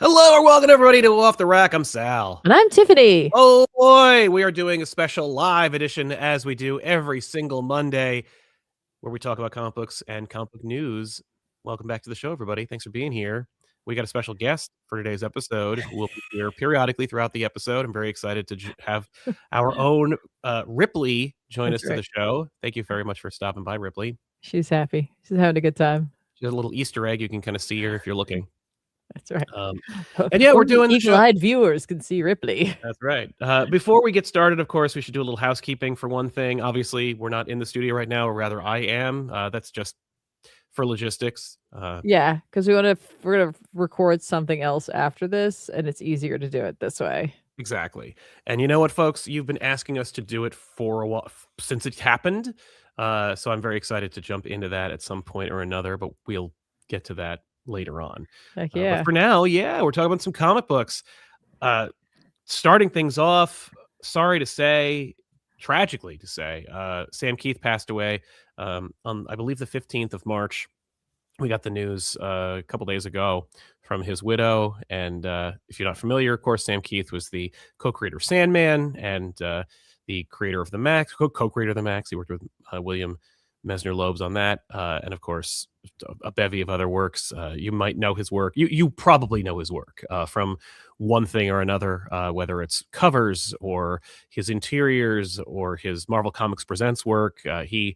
Hello or welcome everybody to Off the Rack. I'm Sal. And I'm Tiffany. Oh boy, we are doing a special live edition as we do every single Monday where we talk about comic books and comic book news. Welcome back to the show, everybody. Thanks for being here. We got a special guest for today's episode who will be here periodically throughout the episode. I'm very excited to have our own Ripley join us to the show. Thank you very much for stopping by, Ripley. She's happy. She's having a good time. She has a little Easter egg. You can kind of see her if you're looking. That's right. And yeah, we're doing the show. Eagle-eyed viewers can see Ripley. That's right. Before we get started, of course, we should do a little housekeeping for one thing. Obviously, we're not in the studio right now, or rather, I am. That's just for logistics. Yeah, because we're gonna record something else after this, and it's easier to do it this way. Exactly. And you know what, folks? You've been asking us to do it for a while since it happened. So I'm very excited to jump into that at some point or another, but we'll get to that later on. Heck yeah. But for now, yeah, we're talking about some comic books. Starting things off, sorry to say, tragically to say, Sam Kieth passed away on, I believe, the 15th of March. We got the news a couple days ago from his widow. And if you're not familiar, of course, Sam Kieth was the co-creator of Sandman and the creator of the Max, co-creator of the Max. He worked with William Mesner-Loebs on that, and of course a bevy of other works. You might know his work. You probably know his work from one thing or another, whether it's covers or his interiors or his Marvel Comics Presents work. He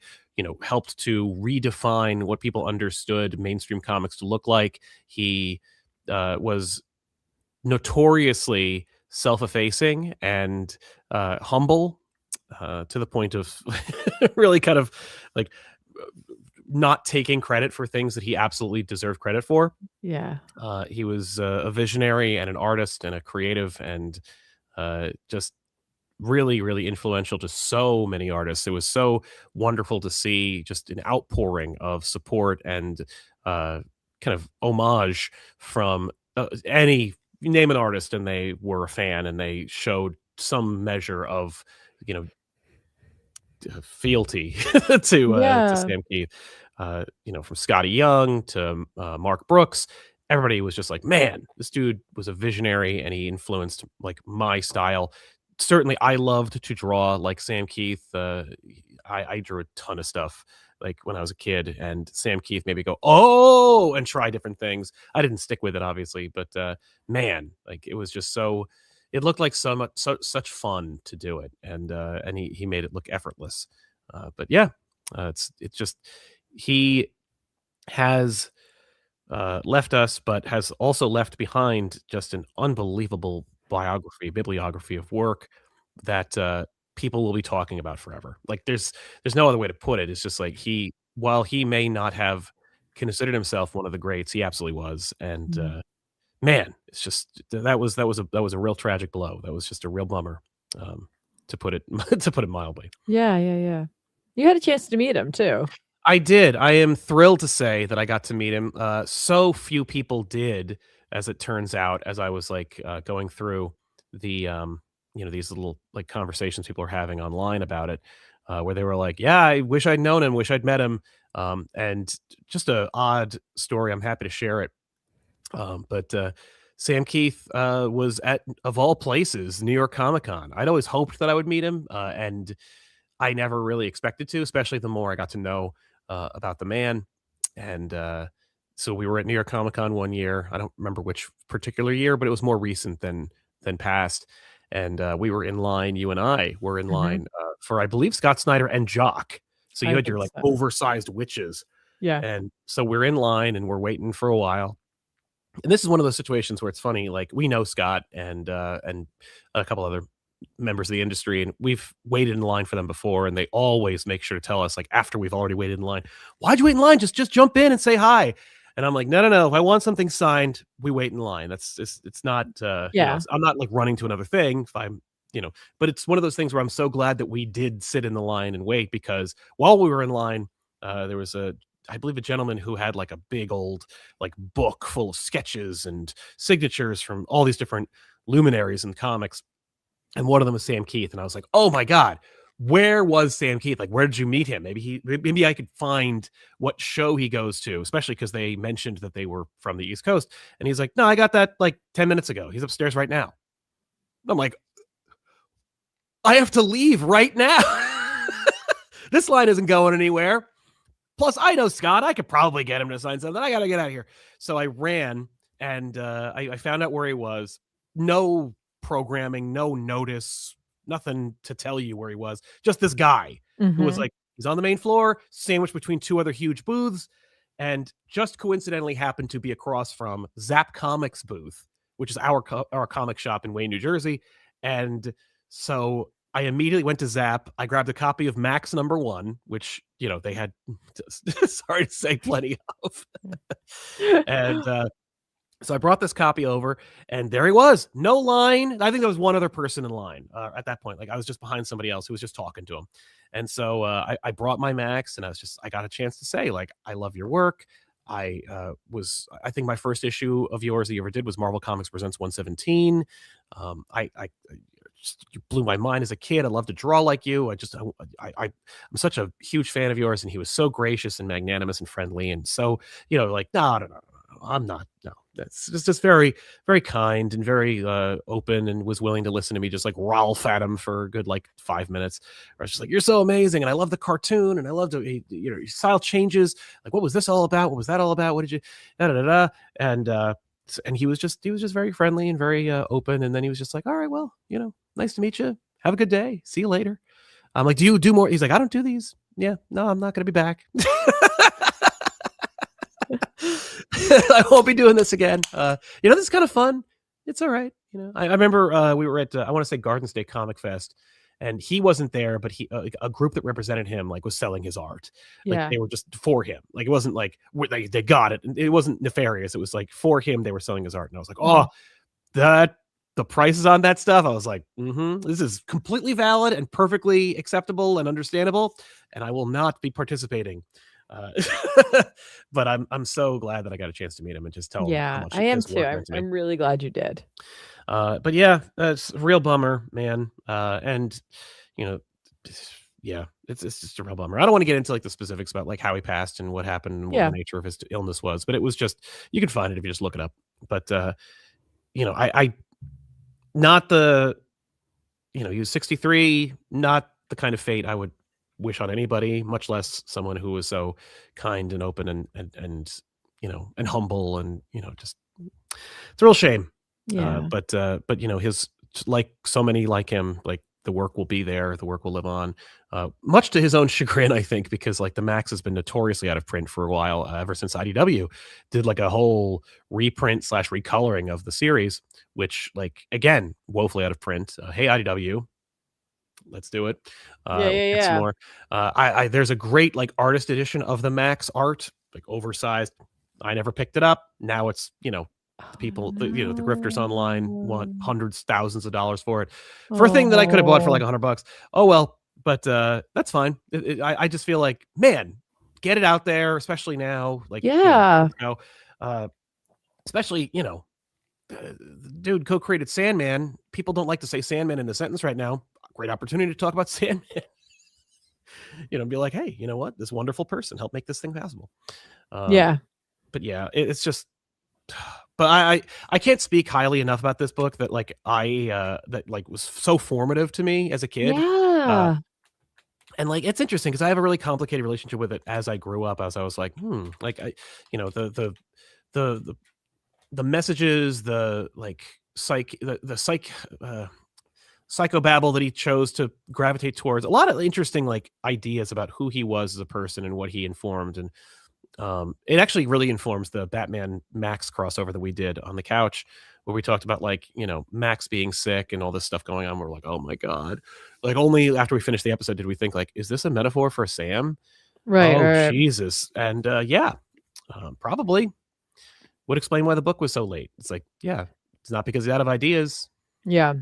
helped to redefine what people understood mainstream comics to look like. He was notoriously self-effacing and humble, to the point of really kind of like not taking credit for things that he absolutely deserved credit for. Yeah. He was a visionary and an artist and a creative and just really, really influential to so many artists. It was so wonderful to see just an outpouring of support and kind of homage from any, name an artist and they were a fan and they showed some measure of fealty to Sam Kieth. From Scotty Young to Mark Brooks, everybody was just like, man, this dude was a visionary and he influenced like my style. Certainly I loved to draw like Sam Kieth. I drew a ton of stuff like when I was a kid, and Sam Kieth made me go, oh, and try different things. I didn't stick with it, obviously, but man, like it was just so, it looked like such fun to do it, and he made it look effortless. But yeah, it's just, he has left us, but has also left behind just an unbelievable bibliography of work that people will be talking about forever. Like there's no other way to put it. It's just like while he may not have considered himself one of the greats, he absolutely was. And man, it's just that was a real tragic blow. That was just a real bummer, to put it mildly. Yeah. You had a chance to meet him too. I did. I am thrilled to say that I got to meet him. So few people did, as it turns out, as I was like going through the these little like conversations people are having online about it, where they were like, yeah, I wish I'd known him, wish I'd met him. And just a odd story. I'm happy to share it. But Sam Kieth was at, of all places, New York Comic-Con. I'd always hoped that I would meet him, and I never really expected to, especially the more I got to know about the man. And so we were at New York Comic-Con one year. I don't remember which particular year, but it was more recent than past. And we were in line, you and I were in line for, I believe, Scott Snyder and Jock. So you had your like oversized witches. Yeah. And so we're in line and we're waiting for a while. And this is one of those situations where it's funny, like we know Scott and a couple other members of the industry, and we've waited in line for them before, and they always make sure to tell us, like, after we've already waited in line, why'd you wait in line? Just jump in and say hi. And I'm like, no. If I want something signed, we wait in line. That's just, it's not, I'm not like running to another thing if I'm, but it's one of those things where I'm so glad that we did sit in the line and wait, because while we were in line, there was I believe a gentleman who had like a big old like book full of sketches and signatures from all these different luminaries in comics. And one of them was Sam Kieth. And I was like, oh my God, where was Sam Keith? Like, where did you meet him? Maybe I could find what show he goes to, especially because they mentioned that they were from the East Coast. And he's like, no, I got that like 10 minutes ago. He's upstairs right now. I'm like, I have to leave right now. This line isn't going anywhere. Plus, I know Scott. I could probably get him to sign something. I got to get out of here. So I ran and I found out where he was. No programming, no notice, nothing to tell you where he was. Just this guy who was like, he's on the main floor, sandwiched between two other huge booths, and just coincidentally happened to be across from Zap Comics booth, which is our comic shop in Wayne, New Jersey. And so I immediately went to Zap. I grabbed a copy of Max #1, which, you know, they had, sorry to say, plenty of. And so I brought this copy over, and there he was. No line. I think there was one other person in line at that point. Like, I was just behind somebody else who was just talking to him. And so I brought my Max, and I got a chance to say, like, I love your work. I think my first issue of yours that you ever did was Marvel Comics Presents 117. You blew my mind as a kid. I love to draw like you. I'm such a huge fan of yours. And he was so gracious and magnanimous and friendly. And so, you know, like, no, I'm not. No, that's just very, very kind and very open, and was willing to listen to me just like Ralph at him for a good like 5 minutes. I was just like, you're so amazing, and I love the cartoon, and I love to, you know, your style changes. Like, what was this all about? What was that all about? What did you? Da da da. And he was just very friendly and very open. And then he was just like, all right, well, you know, nice to meet you. Have a good day. See you later. I'm like, do you do more? He's like, I don't do these. Yeah, no, I'm not going to be back. I won't be doing this again. You know, this is kind of fun. It's all right. You know, I remember we were at, I want to say Garden State Comic Fest, and he wasn't there, but he a group that represented him like was selling his art. Like, they were just for him. Like, it wasn't like they got it. It wasn't nefarious. It was like for him, they were selling his art. And I was like, oh, the prices on that stuff. I was like, this is completely valid and perfectly acceptable and understandable, and I will not be participating. But I'm so glad that I got a chance to meet him and just tell him how much I am his too. work meant to me. I'm really glad you did. But yeah, it's a real bummer, man. And you know, yeah, it's just a real bummer. I don't want to get into like the specifics about like how he passed and what happened and what the nature of his illness was, but it was just, you can find it if you just look it up. But you know, I not the, you know, he was 63, not the kind of fate I would wish on anybody, much less someone who was so kind and open and you know, and humble, and you know, just, it's a real shame. But you know, his, like so many like him, like the work will be there, the work will live on, much to his own chagrin, I think, because like the Max has been notoriously out of print for a while, ever since IDW did like a whole reprint / recoloring of the series, which, like, again, woefully out of print. Hey, IDW, let's do it. Get some more. There's a great like artist edition of the Max art, like oversized. I never picked it up. Now it's, you know, the people, you know, the grifters online want hundreds, thousands of dollars for it, for a thing that I could have bought for like $100. Oh well, but that's fine. I just feel like, man, get it out there, especially now. Like, you know, especially, you know, dude co-created Sandman. People don't like to say Sandman in the sentence right now. Great opportunity to talk about Sandman. You know, be like, hey, you know what? This wonderful person helped make this thing possible. But yeah, it's just. But I can't speak highly enough about this book that like that like was so formative to me as a kid. And like, it's interesting because I have a really complicated relationship with it as I grew up. As I was like, like you know, the messages, the like psychobabble that he chose to gravitate towards, a lot of interesting like ideas about who he was as a person and what he informed. And it actually really informs the Batman Max crossover that we did on the couch, where we talked about like, you know, Max being sick and all this stuff going on. We're like, oh my God. Like, only after we finished the episode did we think like, is this a metaphor for Sam? Right. Jesus. And probably would explain why the book was so late. It's like, yeah, it's not because he's out of ideas. Just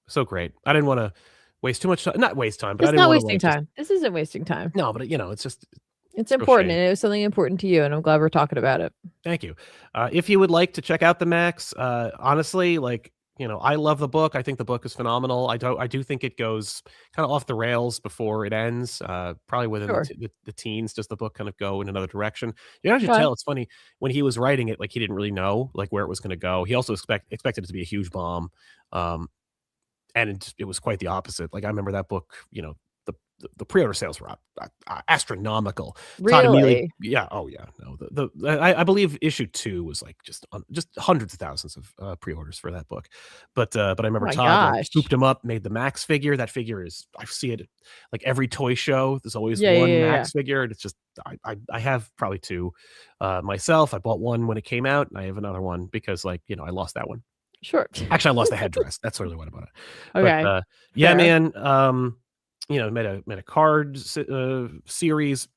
so great. I didn't want to waste too much time. Not waste time, but it's I didn't not want wasting time. This isn't wasting time. No, but you know, it's just, it's important, and it was something important to you, and I'm glad we're talking about it. Thank you. If you would like to check out the Max, honestly, like, I love the book. I think the book is phenomenal. I do think it goes kind of off the rails before it ends. Probably within Sure. the teens, does the book kind of go in another direction? You can actually Okay. tell. It's funny when he was writing it, like he didn't really know like where it was going to go. He also expected it to be a huge bomb, um, and it was quite the opposite. Like I remember that book, the pre-order sales were astronomical. Todd immediately, Really? yeah, oh yeah, no, I believe issue 2 was like just hundreds of thousands of pre-orders for that book, but I Oh remember my Todd like gosh. scooped him up, made the Max figure. That figure is I see it like every toy show. There's always Yeah, yeah, one yeah, yeah. Max figure, and it's just I have probably 2 myself. I bought one when it came out, and I have another one because I lost that one. Sure. Actually, I lost the headdress. That's really what about it. But, Okay. yeah, Fair. man, made a card series.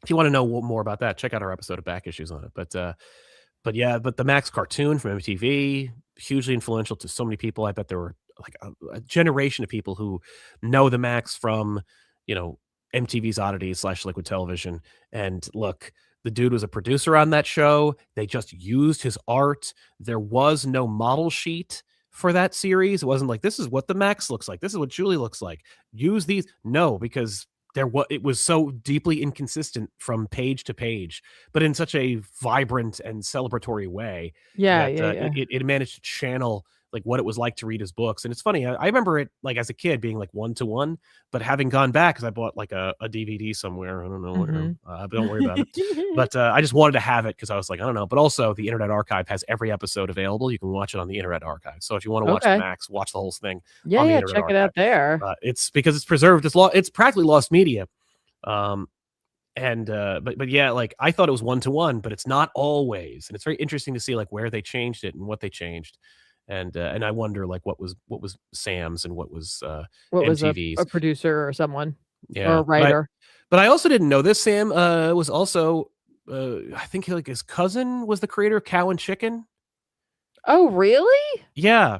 If you wanna know more about that, check out our episode of Back Issues on it. But the Max cartoon from MTV, hugely influential to so many people. I bet there were, like, a generation of people who know the Max from, you know, MTV's Oddities/Liquid Television, and look, the dude was a producer on that show. They just used his art. There was no model sheet for that series. It wasn't like, "This is what the Max looks like. This is what Julie looks like. Use these." No, because it was so deeply inconsistent from page to page, but in such a vibrant and celebratory way Yeah, that, yeah, yeah. it managed to channel, like, what it was like to read his books. And it's funny, I remember it, like, as a kid being, like, 1-to-1, but having gone back, because I bought, like, a DVD somewhere, I don't know where, Mhm. but don't worry about it. But, I just wanted to have it because I was like, I don't know. But also, the Internet Archive has every episode available. You can watch it on the Internet Archive. So if you wanna watch the Okay. Max, watch the whole thing Yeah, on the yeah, Internet check it Archive. out there. It's because it's preserved. It's practically lost media. Um, but yeah, like, I thought it was 1-to-1, but it's not always, and it's very interesting to see, like, where they changed it and what they changed, and I wonder, like, what was Sam's and what was, What was MTV's. a producer or someone or a Yeah, writer? but I also didn't know this. Sam, was also, I think, like, his cousin was the creator of Cow and Chicken. Oh, really? Yeah.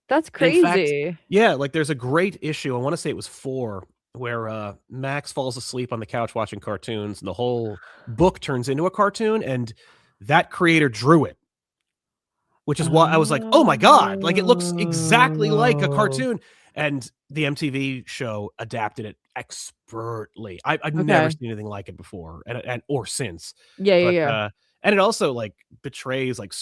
That's In fact, crazy. yeah, like, there's a great issue, I wanna say it was 4, where, Max falls asleep on the couch watching cartoons, and the whole book turns into a cartoon, and that creator drew it, which is why I was like, "Oh my god, like, it looks exactly like a Oh. cartoon," and the MTV show adapted it expertly. I've never Okay. seen anything like it before and or since, Yeah, yeah, but, yeah. and it also, like, betrays, like,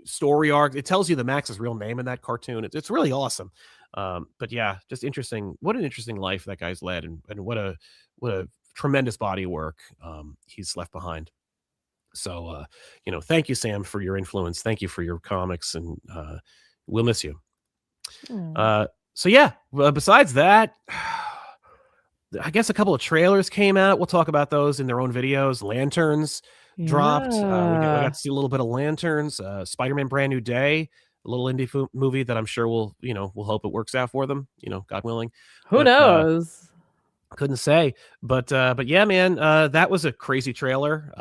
story arc. It tells you the Max's real name in that cartoon. It's really awesome. But yeah, just interesting. What an interesting life that guy's led, and what a tremendous body of work he's left behind. So thank you, Sam, for your influence. Thank you for your comics, and we'll miss you. Aw. So yeah, besides that, I guess a couple of trailers came out. We'll talk about those in their own videos. Lanterns dropped. We got Yeah. to see a little bit of Lanterns. Spider-Man: Brand New Day, a little indie movie that I'm sure we'll hope it works out for them. God willing. Who But knows? couldn't say. But yeah, man, that was a crazy trailer.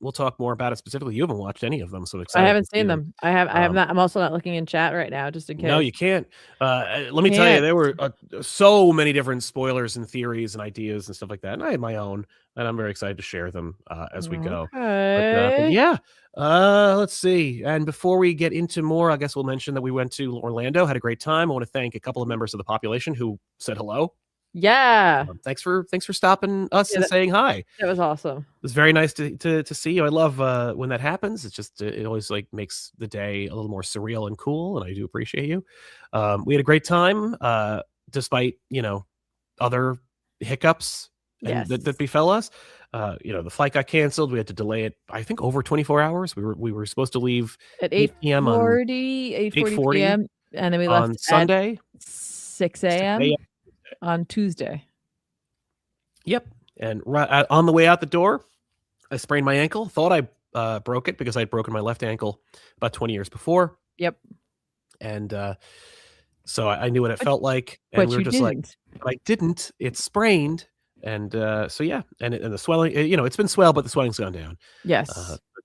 We'll talk more about it specifically. You haven't watched any of them, so I'm I excited to haven't see seen them. them. I have Um, not. I'm also not looking in chat right now just in no, case. you can't. Let me tell you, Can't. there were so many different spoilers and theories and ideas and stuff like that, and I had my own, and I'm very excited to share them as we go. But Okay. yeah, let's see. And before we get into more, I guess we'll mention that we went to Orlando, had a great time. I want to thank a couple of members of the population who said hello. Yeah. Thanks for stopping us Yeah, and saying hi. that was awesome. It's very nice to see you. I love, when that happens. It's just it always, like, makes the day a little more surreal and cool, and I do appreciate you. We had a great time, despite, other hiccups and Yes. that befell us. The flight got canceled. We had to delay it, I think, over 24 hours. We were supposed to leave At 8 p.m. on 8:40 8:40 PM, and then we left on at Sunday, 6 6 AM a.m. on Tuesday. Yep, and on the way out the door, I sprained my ankle. Thought I broke it because I'd broken my left ankle about 20 years before. Yep. And so I knew what it But felt like. And but we were you just like, didn't. but I didn't. It's sprained. And so, yeah. And the swelling, it's been swelled, but the swelling's gone down. Yes.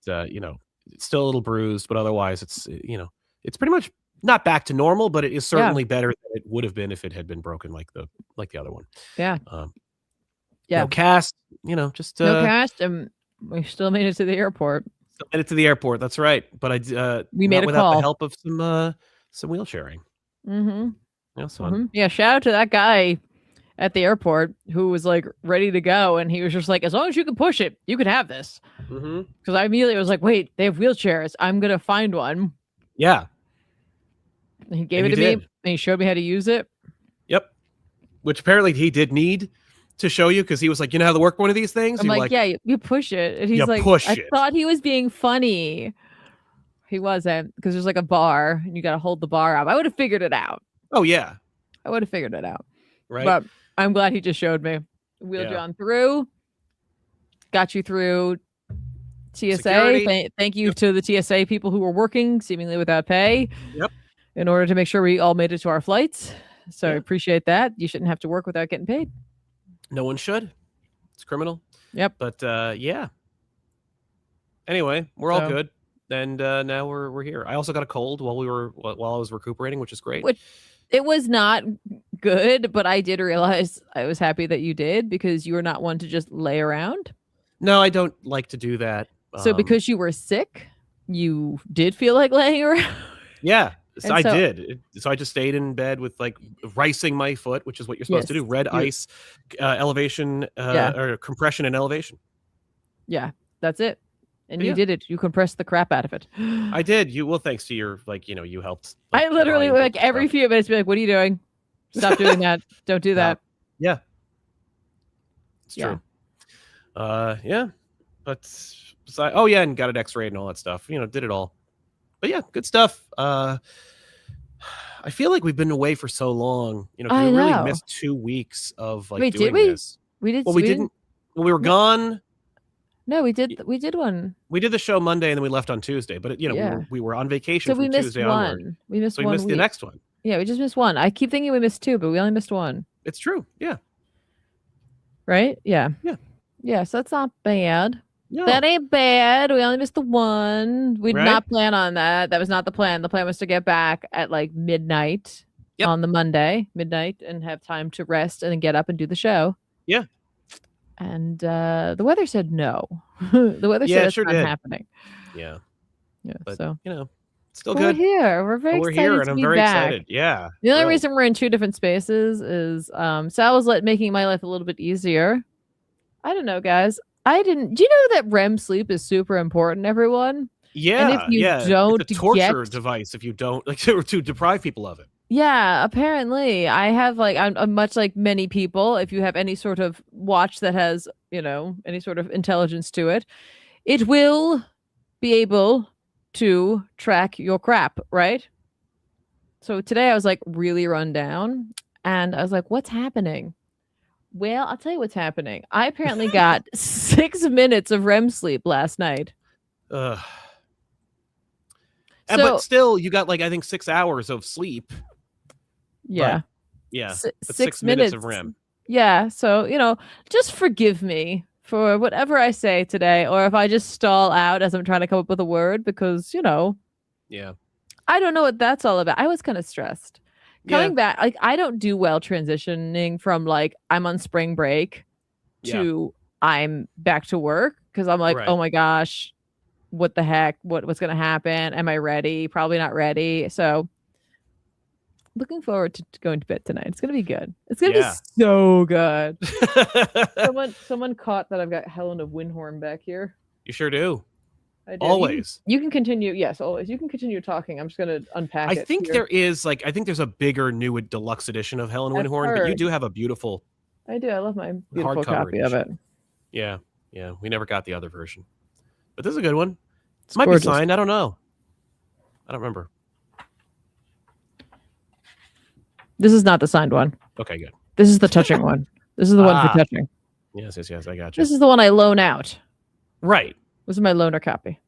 It's still a little bruised, but otherwise it's pretty much not back to normal, but it is Yeah. certainly better than it would have been if it had been broken like the other one. Yeah. No Yeah. cast, just No cast, and we still made it to the airport. still made it to the airport. That's right. But We made not a without the call. help of some wheelchairing. Mm-hmm. That was fun. Yeah, shout out to that guy at the airport who was like ready to go, and he was just like, as long as you can push it, you can have this. Because I immediately was like, wait, they have wheelchairs. I'm gonna find one. Yeah. And he gave it to me, and he showed me how to use it. Yep. Which apparently he did need to show you, because he was like, you know how to work one of these things? I'm like, yeah, you push it. And he's like, I thought he was being funny. He wasn't, because there's like a bar and you got to hold the bar up. I would have figured it out. Oh, yeah. I would have figured it out. Right. But I'm glad he just showed me. Wheeled you on through. Got you through TSA. Thank you to the TSA people who were working seemingly without pay. Yep. In order to make sure we all made it to our flights. So I appreciate that. You shouldn't have to work without getting paid. No one should. It's criminal. Yep. But yeah. Anyway, we're all good. And now we're here. I also got a cold while I was recuperating, which is great. It was not good, but I did realize I was happy that you did, because you were not one to just lay around. No, I don't like to do that. So because you were sick, you did feel like laying around? Yeah. So I did. So I just stayed in bed with like ricing my foot, which is what you're supposed to do. Red ice, elevation, or compression and elevation. Yeah, that's it. And you did it. You compressed the crap out of it. I did. Thanks to your, you helped. I literally, every few minutes, be like, what are you doing? Stop doing that. Don't do that. Yeah. It's true. Yeah. But, and got an x-ray and all that stuff. Did it all. But yeah, good stuff. I feel like we've been away for so long. We really missed 2 weeks of doing this. We did. Well, we didn't. Well, we were gone. No, we did. We did one. We did the show Monday, and then we left on Tuesday. But we were on vacation from Tuesday onward. We missed one. We missed the next one. Yeah, we just missed one. I keep thinking we missed 2, but we only missed 1. It's true. Yeah. Right? Yeah. Yeah. Yeah. So that's not bad. No. That ain't bad. We only missed the 1. We did not plan on that. That was not the plan. The plan was to get back at like midnight on the Monday, and have time to rest and then get up and do the show. Yeah. And the weather said no. The weather said it's not happening. Yeah. Yeah. But, so still good. We're here. We're very excited. We're here, and I'm very back. excited. Yeah. The only reason we're in 2 different spaces is Sal was making my life a little bit easier. I don't know, guys. Do you know that REM sleep is super important, everyone? Yeah. And if you don't, it's a torture device if you don't, to deprive people of it. Yeah, apparently. I have I'm much like many people. If you have any sort of watch that has, any sort of intelligence to it, it will be able to track your crap, right? So today I was really run down, and I was like, what's happening? Well, I'll tell you what's happening. I apparently got 6 minutes of REM sleep last night. But still, you got I think 6 hours of sleep. Yeah. Yeah. 6 minutes of REM. Yeah. So, just forgive me for whatever I say today, or if I just stall out as I'm trying to come up with a word, because, Yeah. I don't know what that's all about. I was kind of stressed. Coming back, I don't do well transitioning from I'm on spring break to I'm back to work, because I'm oh my gosh, what the heck? What's going to happen? Am I ready? Probably not ready. So looking forward to going to bed tonight. It's going to be good. It's going to be so good. Someone caught that I've got Helen of Windhorn back here. You sure do. I do. Always. You can continue. Yes, always. You can continue talking. I'm just going to unpack it. I think there is I think there's a bigger new deluxe edition of Helen Windhorn, but you do have a beautiful. I do. I love my beautiful copy of it. Yeah. Yeah. We never got the other version, but this is a good one. It might be signed. I don't know. I don't remember. This is not the signed one. Okay, good. This is the touching one. This is the one for touching. Yes. I got you. This is the one I loan out. Right. This is my loaner copy.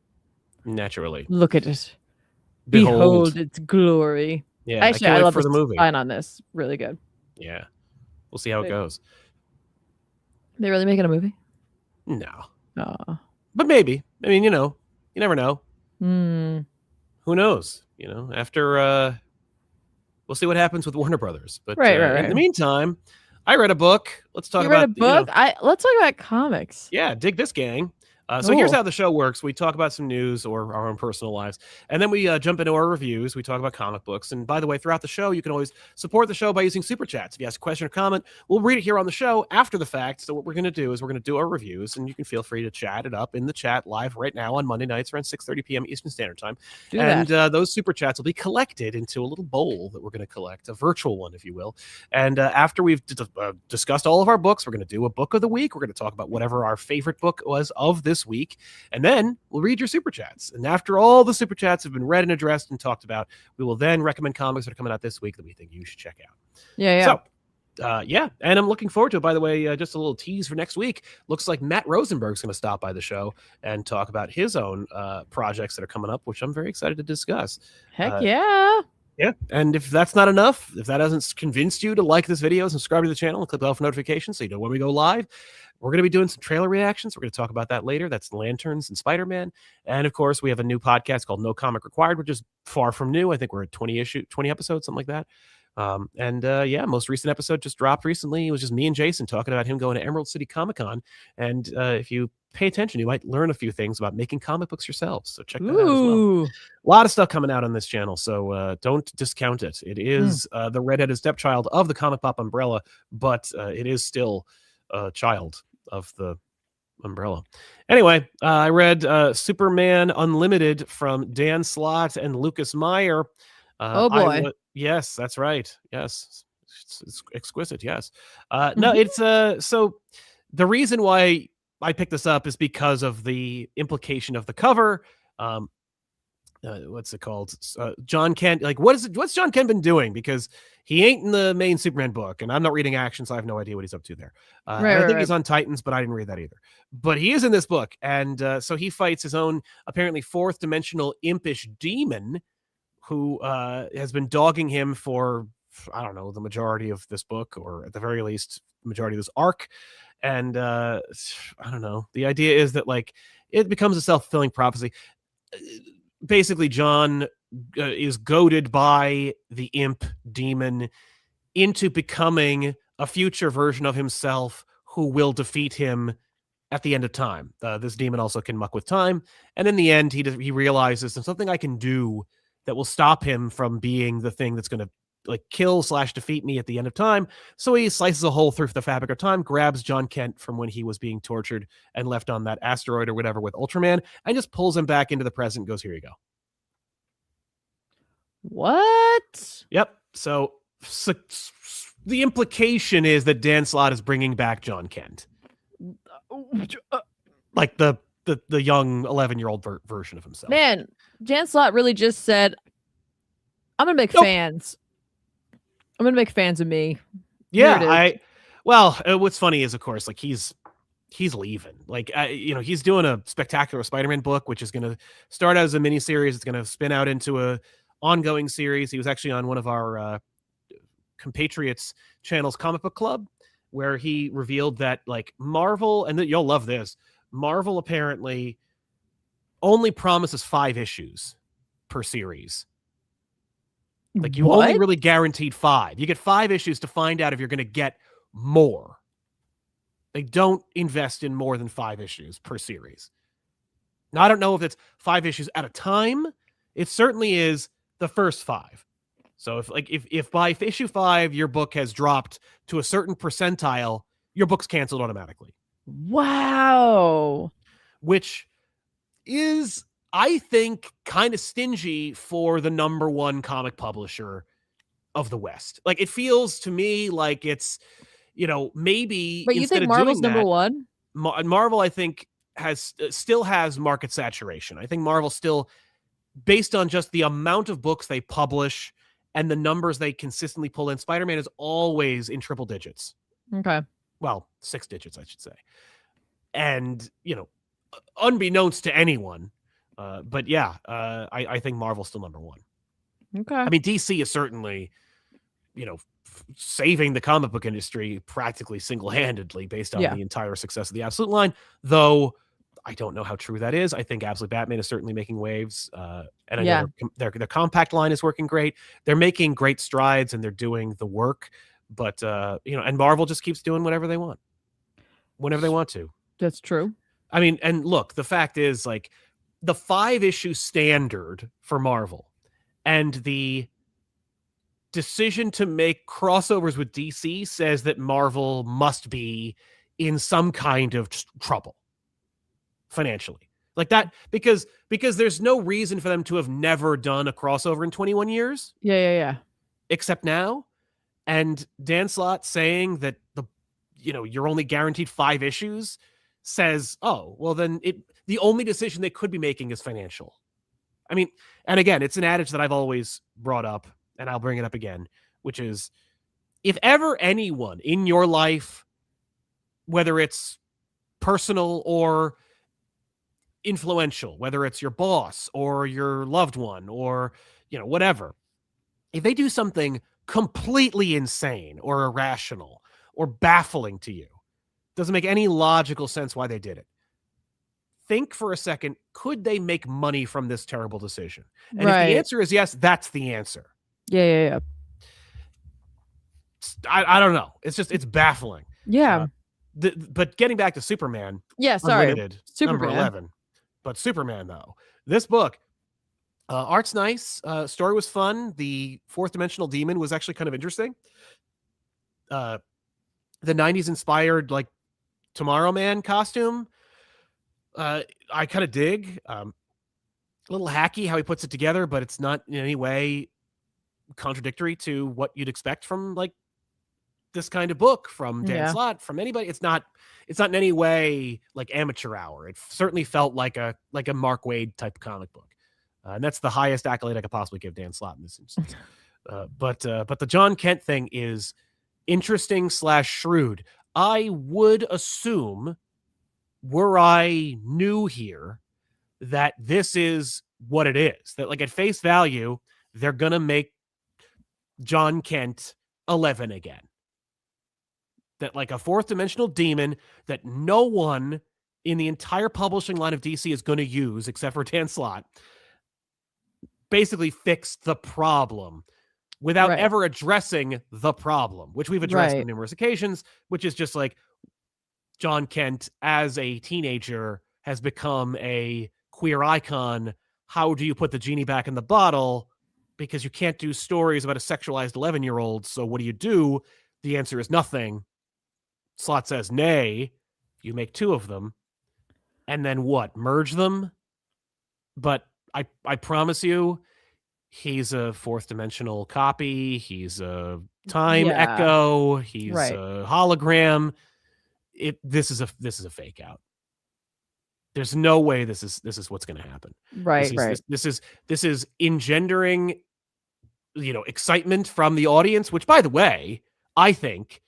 Naturally. Look at it. Behold its glory. Yeah. Actually, I love the movie. Sign on this. Really good. Yeah. We'll see how it goes. They really making a movie? No. Oh. But maybe. I mean, you never know. Who knows? After we'll see what happens with Warner Brothers. But right. In the meantime, I read a book. Let's talk about a book. Let's talk about comics. Yeah, dig this, gang. So here's how the show works. We talk about some news or our own personal lives, and then we jump into our reviews. We talk about comic books. And by the way, throughout the show, you can always support the show by using Super Chats. If you ask a question or comment, we'll read it here on the show after the fact. So what we're going to do is we're going to do our reviews, and you can feel free to chat it up in the chat live right now on Monday nights around 6:30 p.m. Eastern Standard Time. Those Super Chats will be collected into a little bowl that we're going to collect, a virtual one, if you will. And after we've discussed all of our books, we're going to do a book of the week. We're going to talk about whatever our favorite book was of this week, and then we'll read your Super Chats. And after all the Super Chats have been read and addressed and talked about, we will then recommend comics that are coming out this week that we think you should check out. So, and I'm looking forward to it. By the way, just a little tease for next week. Looks like Matt Rosenberg's going to stop by the show and talk about his own projects that are coming up, which I'm very excited to discuss. Heck yeah. Yeah, and if that's not enough, if that hasn't convinced you to like this video, subscribe to the channel, and click the bell for notifications so you know when we go live. We're going to be doing some trailer reactions. We're going to talk about that later. That's Lanterns and Spider-Man. And of course, we have a new podcast called No Comic Required, which is far from new. I think we're at 20 episodes, something like that. Most recent episode just dropped recently. It was just me and Jason talking about him going to Emerald City Comic-Con. And if you pay attention, you might learn a few things about making comic books yourselves. So check that out as well. A lot of stuff coming out on this channel, so don't discount it. It is the redheaded stepchild of the ComicPop umbrella, but it is still a child of the umbrella. Anyway, I read Superman Unlimited from Dan Slott and Lucas Meyer. Oh boy. Yes, that's right. Yes, it's exquisite. Yes. No, it's so the reason why I picked this up is because of the implication of the cover. What's it called? John Kent. Like, what's John Kent been doing? Because he ain't in the main Superman book, and I'm not reading Action, so I have no idea what he's up to there. I think he's on Titans, but I didn't read that either. But he is in this book, and so he fights his own apparently fourth dimensional impish demon who has been dogging him for, I don't know, the majority of this book, or at the very least, the majority of this arc. And I don't know. The idea is that, like, it becomes a self-fulfilling prophecy. Basically, John is goaded by the imp demon into becoming a future version of himself who will defeat him at the end of time. This demon also can muck with time. And in the end, he realizes there's something I can do that will stop him from being the thing that's going to like kill/defeat me at the end of time. So he slices a hole through the fabric of time, grabs John Kent from when he was being tortured and left on that asteroid or whatever with Ultraman, and just pulls him back into the present and goes, here you go. What? Yep. So the implication is that Dan Slott is bringing back John Kent. Like the young 11-year-old version of himself. Man, Dan Slott really just said, I'm going to make fans. I'm going to make fans of me. Yeah, what's funny is, of course, like he's leaving. Like, he's doing a spectacular Spider-Man book, which is going to start out as a miniseries. It's going to spin out into a ongoing series. He was actually on one of our compatriots channel's Comic Book Club, where he revealed that, like, Marvel, and you'll love this, Marvel apparently only promises 5 issues per series. Like, you only really guaranteed 5. You get 5 issues to find out if you're going to get more. They don't invest in more than 5 issues per series. Now, I don't know if it's 5 issues at a time. It certainly is the first 5. So if by issue 5 your book has dropped to a certain percentile, your book's canceled automatically. Wow. Which is, I think, kind of stingy for the #1 comic publisher of the West. Like, it feels to me like it's, maybe. But you think Marvel's #1? Marvel, I think, still has market saturation. I think Marvel still, based on just the amount of books they publish and the numbers they consistently pull in, Spider-Man is always in triple digits. Okay. Well, 6 digits, I should say. And, unbeknownst to anyone, but yeah, I think Marvel's still #1. Okay. I mean, DC is certainly, saving the comic book industry practically single-handedly based on the entire success of the Absolute line, though I don't know how true that is. I think Absolute Batman is certainly making waves, and I know their compact line is working great. They're making great strides and they're doing the work, but and Marvel just keeps doing whatever they want, whenever they want to. That's true. I mean, and look, the fact is, like, the 5-issue standard for Marvel and the decision to make crossovers with DC says that Marvel must be in some kind of trouble financially. Like that, because there's no reason for them to have never done a crossover in 21 years. Yeah. Except now. And Dan Slott saying that you're only guaranteed 5 issues says, oh, well then the only decision they could be making is financial. I mean, and again, it's an adage that I've always brought up, and I'll bring it up again, which is, if ever anyone in your life, whether it's personal or influential, whether it's your boss or your loved one or, whatever, if they do something completely insane or irrational or baffling to you, doesn't make any logical sense why they did it, think for a second, could they make money from this terrible decision? And if the answer is yes, that's the answer. Yeah. I don't know. It's baffling. Yeah. But getting back to Superman. Yeah, sorry. Unlimited, Superman. Number 11. But Superman, though. This book, art's nice. Story was fun. The fourth dimensional demon was actually kind of interesting. The 90s inspired, like, Tomorrow Man costume, I kind of dig. A little hacky how he puts it together, but it's not in any way contradictory to what you'd expect from, like, this kind of book from Dan Slott, from anybody. It's not in any way like amateur hour. It certainly felt like a Mark Waid type comic book. And that's the highest accolade I could possibly give Dan Slott in this instance. But the John Kent thing is interesting / shrewd. I would assume, were I new here, that this is what it is. That, like, at face value, they're going to make John Kent 11 again. That, like, a fourth dimensional demon that no one in the entire publishing line of DC is going to use except for Dan Slott, basically fixed the problem without ever addressing the problem, which we've addressed on numerous occasions, which is just like, John Kent as a teenager has become a queer icon. How do you put the genie back in the bottle? Because you can't do stories about a sexualized 11-year-old. So what do? The answer is nothing. Slott says, nay, you make 2 of them. And then what? Merge them? But I promise you, he's a fourth dimensional copy. He's a time echo. He's a hologram. This is a fake out. There's no way this is what's going to happen. This is engendering, excitement from the audience, which, by the way, I think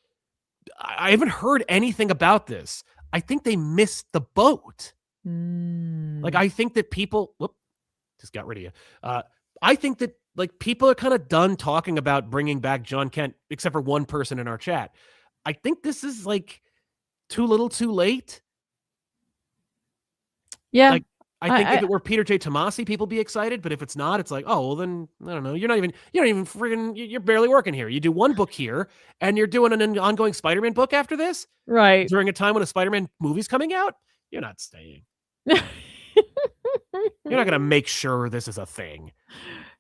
I haven't heard anything about this. I think they missed the boat. Like, I think that people, just got rid of you. I think that, like, people are kind of done talking about bringing back John Kent, except for one person in our chat. I think this is, like, too little too late. Yeah. Like, I think if it were Peter J. Tomasi, people be excited, but if it's not, it's like, oh, well, then I don't know. You're barely working here. You do one book here, and you're doing an ongoing Spider-Man book after this, right? During a time when a Spider-Man movie's coming out, you're not staying. You're not gonna make sure this is a thing.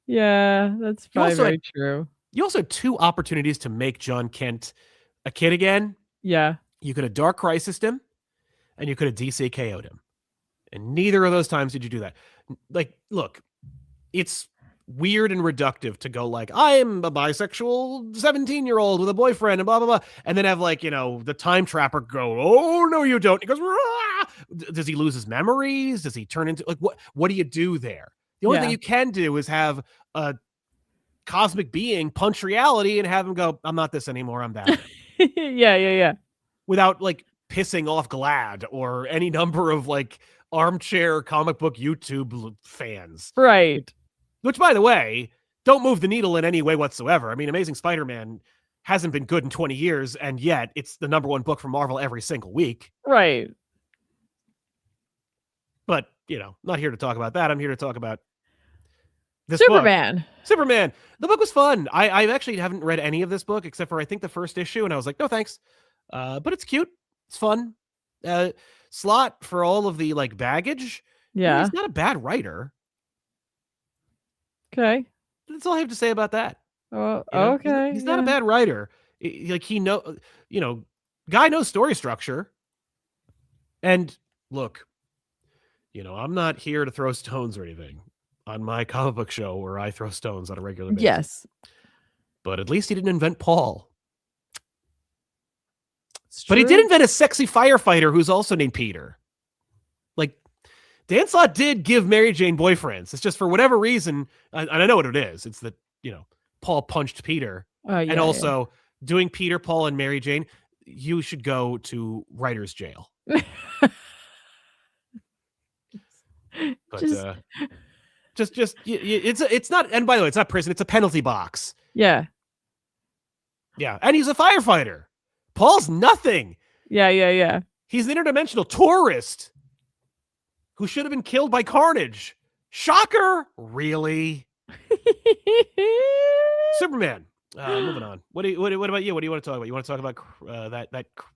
Yeah, that's probably very true. You also had 2 opportunities to make John Kent a kid again. Yeah, you could have Dark Crisis him, and you could have DC KO'd him. And neither of those times did you do that. Like, look, it's weird and reductive to go like, I am a bisexual 17-year-old with a boyfriend and blah, blah, blah. And then have, like, the time trapper go, oh, no, you don't. He goes, rah! Does he lose his memories? Does he turn into, like, what do you do there? The only thing you can do is have a cosmic being punch reality and have him go, I'm not this anymore. I'm Batman. Yeah. Without, like, pissing off GLAAD or any number of, like, armchair comic book YouTube fans. Right. Which, by the way, don't move the needle in any way whatsoever. I mean, Amazing Spider-Man hasn't been good in 20 years, and yet it's the #1 book from Marvel every single week. Right. But, not here to talk about that. I'm here to talk about this Superman. book. Superman. The book was fun. I actually haven't read any of this book except for, I think, the first issue, and I was like, no, thanks. But it's cute. It's fun. Slott for all of the like baggage. Yeah. He's not a bad writer. Okay. That's all I have to say about that. Oh, okay. He's not a bad writer. Like guy knows story structure. And look, I'm not here to throw stones or anything on my comic book show where I throw stones on a regular basis. Yes. But at least he didn't invent Paul. But he did invent a sexy firefighter who's also named Peter. Like, Dan Slott did give Mary Jane boyfriends. It's just for whatever reason, and I know what it is. It's that, Paul punched Peter. And also, doing Peter, Paul, and Mary Jane, you should go to writer's jail. But it's not, and by the way, it's not prison, it's a penalty box. Yeah. Yeah. And he's a firefighter. Paul's nothing. Yeah. He's an interdimensional tourist who should have been killed by Carnage. Shocker. Really? Superman. Moving on. What about you? What do you want to talk about? You want to talk about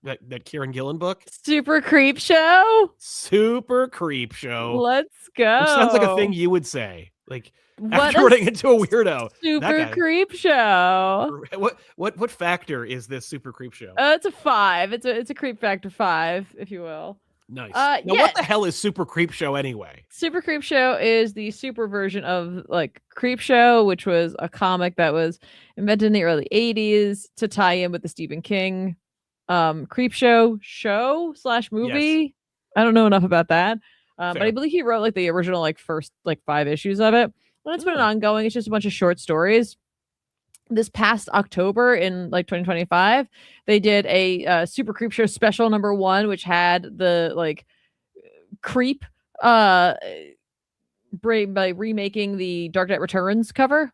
that Kieran Gillen book? Super Creepshow. Super Creepshow. Let's go. Which sounds like a thing you would say. Like, after running into a weirdo. Super Creepshow. What factor is this Super Creepshow? It's a 5. It's a creep factor 5, if you will. Nice. Now, what the hell is Super Creepshow anyway? Super Creepshow is the super version of like Creepshow, which was a comic that was invented in the early 80s to tie in with the Stephen King Creepshow show/movie. Yes. I don't know enough about that. But I believe he wrote like the original like first like 5 issues of it. And it's been ongoing. It's just a bunch of short stories. This past October in like 2025, they did a Super Creepshow special #1, which had the like creep by remaking the Dark Knight Returns cover.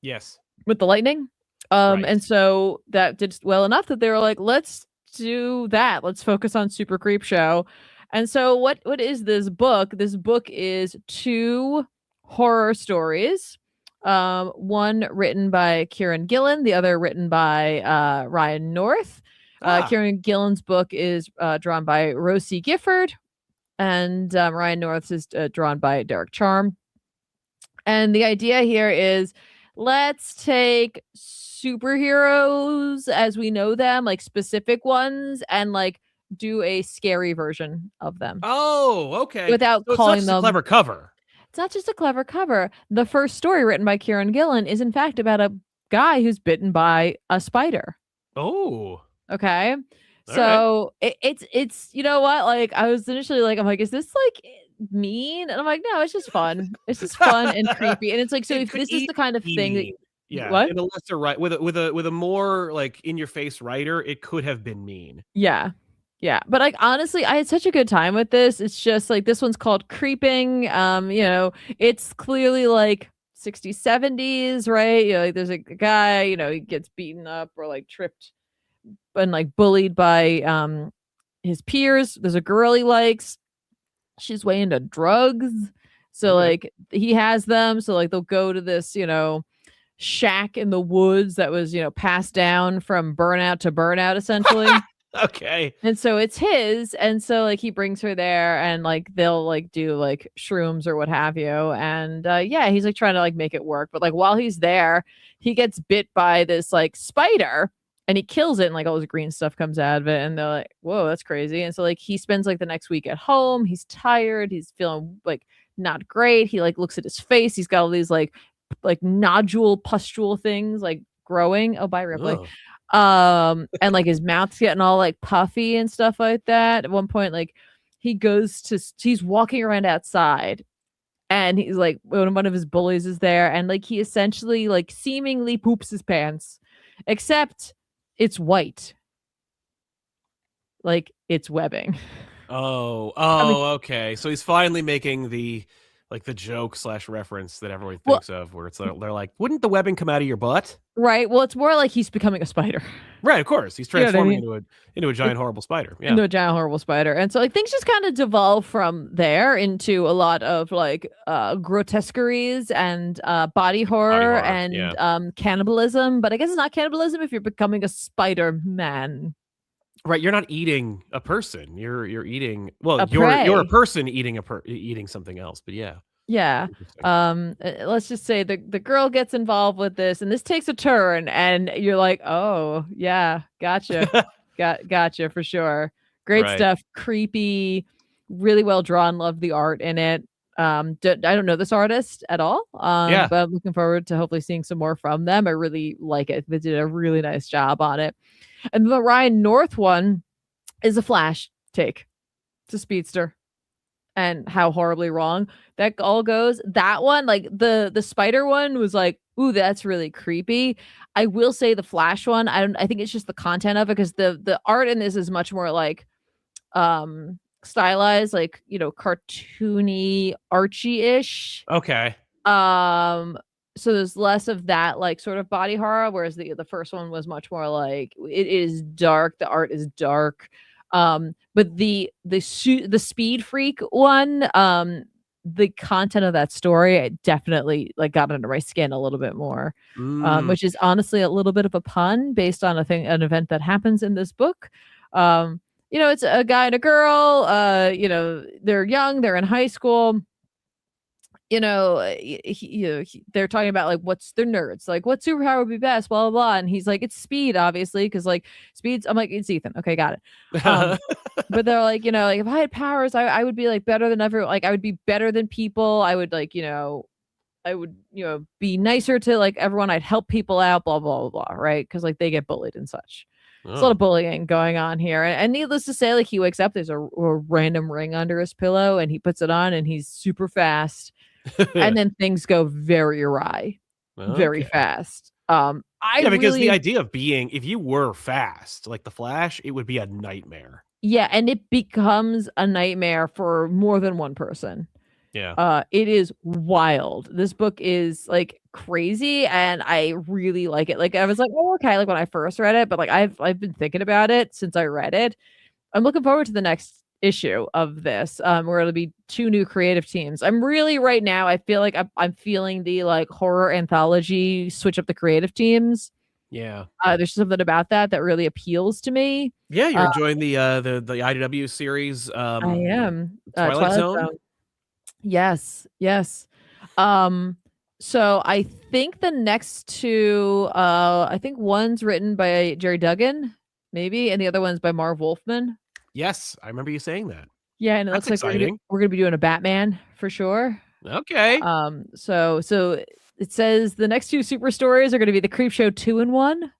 Yes. With the lightning. And so that did well enough that they were like, let's do that. Let's focus on Super Creepshow. And so what is this book? This book is 2 horror stories. One written by Kieran Gillen, the other written by Ryan North. Kieran Gillen's book is drawn by Rosie Gifford, and Ryan North's is drawn by Derek Charm. And the idea here is, let's take superheroes as we know them, like specific ones, and like do a scary version of them. Oh, okay. Without calling them a clever cover. It's not just a clever cover. The first story written by Kieran Gillen is in fact about a guy who's bitten by a spider. Oh. Okay. So it's you know what? Like I was initially like, I'm like, is this like mean? And I'm like, no, it's just fun. It's just fun and creepy. And it's like, so if this is the kind of thing that what? In a lesser with a more like in your face writer, it could have been mean. Yeah. Yeah, but like honestly, I had such a good time with this. It's just like this one's called Creeping. It's clearly like 60s, 70s, right? Like there's a guy, he gets beaten up or like tripped and like bullied by his peers. There's a girl he likes. She's way into drugs. So like he has them. So like they'll go to this, shack in the woods that was, passed down from burnout to burnout essentially. Okay. And so it's his. And so like he brings her there and like they'll like do like shrooms or what have you. And he's like trying to like make it work. But like while he's there, he gets bit by this like spider and he kills it and like all this green stuff comes out of it. And they're like, whoa, that's crazy. And so like he spends like the next week at home. He's tired. He's feeling like not great. He like looks at his face. He's got all these like nodule pustule things like growing. Oh, bye, Ripley. Whoa. And like his mouth's getting all like puffy and stuff like that. At one point, like he's walking around outside and he's like, one of his bullies is there and like he essentially like seemingly poops his pants, except it's white. Like it's webbing. Okay. So he's finally making the joke / reference that everyone thinks of, where they're like, wouldn't the webbing come out of your butt? Right. Well, it's more like he's becoming a spider. Right. Of course, he's transforming into a giant horrible spider. Yeah. Into a giant horrible spider, and so like things just kind of devolve from there into a lot of like grotesqueries and body horror and cannibalism. But I guess it's not cannibalism if you're becoming a Spider-Man. Right, you're not eating a person. You're eating you're a prey. person eating eating something else, but yeah. Yeah. Let's just say the girl gets involved with this and this takes a turn and you're like, "Oh, yeah, gotcha." Gotcha for sure. Great Right. stuff. Creepy, really well drawn. Love the art in it. I don't know this artist at all. Yeah. But I'm looking forward to hopefully seeing some more from them. I really like it. They did a really nice job on it. And the Ryan North one is a Flash take. It's a speedster. And how horribly wrong that all goes. That one, like the spider one was like, ooh, that's really creepy. I will say the Flash one, I think it's just the content of it because the art in this is much more like stylized, like, you know, cartoony, Archie-ish. Okay. So there's less of that like sort of body horror, whereas the first one was much more like it is dark, the art is dark. But the Speed Freak one, the content of that story, it definitely like got under my skin a little bit more. Which is honestly a little bit of a pun based on an event that happens in this book. You know, it's a guy and a girl, you know, they're young, they're in high school. You know, they're talking about like what's their nerds, like what superpower would be best, blah blah blah, and he's like, it's speed, obviously, because like speed's. I'm like, it's Ethan. Okay, got it. But they're like, you know, like if I had powers, I would be like better than everyone. Like I would be better than people. I would like, you know, I would, you know, be nicer to like everyone. I'd help people out, blah blah blah blah, right? Because like they get bullied and such. There's a lot of bullying going on here. And needless to say, like he wakes up, there's a random ring under his pillow, and he puts it on, and he's super fast. And then things go very awry, very fast. Because the idea of being, if you were fast like the Flash, it would be a nightmare. Yeah, and it becomes a nightmare for more than one person. Yeah. It is wild. This book is like crazy, and I really like it. Like I was like, oh, okay, like when I first read it, but like I've been thinking about it since I read it. I'm looking forward to the next issue of this, where it'll be 2 new creative teams. I'm really right now, I feel like I'm feeling the like horror anthology switch up the creative teams. Yeah. There's something about that really appeals to me. Yeah, you're enjoying the IDW series. I am. Twilight Zone. Yes. So I think the next 2, I think one's written by Jerry Duggan, maybe, and the other one's by Marv Wolfman. Yes, I remember you saying that. Yeah, and it looks like we're gonna be doing a Batman for sure. Okay. So it says the next 2 super stories are gonna be the Creepshow 2-in-1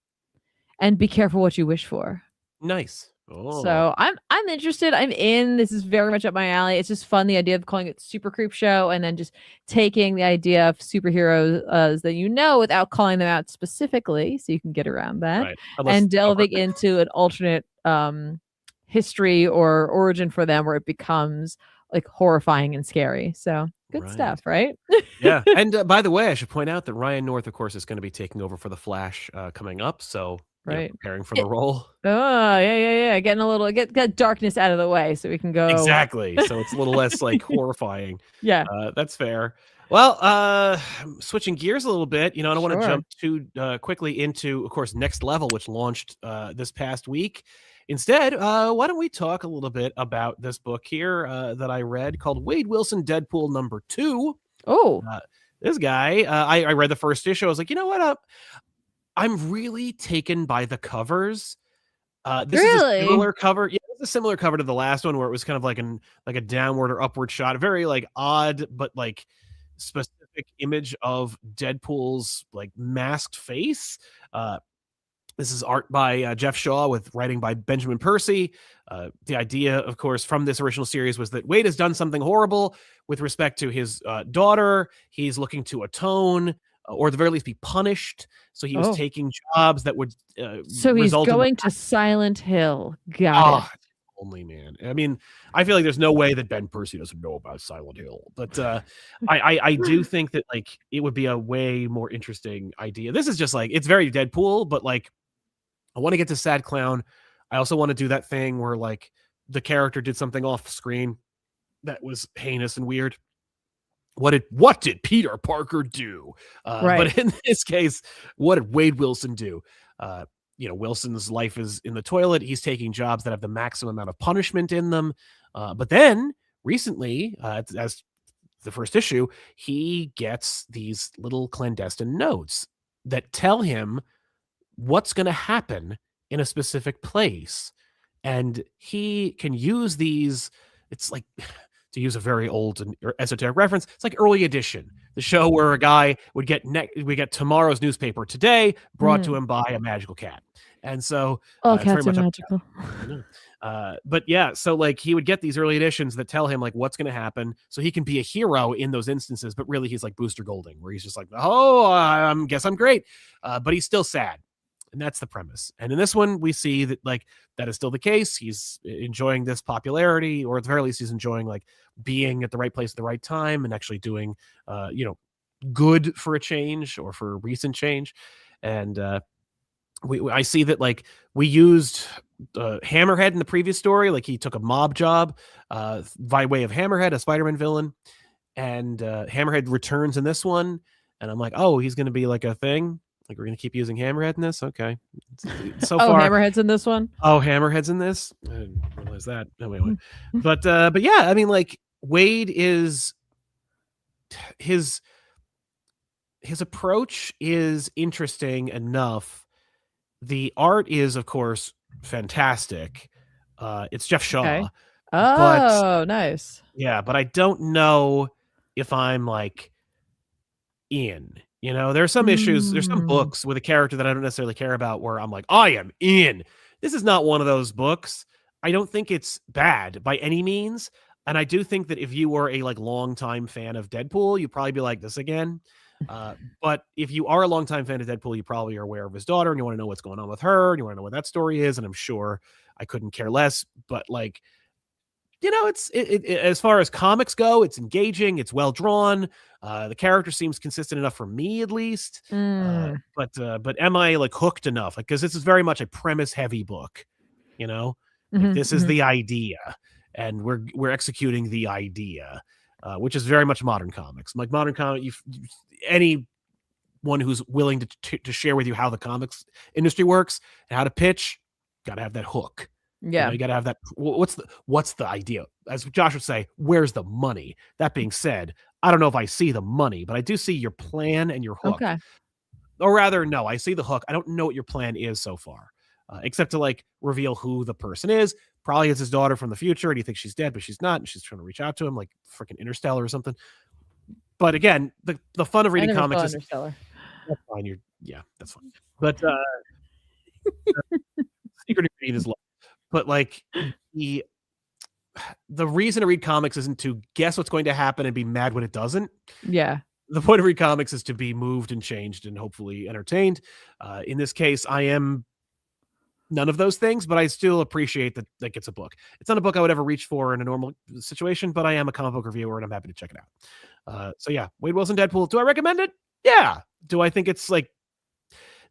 and Be Careful What You Wish For. Nice. Oh. So I'm interested. I'm in. This is very much up my alley. It's just fun, the idea of calling it Super Creepshow and then just taking the idea of superheroes that you know without calling them out specifically, so you can get around that, right. and delving into an alternate history or origin for them where it becomes like horrifying and scary. So good stuff, right? Yeah. And by the way, I should point out that Ryan North, of course, is going to be taking over for the Flash coming up. So right, preparing for the role. Oh yeah. Getting a little get darkness out of the way so we can go exactly. So it's a little less like horrifying. Yeah, that's fair. Well, switching gears a little bit, you know, I don't want to jump too quickly into, of course, Next Level, which launched this past week. Instead, why don't we talk a little bit about this book here that I read called Wade Wilson Deadpool #2. Oh, this guy, I read the first issue. I was like, you know what? I'm really taken by the covers. This is a similar cover. Yeah, it's a similar cover to the last one where it was kind of like a downward or upward shot, a very like odd but like specific image of Deadpool's like masked face. This is art by Jeff Shaw with writing by Benjamin Percy. The idea, of course, from this original series was that Wade has done something horrible with respect to his daughter. He's looking to atone, or at the very least be punished. So he was taking jobs that would so he's going to Silent Hill. Got it. Only, man. I mean, I feel like there's no way that Ben Percy doesn't know about Silent Hill, but I do think that like it would be a way more interesting idea. This is just like, it's very Deadpool, but like I want to get to Sad Clown. I also want to do that thing where like the character did something off screen that was heinous and weird. What did Peter Parker do? Right. But in this case, what did Wade Wilson do? Wilson's life is in the toilet. He's taking jobs that have the maximum amount of punishment in them. But then recently, as the first issue, he gets these little clandestine notes that tell him what's going to happen in a specific place. And he can use these. It's like, to use a very old and esoteric reference, it's like Early Edition, the show where a guy would get tomorrow's newspaper today brought to him by a magical cat. And so all cats are magical. But yeah, so like he would get these early editions that tell him like what's going to happen, so he can be a hero in those instances. But really, he's like Booster Golding, where he's just like, oh, I guess I'm great, but he's still sad. And that's the premise. And in this one, we see that like that is still the case. He's enjoying this popularity, or at the very least, he's enjoying like being at the right place at the right time and actually doing, good for a change or for a recent change. And I see that like we used Hammerhead in the previous story. Like he took a mob job by way of Hammerhead, a Spider-Man villain, and Hammerhead returns in this one. And I'm like, oh, he's going to be like a thing. Like we're gonna keep using Hammerhead in this, okay? So far, Hammerhead's in this one. Oh, Hammerhead's in this. I didn't realize that. Anyway, but yeah, I mean, like Wade is his approach is interesting enough. The art is, of course, fantastic. It's Jeff Shaw. Okay. Oh, nice. Yeah, but I don't know if I'm like in. There are some issues, there's some books with a character that I don't necessarily care about where I'm like, I am in. This is not one of those books. I don't think it's bad by any means. And I do think that if you were a like longtime fan of Deadpool, you'd probably be like, this again. But if you are a longtime fan of Deadpool, you probably are aware of his daughter and you want to know what's going on with her and you want to know what that story is. And I'm sure I couldn't care less. But like, it's as far as comics go, it's engaging, it's well drawn. The character seems consistent enough for me, at least. But am I like hooked enough? Like, because this is very much a premise heavy book. This is the idea, and we're executing the idea, which is very much modern comics. Like modern comic, anyone who's willing to share with you how the comics industry works and how to pitch, got to have that hook. Yeah, you got to have that. What's the idea? As Josh would say, where's the money? That being said, I don't know if I see the money, but I do see your plan and your hook. Okay. Or rather, no, I see the hook. I don't know what your plan is so far, except to like reveal who the person is. Probably it's his daughter from the future, and he thinks she's dead, but she's not, and she's trying to reach out to him, like freaking Interstellar or something. But again, the fun of reading comics is Interstellar. That's fine. That's fine. But secret ingredient is love. But like the reason to read comics isn't to guess what's going to happen and be mad when it doesn't. Yeah. The point of read comics is to be moved and changed and hopefully entertained. In this case, I am none of those things, but I still appreciate that it's a book. It's not a book I would ever reach for in a normal situation, but I am a comic book reviewer and I'm happy to check it out. So yeah, Wade Wilson Deadpool. Do I recommend it? Yeah. Do I think it's like,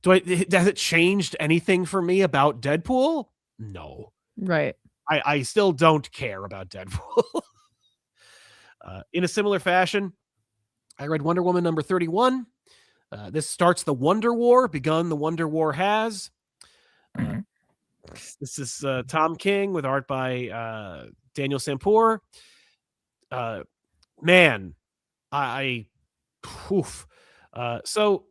has it changed anything for me about Deadpool? No. Right. I still don't care about Deadpool. In a similar fashion, I read Wonder Woman number 31. This starts the Wonder War. Begun the Wonder War has. This is Tom King with art by Daniel Sampour. Man, so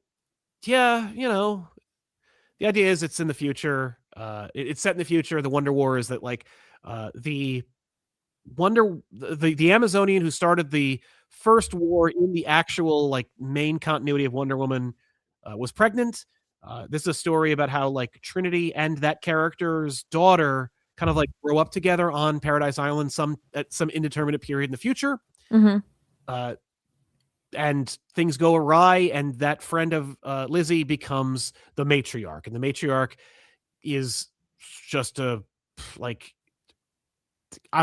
yeah, the idea is it's in the future. It's set in the future. The Wonder War is that like the Amazonian who started the first war in the actual like main continuity of Wonder Woman was pregnant. This is a story about how like Trinity and that character's daughter kind of like grow up together on Paradise Island at some indeterminate period in the future. And things go awry, and that friend of Lizzie becomes the matriarch, and the matriarch is just I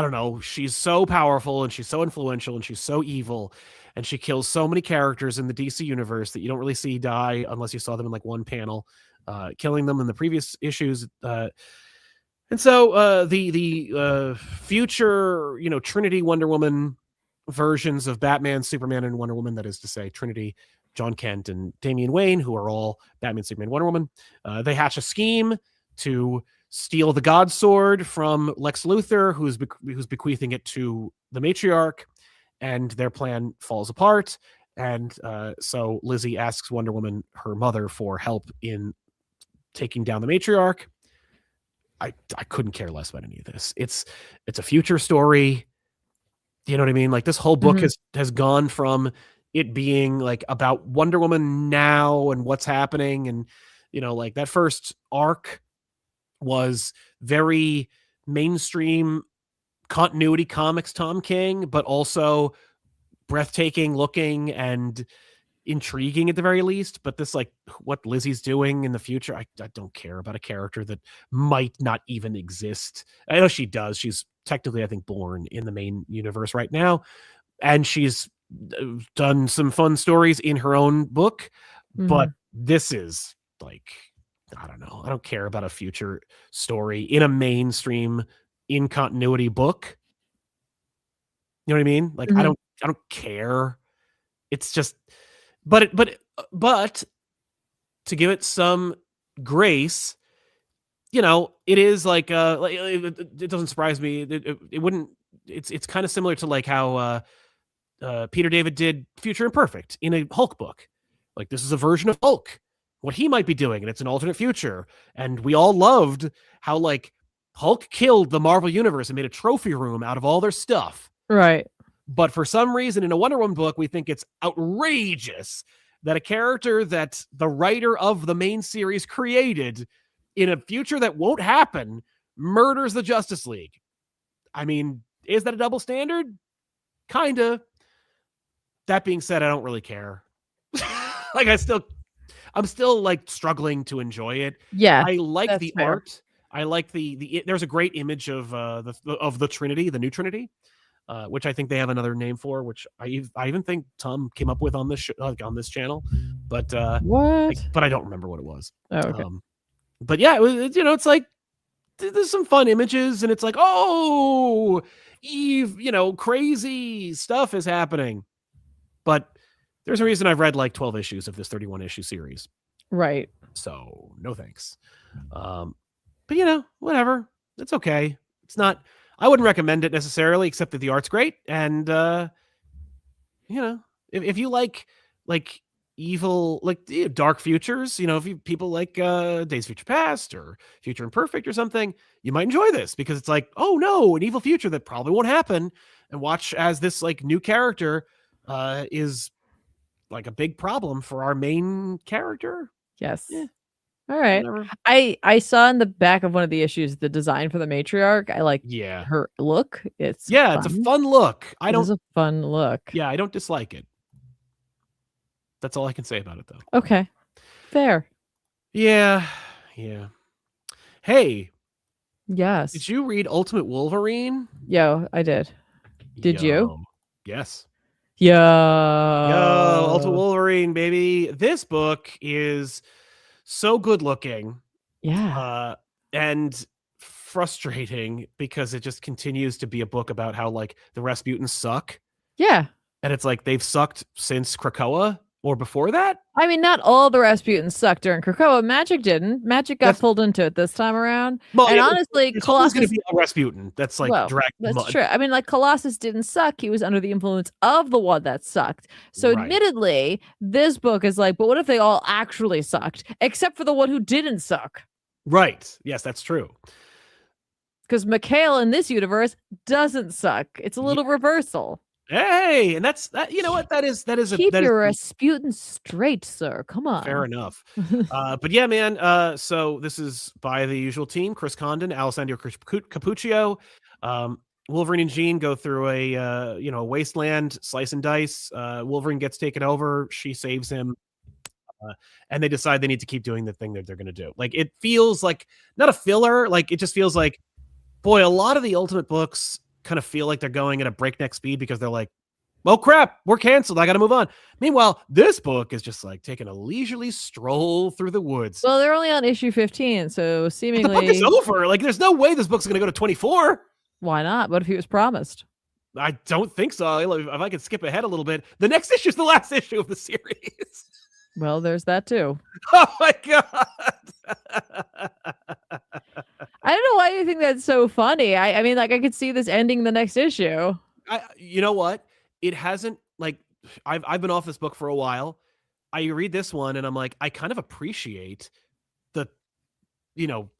don't know, she's so powerful and she's so influential and she's so evil and she kills so many characters in the DC universe that you don't really see die unless you saw them in like one panel, killing them in the previous issues. And so the future, Trinity Wonder Woman versions of Batman, Superman, and Wonder Woman, that is to say Trinity, John Kent and Damian Wayne, who are all Batman, Superman, Wonder Woman. They hatch a scheme to steal the God Sword from Lex Luthor, who's bequeathing it to the matriarch, and their plan falls apart. And so Lizzie asks Wonder Woman, her mother, for help in taking down the matriarch. I couldn't care less about any of this. It's a future story. You know what I mean? Like, this whole book has gone from it being like about Wonder Woman now and what's happening, and like that first arc was very mainstream continuity comics Tom King, but also breathtaking looking and intriguing at the very least. But this, like, what Lizzie's doing in the future, I don't care about a character that might not even exist. I know she does. She's technically, I think, born in the main universe right now, and she's done some fun stories in her own book. But this is like, I don't know. I don't care about a future story in a mainstream in continuity book. You know what I mean? Like, I don't care. It's just, but to give it some grace, it is like, it doesn't surprise me. It wouldn't, it's kind of similar to like how Peter David did Future Imperfect in a Hulk book. Like, this is a version of Hulk, what he might be doing, and it's an alternate future. And we all loved how, like, Hulk killed the Marvel Universe and made a trophy room out of all their stuff. Right. But for some reason, in a Wonder Woman book, we think it's outrageous that a character that the writer of the main series created in a future that won't happen murders the Justice League. I mean, is that a double standard? Kinda. That being said, I don't really care. Like, I'm still like struggling to enjoy it. Yeah, I like the fair. art. I like the there's a great image of the Trinity, the new Trinity, which I think they have another name for, which I even think Tom came up with on this on this channel, but what? But I don't remember what it was. Oh, okay. But yeah, it's like there's some fun images, and it's like, oh, Eve, crazy stuff is happening. But there's a reason I've read like 12 issues of this 31 issue series. Right. So no thanks. But whatever. It's okay. It's not, I wouldn't recommend it necessarily, except that the art's great. And, if you like evil, like dark futures, if people like Days of Future Past or Future Imperfect or something, you might enjoy this, because it's like, oh no, an evil future that probably won't happen, and watch as this like new character is like a big problem for our main character. Yes. Yeah. All right. Whatever. I saw in the back of one of the issues the design for the matriarch. I like her look. It's fun. It's a fun look. It is a fun look. Yeah, I don't dislike it. That's all I can say about it, though. Okay. Fair. Yeah. Hey. Yes. Did you read Ultimate Wolverine? Yo, I did. Did you? Yes. Yo, Ultimate Wolverine, baby. This book is so good looking. Yeah. And frustrating, because it just continues to be a book about how like the Rasputins suck. Yeah. And it's like they've sucked since Krakoa or before that. I mean, not all the Rasputins sucked during Krakoa. Magic didn't. Magic got pulled into it this time around. Well, and honestly, Colossus going to be a Rasputin. That's like direct. That's true. I mean, like, Colossus didn't suck. He was under the influence of the one that sucked. So admittedly, this book is like, but what if they all actually sucked, except for the one who didn't suck? Right. Yes, that's true. Because Mikhail in this universe doesn't suck. It's a little reversal. Hey, and that's that. You know what? That is keep your Rasputin straight, sir. Come on. Fair enough. But yeah, man. So this is by the usual team: Chris Condon, Alessandro Cappuccio. Wolverine and Jean go through a wasteland, slice and dice. Wolverine gets taken over. She saves him. And they decide they need to keep doing the thing that they're going to do. Like, it feels like not a filler. Like, it just feels like, boy, a lot of the Ultimate books kind of feel like they're going at a breakneck speed, because they're like, well, crap, we're canceled. I got to move on. Meanwhile, this book is just like taking a leisurely stroll through the woods. Well, they're only on issue 15, so seemingly the book is over. Like, there's no way this book's going to go to 24. Why not? What if he was promised? I don't think so. If I could skip ahead a little bit, the next issue is the last issue of the series. Well, there's that too. Oh my god! I don't know why you think that's so funny. I mean, like, I could see this ending the next issue. You know what? It hasn't, like, I've been off this book for a while. I read this one and I'm like, I kind of appreciate the,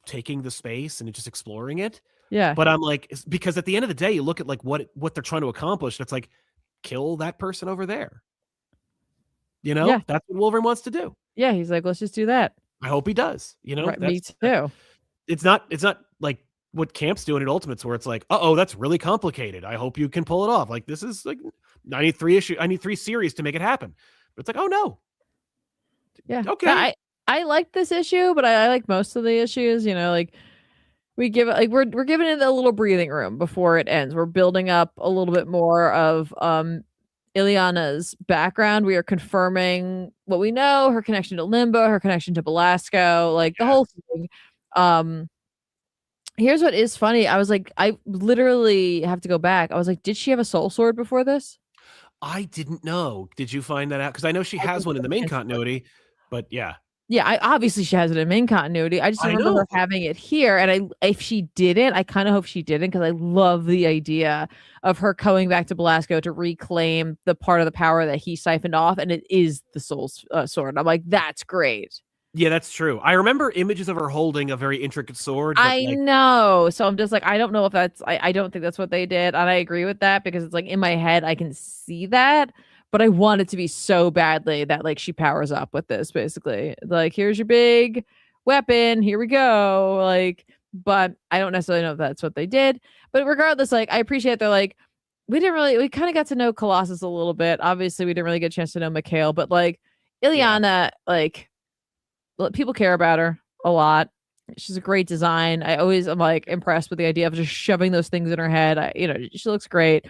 taking the space and just exploring it. Yeah. But I'm like, because at the end of the day, you look at like what they're trying to accomplish. And it's like, kill that person over there. Yeah. That's what Wolverine wants to do. Yeah. He's like, let's just do that. I hope he does. Right, me too. It's not like what Camp's doing at Ultimates, where it's like, oh, that's really complicated. I hope you can pull it off. Like, this is like, I need 3 series to make it happen. But it's like, oh no. Yeah. Okay. I like this issue, but I like most of the issues. Like, we give it, like, we're giving it a little breathing room before it ends. We're building up a little bit more of Illyana's background. We are confirming what we know, her connection to Limbo, her connection to Belasco, like the whole thing. Here's what is funny. I was like, I literally have to go back. I was like, did she have a soul sword before this? I didn't know. Did you find that out? Because I know she has one in the main continuity, but yeah. Yeah, obviously she has it in main continuity. I just remember her having it here, and if she didn't, I kind of hope she didn't, because I love the idea of her coming back to Belasco to reclaim the part of the power that he siphoned off, and it is the soul sword. I'm like, that's great. Yeah, that's true. I remember images of her holding a very intricate sword. I know. So I'm just like, I don't know if that's, I don't think that's what they did. And I agree with that, because it's like in my head, I can see that, but I want it to be so badly that like she powers up with this, basically. Like, here's your big weapon. Here we go. Like, but I don't necessarily know if that's what they did. But regardless, like, I appreciate they're like, we kind of got to know Colossus a little bit. Obviously, we didn't really get a chance to know Mikhail, but like Illyana, like, people care about her a lot. She's a great design. I'm like impressed with the idea of just shoving those things in her head. She looks great.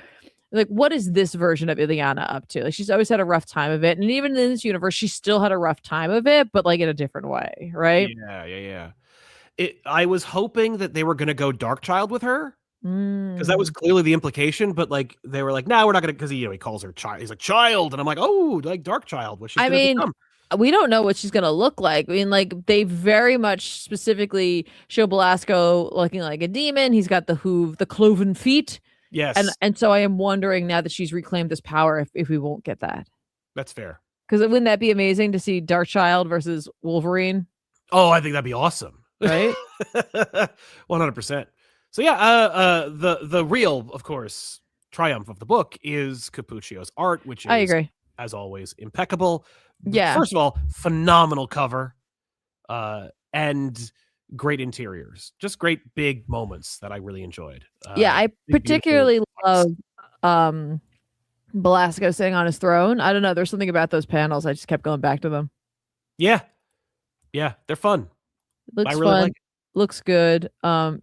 Like, what is this version of Illyana up to? Like, she's always had a rough time of it. And even in this universe, she still had a rough time of it, but like in a different way, right? Yeah. I was hoping that they were going to go Darkchild with her, because that was clearly the implication, but like they were like, no, we're not going to, because he calls her child. He's like, child. And I'm like, oh, like Darkchild. What she's going to become. We don't know what she's going to look like. I mean, like, they very much specifically show Belasco looking like a demon. He's got the cloven feet. Yes. And so I am wondering, now that she's reclaimed this power, if we won't get that. That's fair. Because wouldn't that be amazing to see Darkchild versus Wolverine? Oh, I think that'd be awesome. Right? 100%. So yeah, the real, of course, triumph of the book is Cappuccio's art, which is, I agree, as always, impeccable. Yeah. First of all, phenomenal cover, and great interiors. Just great big moments that I really enjoyed. Yeah, I particularly love Belasco sitting on his throne. I don't know. There's something about those panels. I just kept going back to them. Yeah, they're fun. Looks fun. Like looks good. I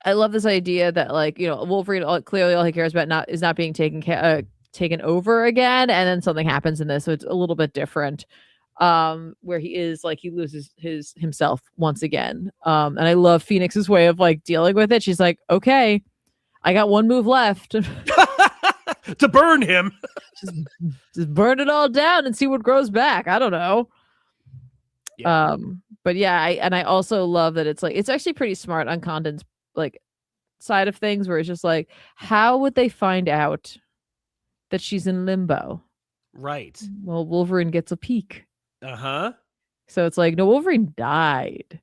love this idea that, like, Wolverine, clearly all he cares about is not being taken over again, and then something happens in this, so it's a little bit different, where he is like, he loses himself once again, and I love Phoenix's way of like dealing with it. She's like, okay, I got one move left to burn him. just burn it all down and see what grows back. I don't know. Yeah. But yeah, I also love that it's like, it's actually pretty smart on Condon's like side of things, where it's just like, how would they find out that she's in limbo? Right. Well, Wolverine gets a peek. Uh-huh. So it's like, no, Wolverine died.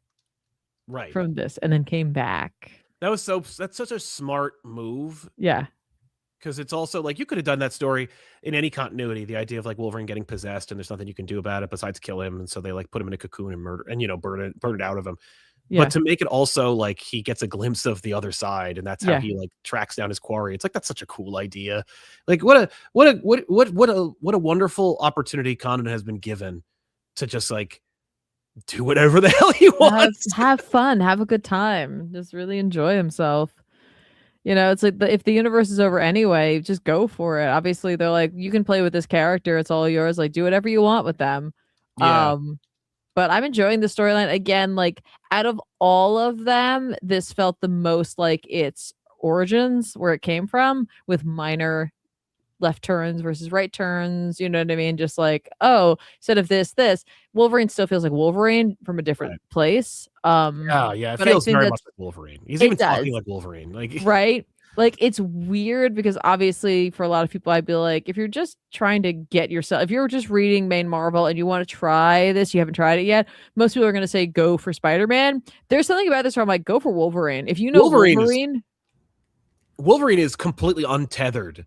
Right. From this and then came back. That's such a smart move. Yeah. Because it's also like, you could have done that story in any continuity. The idea of like Wolverine getting possessed and there's nothing you can do about it besides kill him. And so they like put him in a cocoon and murder and, burn it out of him. Yeah. But to make it also like he gets a glimpse of the other side, and that's how he like tracks down his quarry. It's like, that's such a cool idea. Like, what a wonderful opportunity Condon has been given to just like do whatever the hell he wants. Have fun, have a good time, just really enjoy himself. It's like, if the universe is over anyway, just go for it. Obviously, they're like, you can play with this character, it's all yours. Like, do whatever you want with them. Yeah. But I'm enjoying the storyline. Again, like, out of all of them, this felt the most like its origins, where it came from, with minor left turns versus right turns, you know what I mean? Just like, oh, instead of this, Wolverine still feels like Wolverine from a different place. Yeah, it but I feels think very that's much like Wolverine. He's it even does. talking like Wolverine, like right? Like, it's weird because obviously for a lot of people, I'd be like, if you're just trying to get yourself, if you're just reading main Marvel and you want to try this, you haven't tried it yet, most people are going to say go for Spider-Man. There's something about this where I'm like, go for Wolverine. If you know Wolverine is completely untethered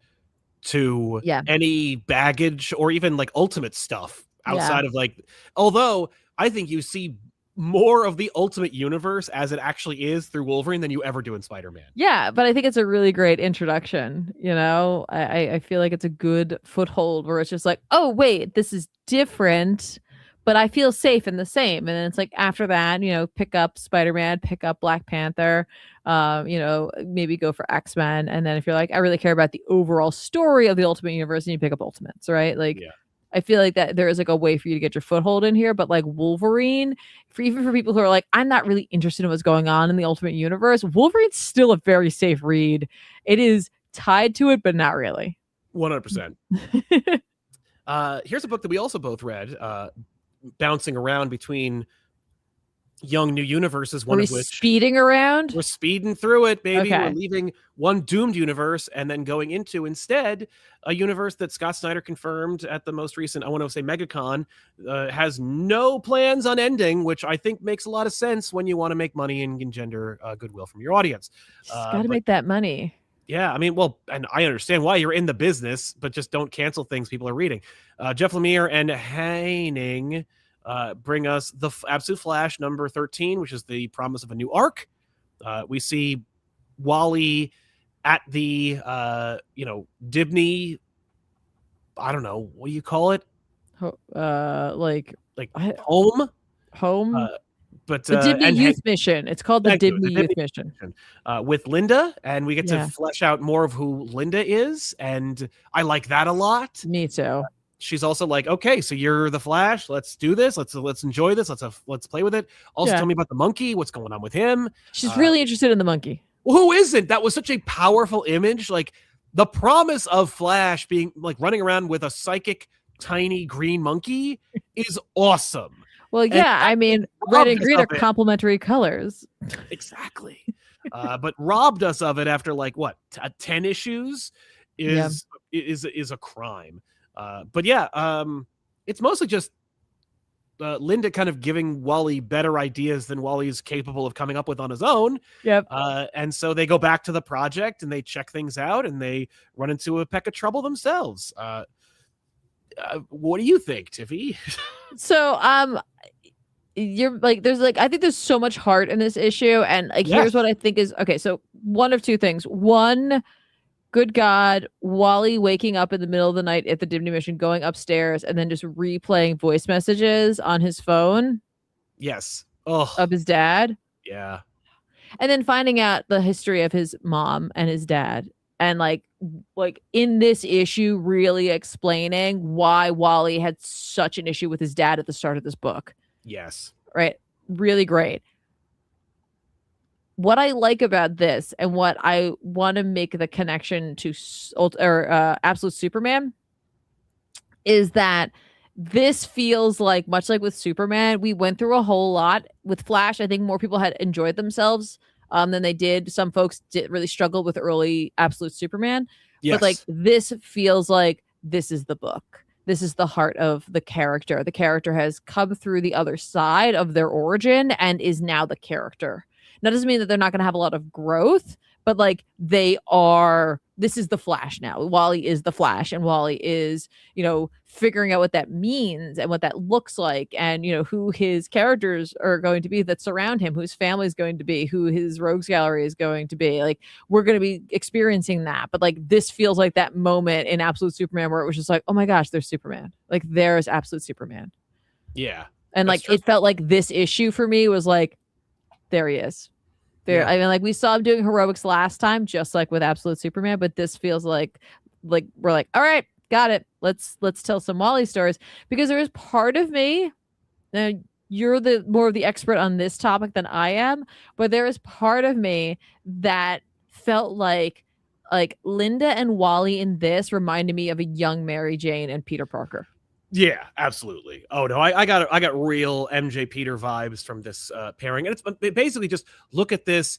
to any baggage or even like ultimate stuff outside of like, although I think you see more of the ultimate universe as it actually is through Wolverine than you ever do in Spider-Man. Yeah, but I think it's a really great introduction. You know, I feel like it's a good foothold where it's just like, oh wait, this is different, but I feel safe in the same. And then it's like after that, you know, pick up Spider-Man, pick up Black Panther, you know, maybe go for X-Men. And then if you're like, I really care about the overall story of the Ultimate Universe, and you pick up Ultimates, right? Like, I feel like that there is like a way for you to get your foothold in here, but like Wolverine, even for people who are like, I'm not really interested in what's going on in the Ultimate Universe, Wolverine's still a very safe read. It is tied to it, but not really. 100%. Here's a book that we also both read, bouncing around between young new universes, one of which speeding around. We're speeding through it, baby. We're leaving one doomed universe and then going into instead a universe that Scott Snyder confirmed at the most recent, I want to say MegaCon, has no plans on ending, which I think makes a lot of sense when you want to make money and engender goodwill from your audience. Got to make that money. Yeah, I mean, well, and I understand why you're in the business, but just don't cancel things people are reading. Jeff Lemire and Heining bring us the Absolute Flash number 13, which is the promise of a new arc. We see Wally at the, Dibney, I don't know, what do you call it? Like home? But the Dibney Youth Mission. It's called the Dibney Youth Mission. With Linda, and we get to flesh out more of who Linda is, and I like that a lot. Me too. She's also like, okay, so you're the Flash. Let's do this. Let's enjoy this. Let's play with it. Also, tell me about the monkey. What's going on with him? She's really interested in the monkey. Well, who isn't? That was such a powerful image. Like the promise of Flash being like running around with a psychic, tiny green monkey is awesome. Well, yeah, I mean, red and green are complementary colors. Exactly. But robbed us of it after like what 10 issues is a crime. But yeah, it's mostly just Linda kind of giving Wally better ideas than Wally's capable of coming up with on his own. Yep. And so they go back to the project and they check things out and they run into a peck of trouble themselves. What do you think, Tiffy? So, you're like, there's like, I think there's so much heart in this issue. And like, here's what I think is, okay, so one of two things. One, good God, Wally waking up in the middle of the night at the Dibney Mission, going upstairs, and then just replaying voice messages on his phone. Yes. Of his dad. Yeah. And then finding out the history of his mom and his dad. And like in this issue, really explaining why Wally had such an issue with his dad at the start of this book. Yes. Right. Really great. What I like about this and what I want to make the connection to Absolute Superman is that this feels like, much like with Superman, we went through a whole lot. With Flash, I think more people had enjoyed themselves than they did. Some folks did really struggle with early Absolute Superman. Yes. But like this feels like this is the book. This is the heart of the character. The character has come through the other side of their origin and is now the character. Now, doesn't mean that they're not going to have a lot of growth, but like this is the Flash now. Wally is the Flash, and Wally is, figuring out what that means and what that looks like, and, who his characters are going to be that surround him, who his family is going to be, who his rogues gallery is going to be. Like, we're going to be experiencing that. But like, this feels like that moment in Absolute Superman where it was just like, oh my gosh, there's Superman. Like, there's Absolute Superman. Yeah. And like, it felt like this issue for me was like, there he is. There, I mean, like we saw him doing heroics last time, just like with Absolute Superman, but this feels like we're like, all right, got it. Let's tell some Wally stories, because there is part of me, and you're more of the expert on this topic than I am, but there is part of me that felt like Linda and Wally in this reminded me of a young Mary Jane and Peter Parker. Yeah, absolutely. Oh no, I got real MJ Peter vibes from this pairing, and it's basically just look at this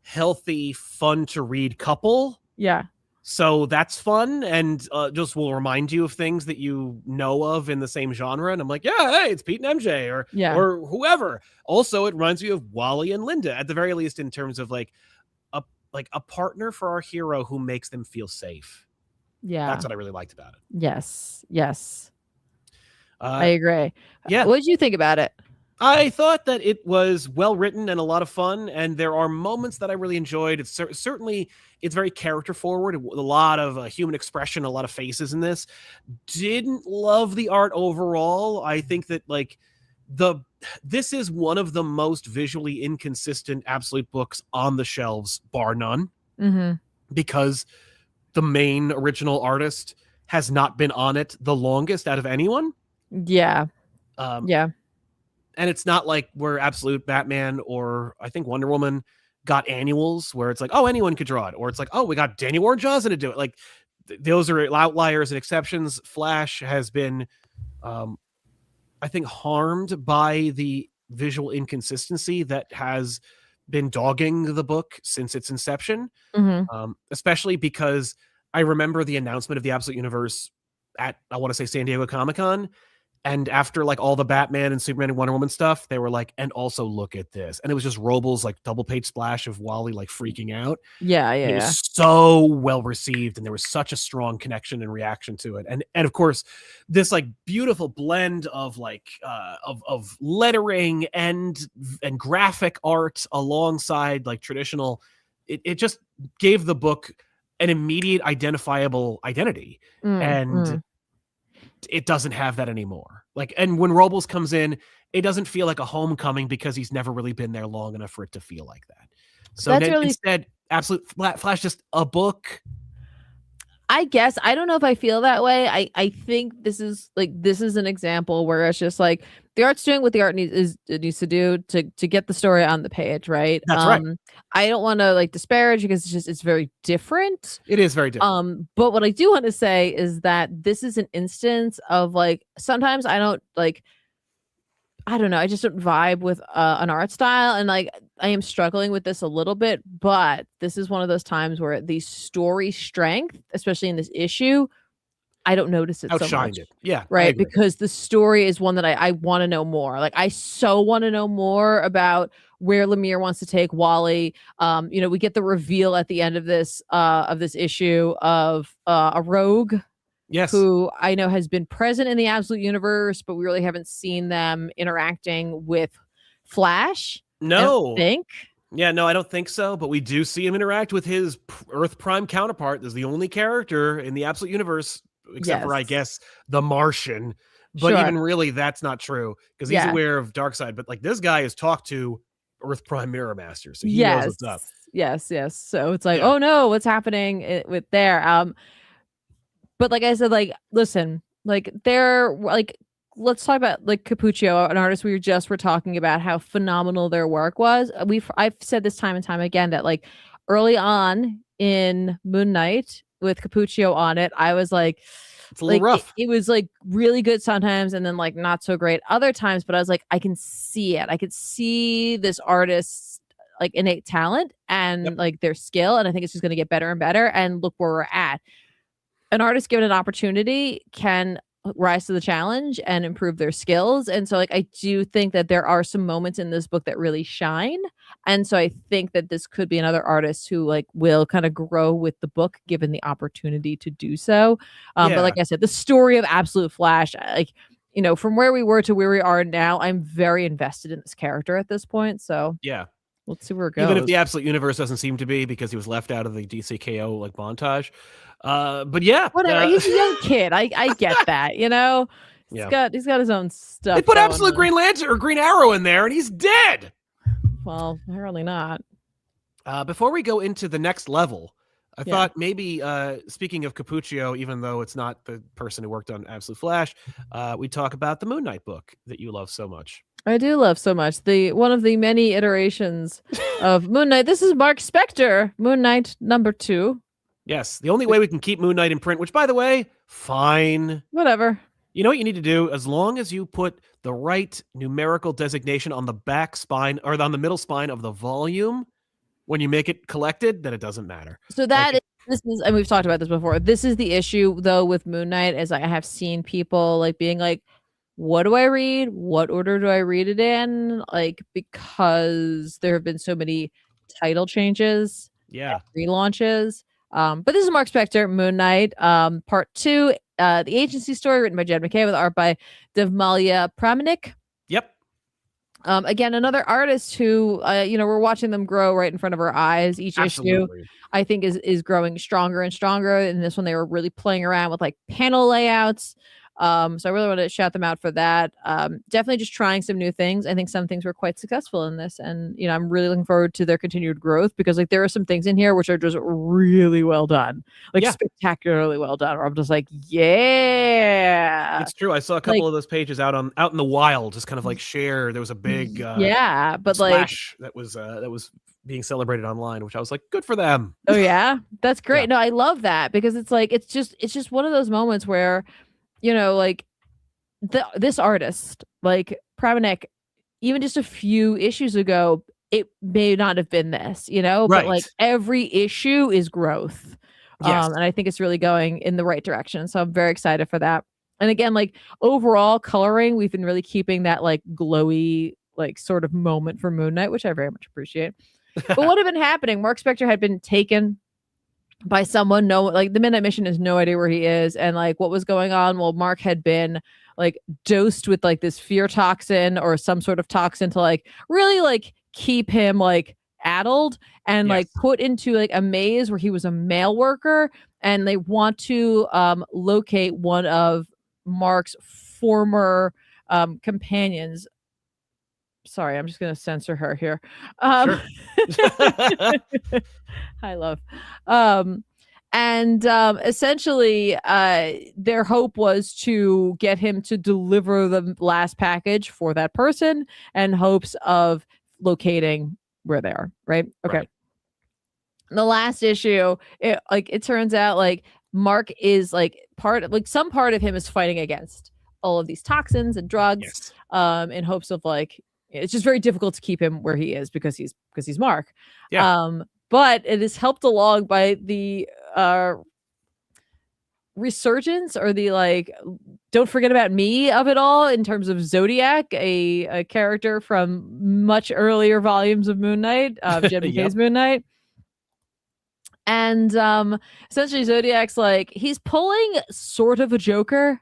healthy, fun to read couple. Yeah. So that's fun, and just will remind you of things that you know of in the same genre. And I'm like, yeah, hey, it's Pete and MJ, or whoever. Also, it reminds me of Wally and Linda, at the very least, in terms of like a partner for our hero who makes them feel safe. Yeah, that's what I really liked about it. Yes. I agree. Yeah. What did you think about it? I thought that it was well written and a lot of fun, and there are moments that I really enjoyed. It's certainly it's very character forward, a lot of human expression, a lot of faces in this. Didn't love the art overall. I think that like this is one of the most visually inconsistent Absolute books on the shelves, bar none, because the main original artist has not been on it the longest out of anyone. Yeah. And it's not like where Absolute Batman or I think Wonder Woman got annuals where it's like, oh, anyone could draw it. Or it's like, oh, we got Danny Warren Johnson to do it. Like those are outliers and exceptions. Flash has been, I think, harmed by the visual inconsistency that has been dogging the book since its inception. Especially because I remember the announcement of the Absolute Universe at, I want to say, San Diego Comic-Con. And after like all the Batman and Superman and Wonder Woman stuff, they were like, and also look at this. And it was just Robles like double page splash of Wally like freaking out. Yeah. It was so well received, and there was such a strong connection and reaction to it. And of course, this like beautiful blend of like of lettering and graphic art alongside like traditional, it just gave the book an immediate identifiable identity. It doesn't have that anymore. Like, and when Robles comes in, it doesn't feel like a homecoming because he's never really been there long enough for it to feel like that. So instead, Absolute Flash, just a book. I guess I don't know if I feel that way. I think this is an example where it's just like the art's doing what the art needs to do to get the story on the page, right? That's right. I don't want to like disparage because it's very different. It is very different. But what I do want to say is that this is an instance of like sometimes I don't know. I just don't vibe with an art style, and like I am struggling with this a little bit. But this is one of those times where the story strength, especially in this issue, I don't notice it outshined so much. It. Yeah, right. Because the story is one that I want to know more. Like I so want to know more about where Lemire wants to take Wally. We get the reveal at the end of this issue of a rogue. Yes. Who I know has been present in the Absolute Universe, but we really haven't seen them interacting with Flash. No. I think. Yeah, no, I don't think so. But we do see him interact with his Earth Prime counterpart. There's the only character in the Absolute Universe, except for, I guess, the Martian. But even really, that's not true because he's aware of Darkseid. But like this guy has talked to Earth Prime Mirror Master, so he knows what's up. Yes. So it's like, oh no, what's happening with there? But like I said, like, listen, like they're like, let's talk about like Cappuccio, an artist we were talking about how phenomenal their work was. I've said this time and time again that like early on in Moon Knight with Cappuccio on it, I was like, it's a little rough. It was like really good sometimes and then like not so great other times. But I was like, I can see it. I could see this artist's like innate talent and like their skill. And I think it's just going to get better and better. And look where we're at. An artist given an opportunity can rise to the challenge and improve their skills. And so like I do think that there are some moments in this book that really shine. And so I think that this could be another artist who like will kind of grow with the book given the opportunity to do so. But like I said, the story of Absolute Flash, like, from where we were to where we are now, I'm very invested in this character at this point. So yeah. Let's see where it goes. Even if the Absolute Universe doesn't seem to be because he was left out of the DCKO like montage. But yeah. Whatever. He's a young kid. I get that, He's got his own stuff. They put Absolute Green Lantern or Green Arrow in there and he's dead. Well, apparently not. Before we go into the next level, I thought maybe, speaking of Cappuccio, even though it's not the person who worked on Absolute Flash, we talk about the Moon Knight book that you love so much. I do love so much one of the many iterations of Moon Knight. This is Marc Spector, Moon Knight #2. Yes, the only way we can keep Moon Knight in print, which, by the way, fine. Whatever. You know what you need to do? As long as you put the right numerical designation on the back spine or on the middle spine of the volume when you make it collected, then it doesn't matter. So this is, and we've talked about this before. This is the issue though with Moon Knight, as I have seen people like being like, what do I read? What order do I read it in? Like, because there have been so many title changes, relaunches. But this is Marc Spector, Moon Knight, Part 2, the agency story written by Jed McKay with art by Devmalia Pramanik. Yep. Again, another artist who, we're watching them grow right in front of our eyes. Each issue, I think, is growing stronger and stronger. In this one, they were really playing around with like panel layouts. So I really want to shout them out for that. Definitely just trying some new things. I think some things were quite successful in this, and I'm really looking forward to their continued growth, because like there are some things in here which are just really well done, like spectacularly well done, where I'm just like, yeah, it's true. I saw a couple of those pages out in the wild, just kind of like share. There was a big but splash that was being celebrated online, which I was like, good for them. Oh yeah, that's great. No, I love that, because it's like it's just one of those moments where, like this artist, like Pramanik, even just a few issues ago, it may not have been this, but like every issue is growth. And I think it's really going in the right direction. So I'm very excited for that. And again, like overall coloring, we've been really keeping that like glowy, like sort of moment for Moon Knight, which I very much appreciate. But what had been happening? Marc Spector had been taken by someone, like the Midnight Mission has no idea where he is, and like what was going on. Well, Marc had been like dosed with like this fear toxin or some sort of toxin to like really like keep him like addled, and like put into like a maze where he was a mail worker, and they want to locate one of Marc's former companions. Sorry, I'm just going to censor her here. Sure. Hi, love. And essentially, their hope was to get him to deliver the last package for that person, and hopes of locating where they are. Right? Okay. Right. The last issue, it turns out like Marc is like some part of him is fighting against all of these toxins and drugs, in hopes of like, it's just very difficult to keep him where he is because he's Marc. But it is helped along by the resurgence, or the like, don't forget about me of it all, in terms of Zodiac, a character from much earlier volumes of Moon Knight, Jed McKay's Moon Knight. And essentially Zodiac's like, he's pulling sort of a Joker,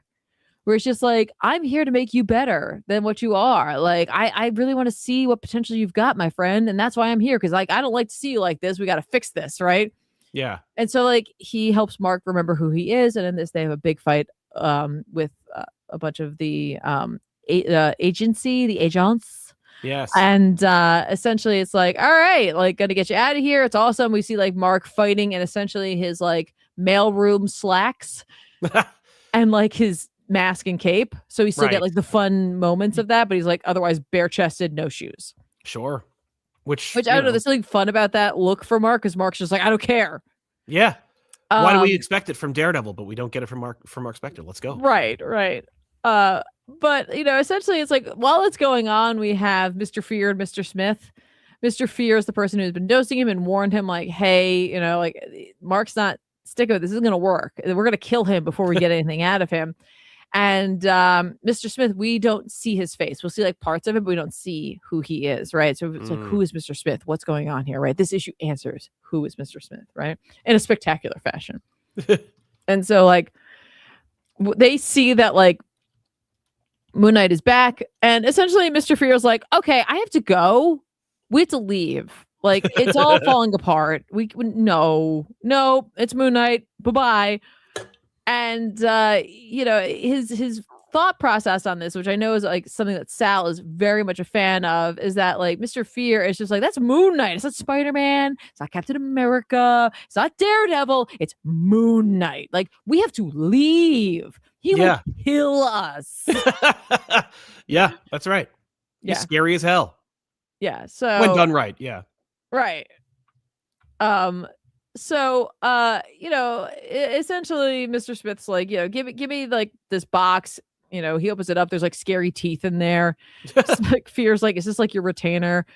where it's just like, I'm here to make you better than what you are. Like, I really want to see what potential you've got, my friend. And that's why I'm here. Cause like, I don't like to see you like this. We got to fix this. Right. Yeah. And so like, he helps Marc remember who he is. And in this, they have a big fight with a bunch of the agency, the agents. Yes. And essentially it's like, all right, like, gotta get you out of here. It's awesome. We see like Marc fighting in essentially his like mailroom slacks and like his mask and cape, so we still get like the fun moments of that, but he's like otherwise bare chested, no shoes. Sure. Which I don't know, there's something fun about that look for Marc, because Marc's just like, I don't care. Yeah. Why do we expect it from Daredevil, but we don't get it from Marc Spector? Let's go. Right. But essentially it's like, while it's going on, we have Mr. Fear and Mr. Smith. Mr. Fear is the person who's been dosing him and warned him like, hey, like Marc's not sticking with this. Isn't going to work. We're going to kill him before we get anything out of him. And Mr. Smith, we don't see his face. We'll see like parts of it, but we don't see who he is, right? So it's like, who is Mr. Smith? What's going on here, right? This issue answers who is Mr. Smith, right? In a spectacular fashion. And so like, they see that like Moon Knight is back, and essentially Mr. Fear's like, okay, I have to go. We have to leave. Like, it's all falling apart. No, it's Moon Knight. Bye-bye. And his thought process on this, which I know is like something that Sal is very much a fan of, is that like Mr. Fear is just like, that's Moon Knight. It's not Spider-Man. It's not Captain America. It's not Daredevil. It's Moon Knight. Like, we have to leave. He will kill us. Yeah, that's right. He's scary as hell. Yeah. So when done right. Yeah. Right. So essentially Mr. Smith's like, give me like this box. He opens it up. There's like scary teeth in there. Like fears like, is this like your retainer?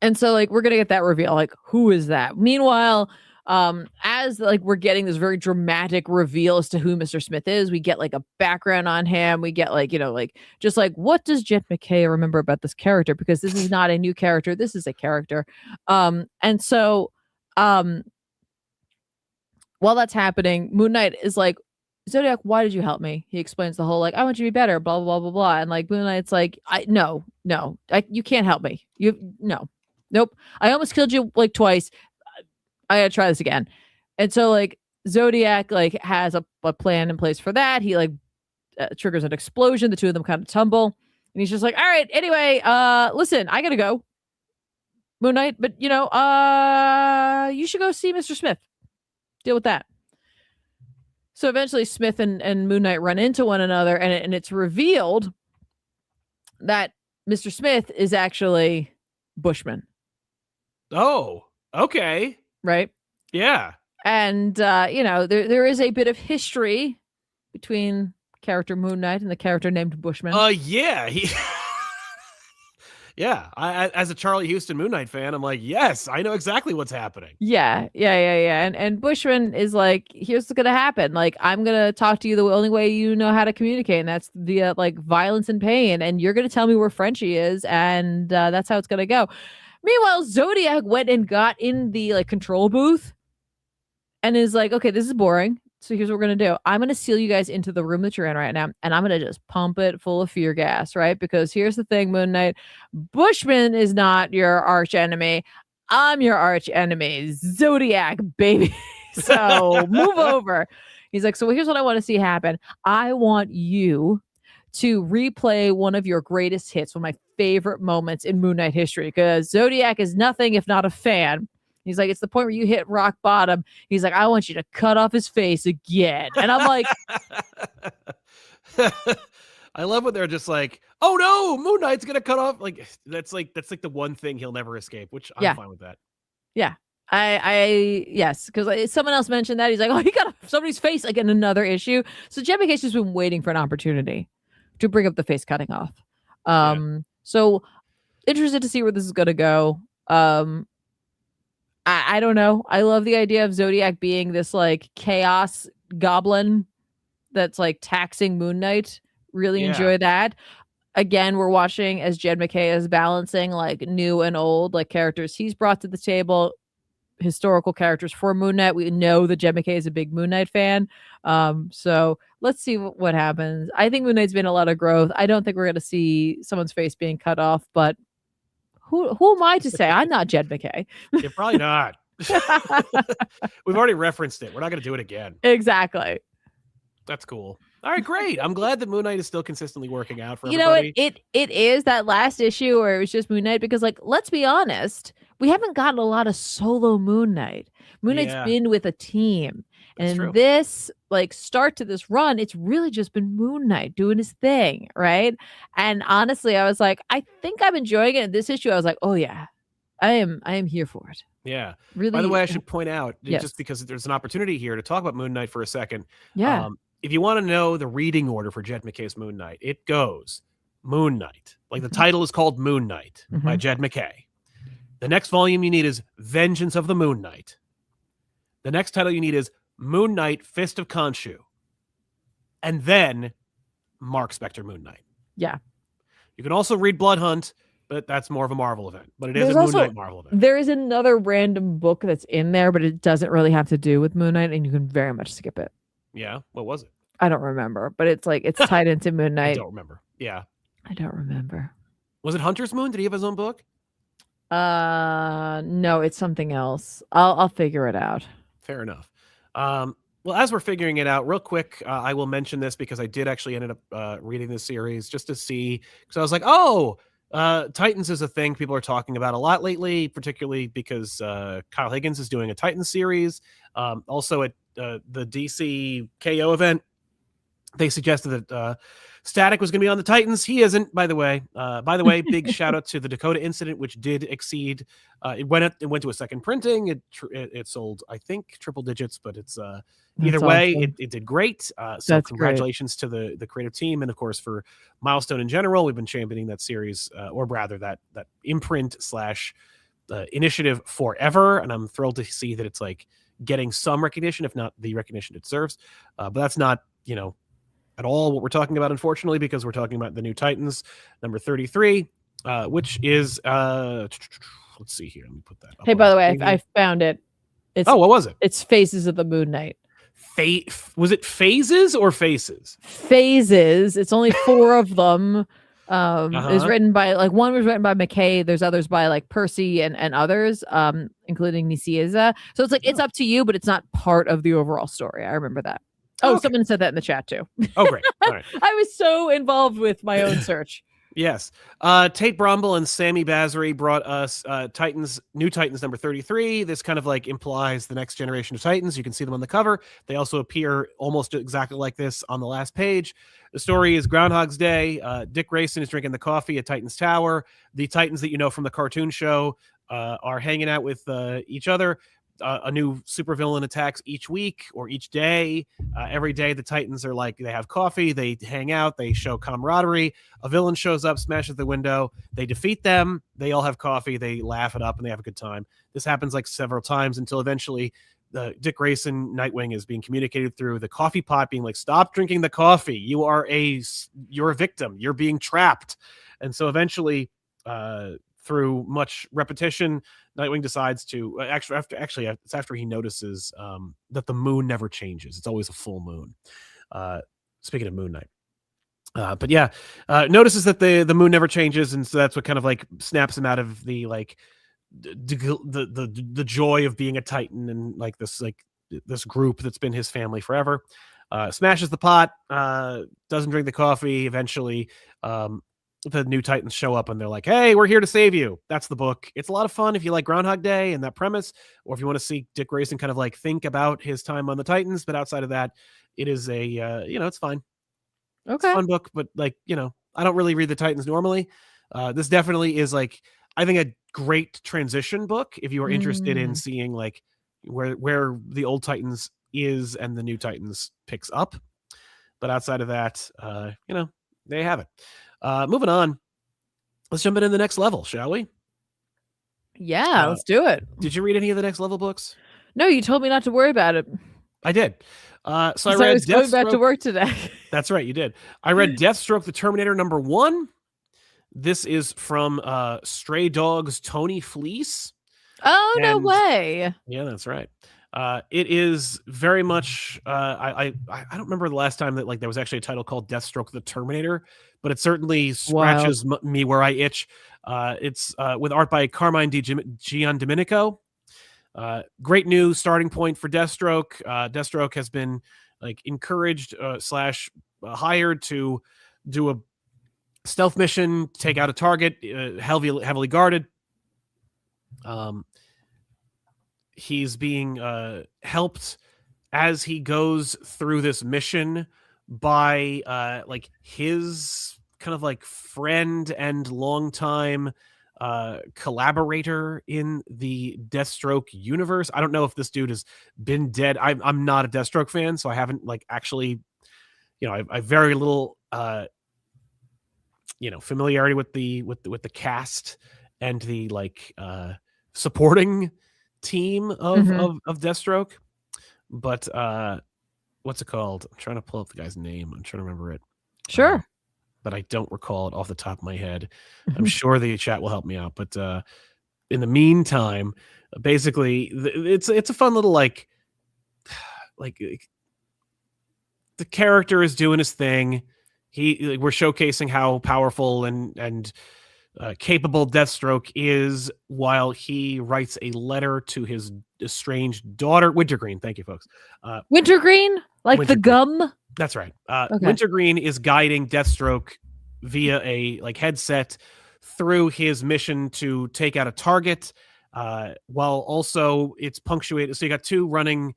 And so like we're gonna get that reveal. Like, who is that? Meanwhile, as like we're getting this very dramatic reveal as to who Mr. Smith is, we get like a background on him. We get like, like just like, what does Jed MacKay remember about this character? Because this is not a new character, this is a character. And so while that's happening, Moon Knight is like, Zodiac, why did you help me? He explains the whole like, I want you to be better, blah blah blah blah blah. And like Moon Knight's like, no, you can't help me. Nope. I almost killed you like twice. I gotta try this again. And so like Zodiac like has a plan in place for that. He like triggers an explosion. The two of them kind of tumble, and he's just like, all right, anyway, listen, I gotta go, Moon Knight, but you should go see Mr. Smith. Deal with that. So eventually Smith and Moon Knight run into one another, and it's revealed that Mr. Smith is actually Bushman. Oh, okay. Right? Yeah. And, there is a bit of history between character Moon Knight and the character named Bushman. Yeah. Yeah. As a Charlie Houston Moon Knight fan, I'm like, yes, I know exactly what's happening. Yeah. And Bushman is like, here's what's going to happen. Like, I'm going to talk to you the only way you know how to communicate, and that's via like violence and pain. And you're going to tell me where Frenchie is, and that's how it's going to go. Meanwhile, Zodiac went and got in the like control booth and is like, okay, this is boring. So here's what we're going to do. I'm going to seal you guys into the room that you're in right now, and I'm going to just pump it full of fear gas, right? Because here's the thing, Moon Knight. Bushman is not your arch enemy. I'm your arch enemy. Zodiac, baby. So move over. He's like, so here's what I want to see happen. I want you to replay one of your greatest hits, one of my favorite moments in Moon Knight history, because Zodiac is nothing if not a fan. He's like, it's the point where you hit rock bottom. He's like, I want you to cut off his face again. And I'm like, I love when they're just like, oh no, Moon Knight's gonna cut off. Like that's like the one thing he'll never escape, which I'm fine with that. Yeah. Yes, because someone else mentioned that. He's like, oh, he got somebody's face like in another issue. So Jed MacKay's just been waiting for an opportunity to bring up the face cutting off. So interested to see where this is gonna go. I don't know. I love the idea of Zodiac being this like chaos goblin that's like taxing Moon Knight. Really enjoy that. Again, we're watching as Jed MacKay is balancing like new and old like characters he's brought to the table, historical characters for Moon Knight. We know that Jed MacKay is a big Moon Knight fan. So let's see what happens. I think Moon Knight's been a lot of growth. I don't think we're going to see someone's face being cut off, but who am I to say? I'm not Jed MacKay. You're probably not. We've already referenced it. We're not going to do it again. Exactly. That's cool. All right, great. I'm glad that Moon Knight is still consistently working out for everybody. It is that last issue where it was just Moon Knight, because like, let's be honest, we haven't gotten a lot of solo Moon Knight. Moon Knight's been with a team. And this like start to this run, it's really just been Moon Knight doing his thing, right? And honestly, I was like, I think I'm enjoying it. In this issue, I was like, oh yeah, I am here for it. Yeah. Really. By the way, I should point out, just because there's an opportunity here to talk about Moon Knight for a second. Yeah. If you want to know the reading order for Jed MacKay's Moon Knight, it goes Moon Knight. Like the title is called Moon Knight by Jed MacKay. The next volume you need is Vengeance of the Moon Knight. The next title you need is Moon Knight, Fist of Khonshu. And then Marc Spector Moon Knight. Yeah. You can also read Blood Hunt, but that's more of a Marvel event. But it is a Moon Knight Marvel event. There is another random book that's in there, but it doesn't really have to do with Moon Knight, and you can very much skip it. Yeah. What was it? I don't remember, but it's like it's tied into Moon Knight. I don't remember. Yeah. I don't remember. Was it Hunter's Moon? Did he have his own book? No, it's something else. I'll figure it out. Fair enough. Well, as we're figuring it out, real quick, I will mention this because I did actually ended up reading this series just to see, because I was like, oh, Titans is a thing people are talking about a lot lately, particularly because Kyle Higgins is doing a Titans series. Also at the DC KO event, They suggested that Static was going to be on the Titans. He isn't, by the way. Big shout out to the Dakota incident, which did exceed. It went to a second printing. It sold, I think, triple digits, but it's either way, awesome. it did great. So congratulations to the creative team, and of course for Milestone in general. We've been championing that series, or rather that imprint / initiative forever, and I'm thrilled to see that it's like getting some recognition, if not the recognition it serves. But that's not, at all what we're talking about, unfortunately, because we're talking about the New Titans number 33, which is let's see here. Let me put that up. Hey, by the way, I found it. What was it? It's Phases of the Moon Knight. Was it Phases or Faces? Phases. It's only 4 of them. It was written by one was written by McKay. There's others by Percy and others, including Nicieza. So it's it's up to you, but it's not part of the overall story. I remember that. Oh, someone said that in the chat too. Oh, great. All right. I was so involved with my own search. Yes. Tate Bromble and Sammy Basri brought us New Titans number 33. This kind of implies the next generation of Titans. You can see them on the cover. They also appear almost exactly like this on the last page. The story is Groundhog's Day. Dick Grayson is drinking the coffee at Titans Tower. The Titans that you know from the cartoon show are hanging out with each other. A new supervillain attacks each week or each day. Every day the Titans are they have coffee, they hang out, they show camaraderie. A villain shows up, smashes the window, they defeat them, they all have coffee, they laugh it up, and they have a good time. This happens several times until eventually Dick Grayson, Nightwing, is being communicated through the coffee pot, being stop drinking the coffee. You're a victim. You're being trapped. And so eventually, through much repetition, Nightwing decides to it's after he notices that the moon never changes. It's always a full moon. Speaking of Moon Knight. But yeah, notices that the moon never changes, and so that's what kind of snaps him out of the the joy of being a Titan and this group that's been his family forever. Smashes the pot, doesn't drink the coffee. Eventually, the New Titans show up and they're like, hey, we're here to save you. That's the book. It's a lot of fun if you like Groundhog Day and that premise, or if you want to see Dick Grayson kind of think about his time on the Titans. But outside of that, it is it's fine. Okay. It's a fun book, but I don't really read the Titans normally. This definitely is I think a great transition book if you are interested in seeing where the old Titans is and the New Titans picks up. But outside of that, there you have it. Moving on, let's jump into the next level, shall we? Yeah, let's do it. Did you read any of the next level books? No, you told me not to worry about it. I did. So I read. I was going back to work today. That's right, you did. I read Deathstoke The Terminator number 1. This is from Stray Dogs Tony Fleece. Oh, no way. Yeah, that's right. It is very much. I don't remember the last time that there was actually a title called Deathstoke The Terminator, but it certainly scratches me where I itch. It's with art by Carmine Giandomenico. Great new starting point for Deathstroke. Deathstroke has been encouraged / hired to do a stealth mission, take out a target, heavily guarded. He's being helped as he goes through this mission by his kind of friend and longtime collaborator in the Deathstroke universe. I don't know if this dude has been dead. I'm not a Deathstroke fan, so I haven't actually, I very little familiarity with the cast and the supporting team of Deathstroke. But what's it called? I'm trying to pull up the guy's name. I'm trying to remember it. Sure. But I don't recall it off the top of my head. I'm sure the chat will help me out. But in the meantime, basically, it's a fun little the character is doing his thing. We're showcasing how powerful and capable Deathstroke is while he writes a letter to his estranged daughter, Wintergreen. Thank you, folks. Wintergreen? The gum? That's right. Okay. Wintergreen is guiding Deathstroke via a headset through his mission to take out a target, while also it's punctuated. So you got two running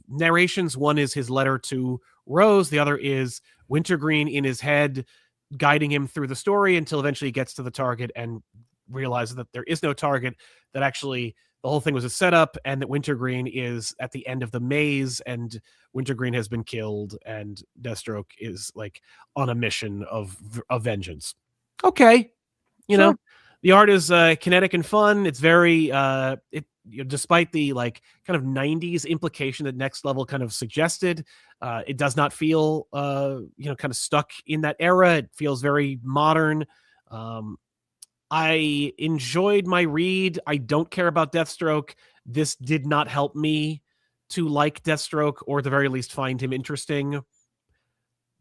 narrations. One is his letter to Rose. The other is Wintergreen in his head, guiding him through the story until eventually he gets to the target and realizes that there is no target, that actually the whole thing was a setup, and that Wintergreen is at the end of the maze, and Wintergreen has been killed, and Deathstroke is like on a mission of vengeance. Okay. You know, the art is kinetic and fun. It's very despite the like kind of 90s implication that Next Level kind of suggested, it does not feel kind of stuck in that era. It feels very modern. I enjoyed my read. I don't care about Deathstroke. This did not help me to like Deathstroke, or at the very least find him interesting.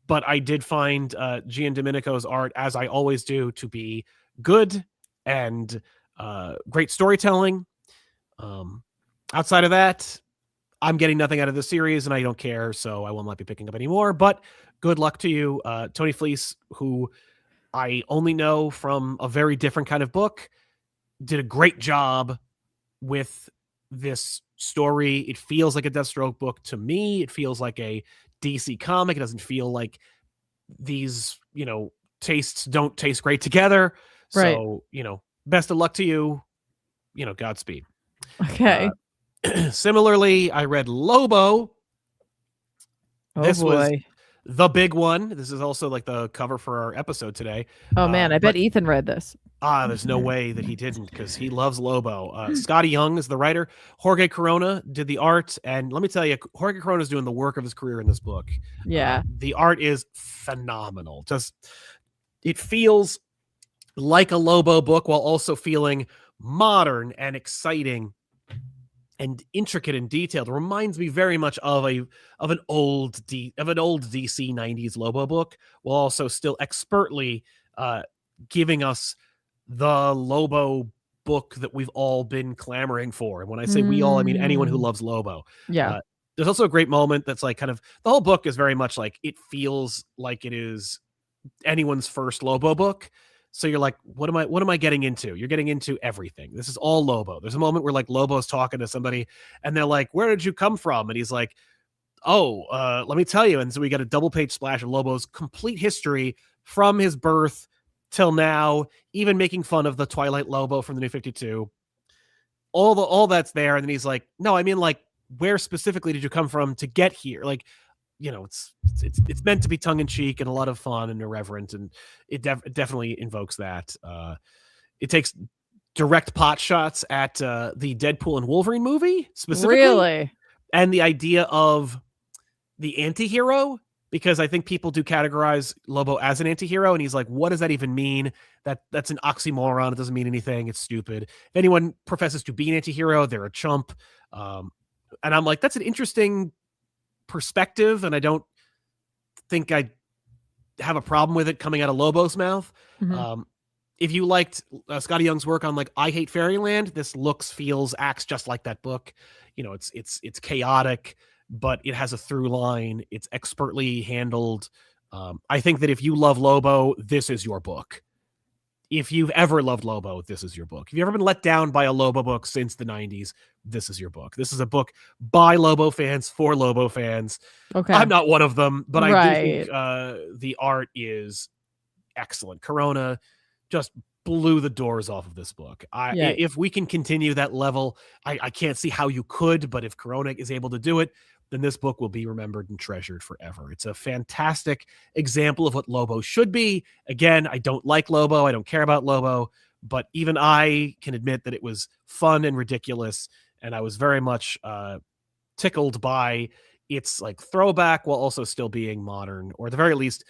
But I did find Gian Domenico's art, as I always do, to be good and great storytelling. Outside of that, I'm getting nothing out of the series, and I don't care, so I will not be picking up anymore. But good luck to you. Tony Fleece, who I only know from a very different kind of book, did a great job with this story. It feels like a Deathstroke book to me. It feels like a DC comic. It doesn't feel like these, tastes don't taste great together. Right. So, best of luck to you. Godspeed. Okay. Similarly, I read Lobo. This was the big one. This is also like the cover for our episode today. Oh man, I bet Ethan read this. There's no way that he didn't, because he loves Lobo. Scotty Young is the writer. Jorge Corona did the art, and let me tell you, Jorge Corona is doing the work of his career in this book. Yeah. The art is phenomenal. It feels like a Lobo book while also feeling modern and exciting and intricate and detailed. It reminds me very much of an old DC 90s Lobo book, while also still expertly giving us the Lobo book that we've all been clamoring for. And when I say we all, I mean anyone who loves Lobo. Yeah. There's also a great moment that's like kind of, the whole book is very much like, it feels like it is anyone's first Lobo book. So you're like, what am I getting into? You're getting into everything. This is all Lobo. There's a moment where like Lobo's talking to somebody and they're like, where did you come from? And he's like, let me tell you. And so we got a double page splash of Lobo's complete history from his birth till now, even making fun of the Twilight Lobo from the New 52. All that's there. And then he's like, no, I mean, like, where specifically did you come from to get here? Like, it's meant to be tongue in cheek and a lot of fun and irreverent, and it definitely invokes that. It takes direct pot shots at the Deadpool and Wolverine movie specifically, really, and the idea of the anti-hero, because I think people do categorize Lobo as an anti-hero, and he's like, what does that even mean? That's an oxymoron. It doesn't mean anything. It's stupid. If anyone professes to be an anti-hero, they're a chump. And I'm like, that's an interesting perspective, and I don't think I have a problem with it coming out of Lobo's mouth. If you liked Scotty Young's work on like I Hate Fairyland, this feels, acts just like that book. It's chaotic, but it has a through line. It's expertly handled. I think that if you love Lobo, this is your book. If you've ever loved Lobo, this is your book. If you've ever been let down by a Lobo book since the 90s, this is your book. This is a book by Lobo fans for Lobo fans. Okay. I'm not one of them, but I do think the art is excellent. Corona just blew the doors off of this book. If we can continue that level, I can't see how you could, but if Corona is able to do it, then this book will be remembered and treasured forever. It's a fantastic example of what Lobo should be. Again, I don't like Lobo. I don't care about Lobo, but even I can admit that it was fun and ridiculous, and I was very much tickled by its like throwback while also still being modern, or at the very least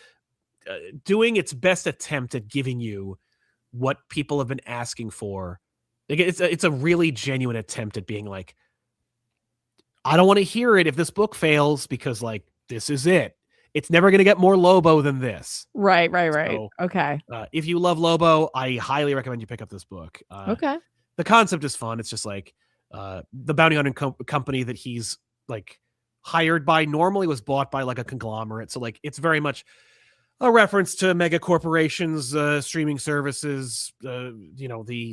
doing its best attempt at giving you what people have been asking for. Like, it's a really genuine attempt at being like, I don't want to hear it if this book fails, because like, this is it. It's never going to get more Lobo than this. Right. So, okay. If you love Lobo, I highly recommend you pick up this book. Okay. The concept is fun. It's just like the bounty hunting company that he's like hired by normally was bought by like a conglomerate. So like, it's very much a reference to mega corporations, streaming services, the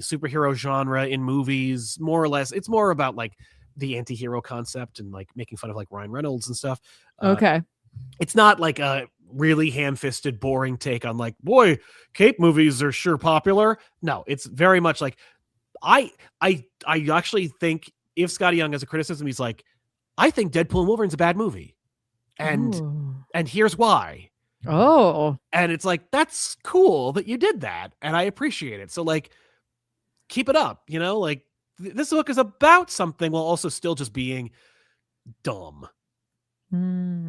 superhero genre in movies, more or less. It's more about like the anti-hero concept and like making fun of like Ryan Reynolds and stuff. Okay. it's not like a really ham-fisted, boring take on like, boy, cape movies are sure popular. No, it's very much like I actually think if Scotty Young has a criticism, he's like, I think Deadpool and Wolverine's a bad movie. And here's why. Oh. And it's like, that's cool that you did that. And I appreciate it. So like, keep it up, you know, like this book is about something while also still just being dumb.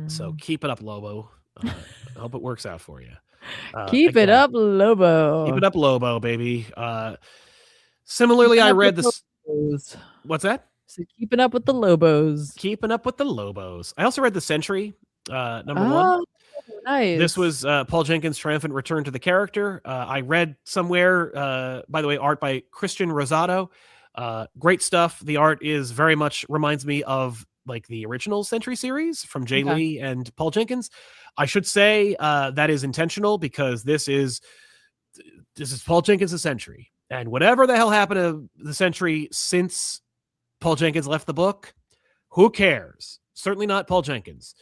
So keep it up, Lobo. I hope it works out for you. Keep it up, Lobo. Keep it up, Lobo, baby. Similarly, I read this. What's that? So keeping up with the Lobos. Keeping up with the Lobos. I also read The Sentry, number 1. Nice. This was Paul Jenkins' triumphant return to the character. I read somewhere, by the way, art by Christian Rosado. Great stuff. The art is very much reminds me of like the original Sentry series from Jay Lee and Paul Jenkins. I should say that is intentional because this is Paul Jenkins' Sentry. And whatever the hell happened to the Sentry since Paul Jenkins left the book, who cares? Certainly not Paul Jenkins.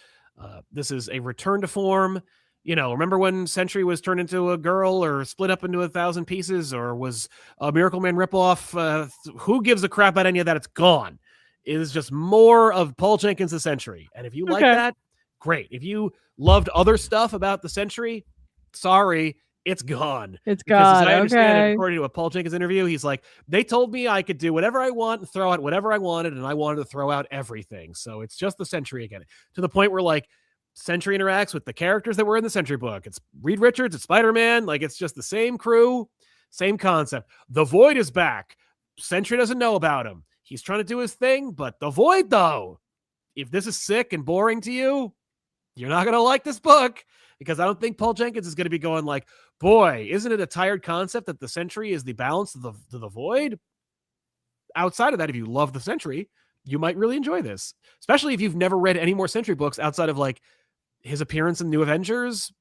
This is a return to form. You know, remember when Sentry was turned into a girl or split up into 1,000 pieces or was a Miracle Man ripoff? Who gives a crap about any of that? It's gone. It is just more of Paul Jenkins' The Sentry. And if you like that, great. If you loved other stuff about the Sentry, sorry, it's gone. It's gone. As I understand it, according to a Paul Jenkins interview, he's like, they told me I could do whatever I want and throw out whatever I wanted, and I wanted to throw out everything. So it's just the Sentry again. To the point where like Sentry interacts with the characters that were in the Sentry book. It's Reed Richards, it's Spider-Man. Like it's just the same crew, same concept. The Void is back. Sentry doesn't know about him. He's trying to do his thing, but the Void, though, if this is sick and boring to you, you're not going to like this book because I don't think Paul Jenkins is going to be going like, boy, isn't it a tired concept that the Sentry is the balance to the Void? Outside of that, if you love the Sentry, you might really enjoy this, especially if you've never read any more Sentry books outside of like his appearance in New Avengers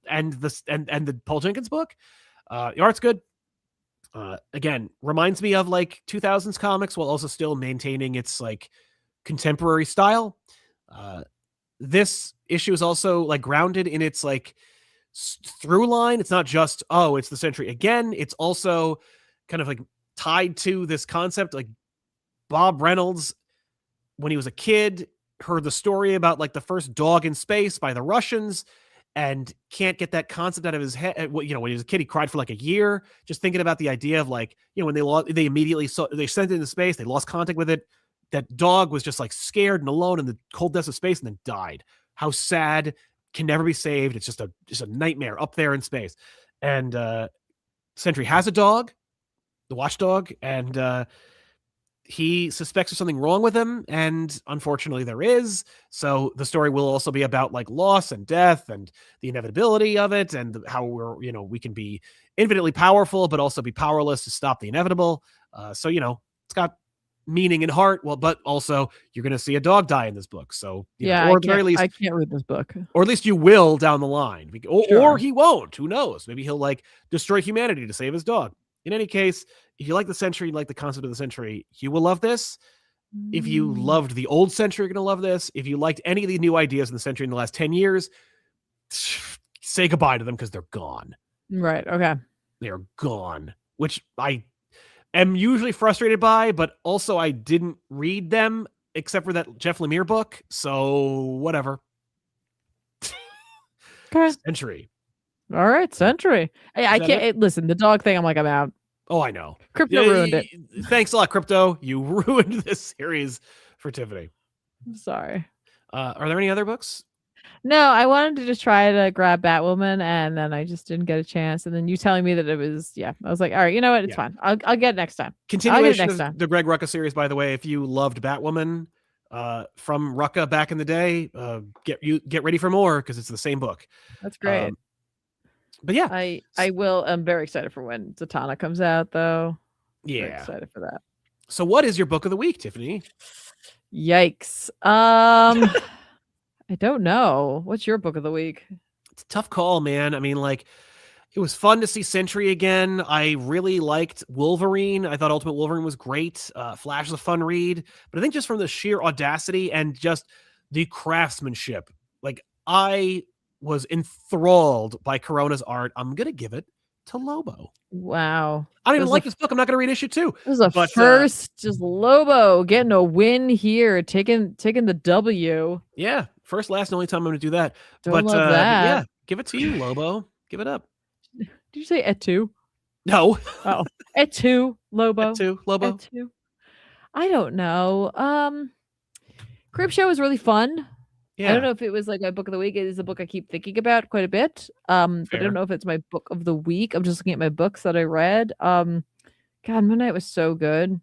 and the Paul Jenkins book. The art's good. Again, reminds me of like 2000s comics while also still maintaining its like contemporary style. This issue is also like grounded in its like through line. It's not just, oh, it's the Sentry again. It's also kind of like tied to this concept. Like Bob Reynolds, when he was a kid, heard the story about like the first dog in space by the Russians and can't get that concept out of his head. You know, when he was a kid, he cried for like a year, just thinking about the idea of like, you know, when they immediately they sent it into space, they lost contact with it. That dog was just like scared and alone in the cold depths of space and then died. How sad, can never be saved. It's just a nightmare up there in space. And Sentry has a dog, the watchdog, and he suspects there's something wrong with him, and unfortunately there is. So the story will also be about like loss and death and the inevitability of it, and how we're, you know, we can be infinitely powerful but also be powerless to stop the inevitable. So, you know, it's got meaning and heart. Well, but also you're going to see a dog die in this book. So yeah, or at the very least, I can't read this book, or at least you will down the line, or he won't. Who knows? Maybe he'll like destroy humanity to save his dog. In any case, if you like the Sentry, like the concept of the Sentry, you will love this. If you loved the old Sentry, you're going to love this. If you liked any of the new ideas in the Sentry in the last 10 years, say goodbye to them because they're gone. Right. Okay. They're gone, which I am usually frustrated by, but also I didn't read them except for that Jeff Lemire book. So whatever. Okay. Sentry. All right. Sentry. Hey, I can't listen. The dog thing, I'm like, I'm out. Oh, I know. Crypto ruined it. Thanks a lot, Crypto. You ruined this series for Tiffany. I'm sorry. Are there any other books? No, I wanted to just try to grab Batwoman, and then I just didn't get a chance. And then you telling me that it was, I was like, all right, you know what? It's fine. I'll get it next time. Continuation of the Greg Rucka series, by the way. If you loved Batwoman from Rucka back in the day, get ready for more because it's the same book. That's great. But yeah, I will. I'm very excited for when Zatanna comes out, though. Yeah, very excited for that. So, what is your book of the week, Tiffany? Yikes! I don't know. What's your book of the week? It's a tough call, man. I mean, like, it was fun to see Sentry again. I really liked Wolverine. I thought Ultimate Wolverine was great. Flash is a fun read, but I think just from the sheer audacity and just the craftsmanship. Like, I was enthralled by Corona's art. I'm going to give it to Lobo. Wow. I don't even like this book. I'm not going to read issue 2. This is a first, just Lobo getting a win here, taking the W. Yeah. First, last, and only time I'm going to do that. Don't love that. But yeah, give it to you, Lobo. Give it up. Did you say et tu? No. Oh, et tu, Lobo. Et tu, Lobo. Et tu. I don't know. Creepshow was really fun. Yeah. I don't know if it was like my book of the week. It is a book I keep thinking about quite a bit. But I don't know if it's my book of the week. I'm just looking at my books that I read. God, Moon Knight was so good.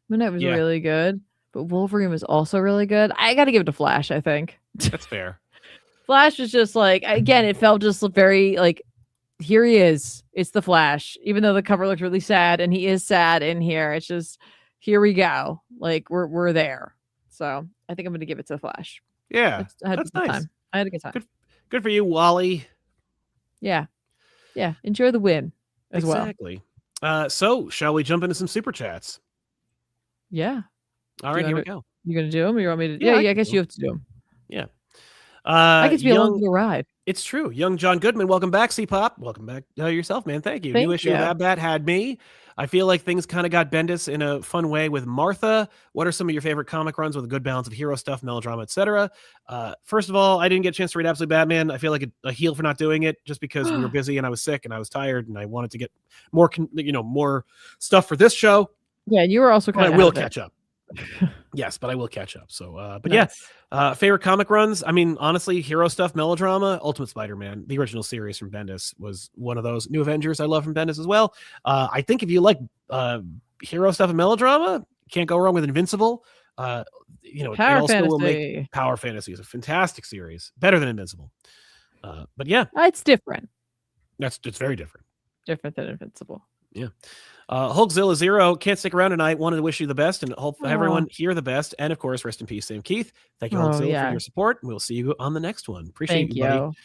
Moon Knight was really good. But Wolverine was also really good. I got to give it to Flash, I think. That's fair. Flash was just like, again, it felt just very like, here he is. It's the Flash. Even though the cover looks really sad, and he is sad in here. It's just, here we go. Like, we're there. So I think I'm going to give it to Flash. Yeah, that's nice. Time. I had a good time. Good for you, Wally. Yeah. Enjoy the win as well. Exactly. So shall we jump into some super chats? Yeah. All right, here we go. You going to do them, or you want me to? Yeah, I guess you have to do them. Yeah. I get to be along for the ride. It's true. Young John Goodman, welcome back, C-Pop. Welcome back yourself, man. Thank you. New issue of Abbat had me. I feel like things kind of got Bendis in a fun way with Martha. What are some of your favorite comic runs with a good balance of hero stuff, melodrama, etc.? First of all, I didn't get a chance to read Absolute Batman. I feel like a heel for not doing it just because we were busy and I was sick and I was tired and I wanted to get more, more stuff for this show. Yeah, you were also kind of. I will catch up. Yes, but I will catch up. So, but nice. Favorite comic runs. I mean, honestly, hero stuff, melodrama, Ultimate Spider-Man, the original series from Bendis was one of those. New Avengers, I love from Bendis as well. I think if you like hero stuff and melodrama, can't go wrong with Invincible. Power Fantasy. Will make Power Fantasy is a fantastic series, better than Invincible. But yeah, it's different. It's very different. Different than Invincible. Yeah. Hulkzilla Zero can't stick around tonight. Wanted to wish you the best and hope everyone here the best. And of course, rest in peace, Sam Keith. Thank you, Hulkzilla, for your support. We'll see you on the next one. Appreciate you, buddy.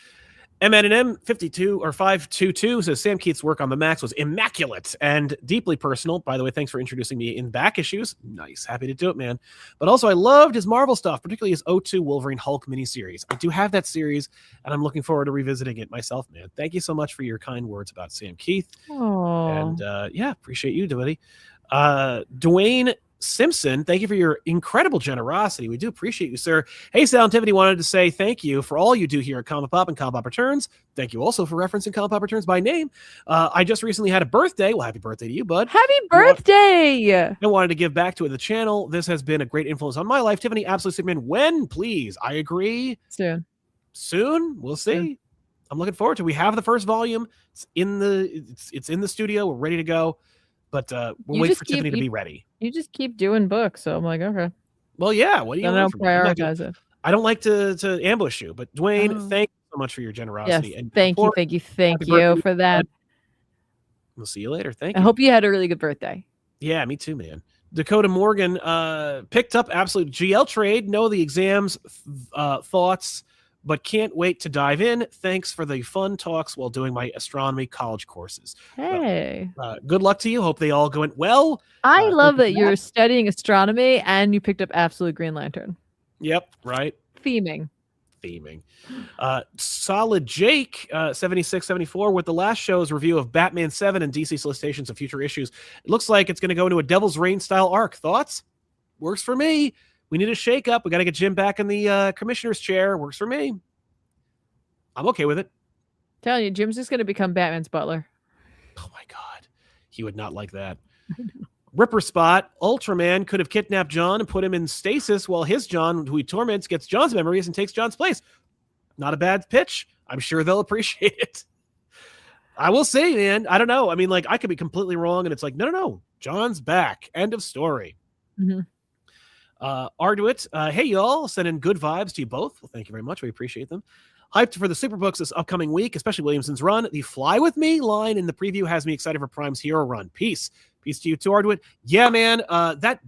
MNM 52 or 522 says Sam Keith's work on the Max was immaculate and deeply personal. By the way, thanks for introducing me in back issues. Nice, happy to do it, man. But also, I loved his Marvel stuff, particularly his 02 Wolverine Hulk miniseries. I do have that series, and I'm looking forward to revisiting it myself, man. Thank you so much for your kind words about Sam Keith. Aww. And yeah, appreciate you, buddy. Dwayne Simpson, thank you for your incredible generosity. We do appreciate you, sir. Hey, Soundtivity wanted to say thank you for all you do here at ComicPop and ComicPop Returns. Thank you also for referencing ComicPop Returns by name. I just recently had a birthday. Well, happy birthday to you, bud. Happy birthday! I wanted to give back to the channel. This has been a great influence on my life. Tiffany, absolutely Superman. When, please? I agree. Soon? We'll see. Soon. I'm looking forward to it. We have the first volume. It's in the studio. We're ready to go. But we'll wait for Tiffany to be ready. You just keep doing books, so I'm like, okay. Well, yeah. What do you? I don't prioritize it. I don't like to ambush you, but Dwayne, thank you so much for your generosity. Yes, and thank you for that. We'll see you later. Thank you. I hope you had a really good birthday. Yeah, me too, man. Dakota Morgan picked up Absolute GL Trade. Know the exams thoughts, but can't wait to dive in. Thanks for the fun talks while doing my astronomy college courses. Hey. Good luck to you. Hope they all went well. I love that you're studying astronomy and you picked up Absolute Green Lantern. Yep, right. Theming. Solid Jake 7674 with the last show's review of Batman 7 and DC solicitations of future issues. It looks like it's going to go into a Devil's Reign style arc. Thoughts? Works for me. We need a shake up. We got to get Jim back in the commissioner's chair. Works for me. I'm okay with it. Telling you, Jim's just going to become Batman's butler. Oh my God. He would not like that. Ripper Spot, Ultraman could have kidnapped John and put him in stasis while his John, who he torments, gets John's memories and takes John's place. Not a bad pitch. I'm sure they'll appreciate it. I will say, man, I don't know. I mean, like, I could be completely wrong, and it's like, no. John's back. End of story. Mm-hmm. Arduit, hey y'all, sending good vibes to you both. Well, thank you very much. We appreciate them. Hyped for the Superbooks this upcoming week, especially Williamson's run. The Fly With Me line in the preview has me excited for Prime's hero run. Peace to you too, Arduit. Yeah, man, that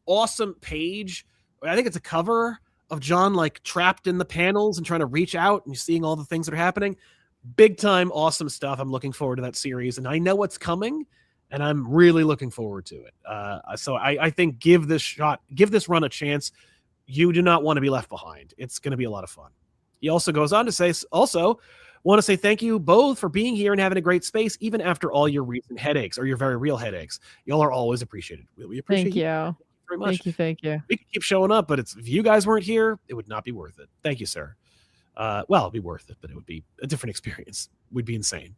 awesome page. I think it's a cover of John like trapped in the panels and trying to reach out and you're seeing all the things that are happening. Big time, awesome stuff. I'm looking forward to that series, and I know what's coming. And I'm really looking forward to it. So I think give this run a chance. you do not want to be left behind. It's going to be a lot of fun. He also goes on to say, also want to say thank you both for being here and having a great space, even after all your recent headaches or your very real headaches. Y'all are always appreciated. We appreciate you very much. Thank you. We could keep showing up, but if you guys weren't here, it would not be worth it. Thank you, sir. Well, it'd be worth it, but it would be a different experience. We'd be insane.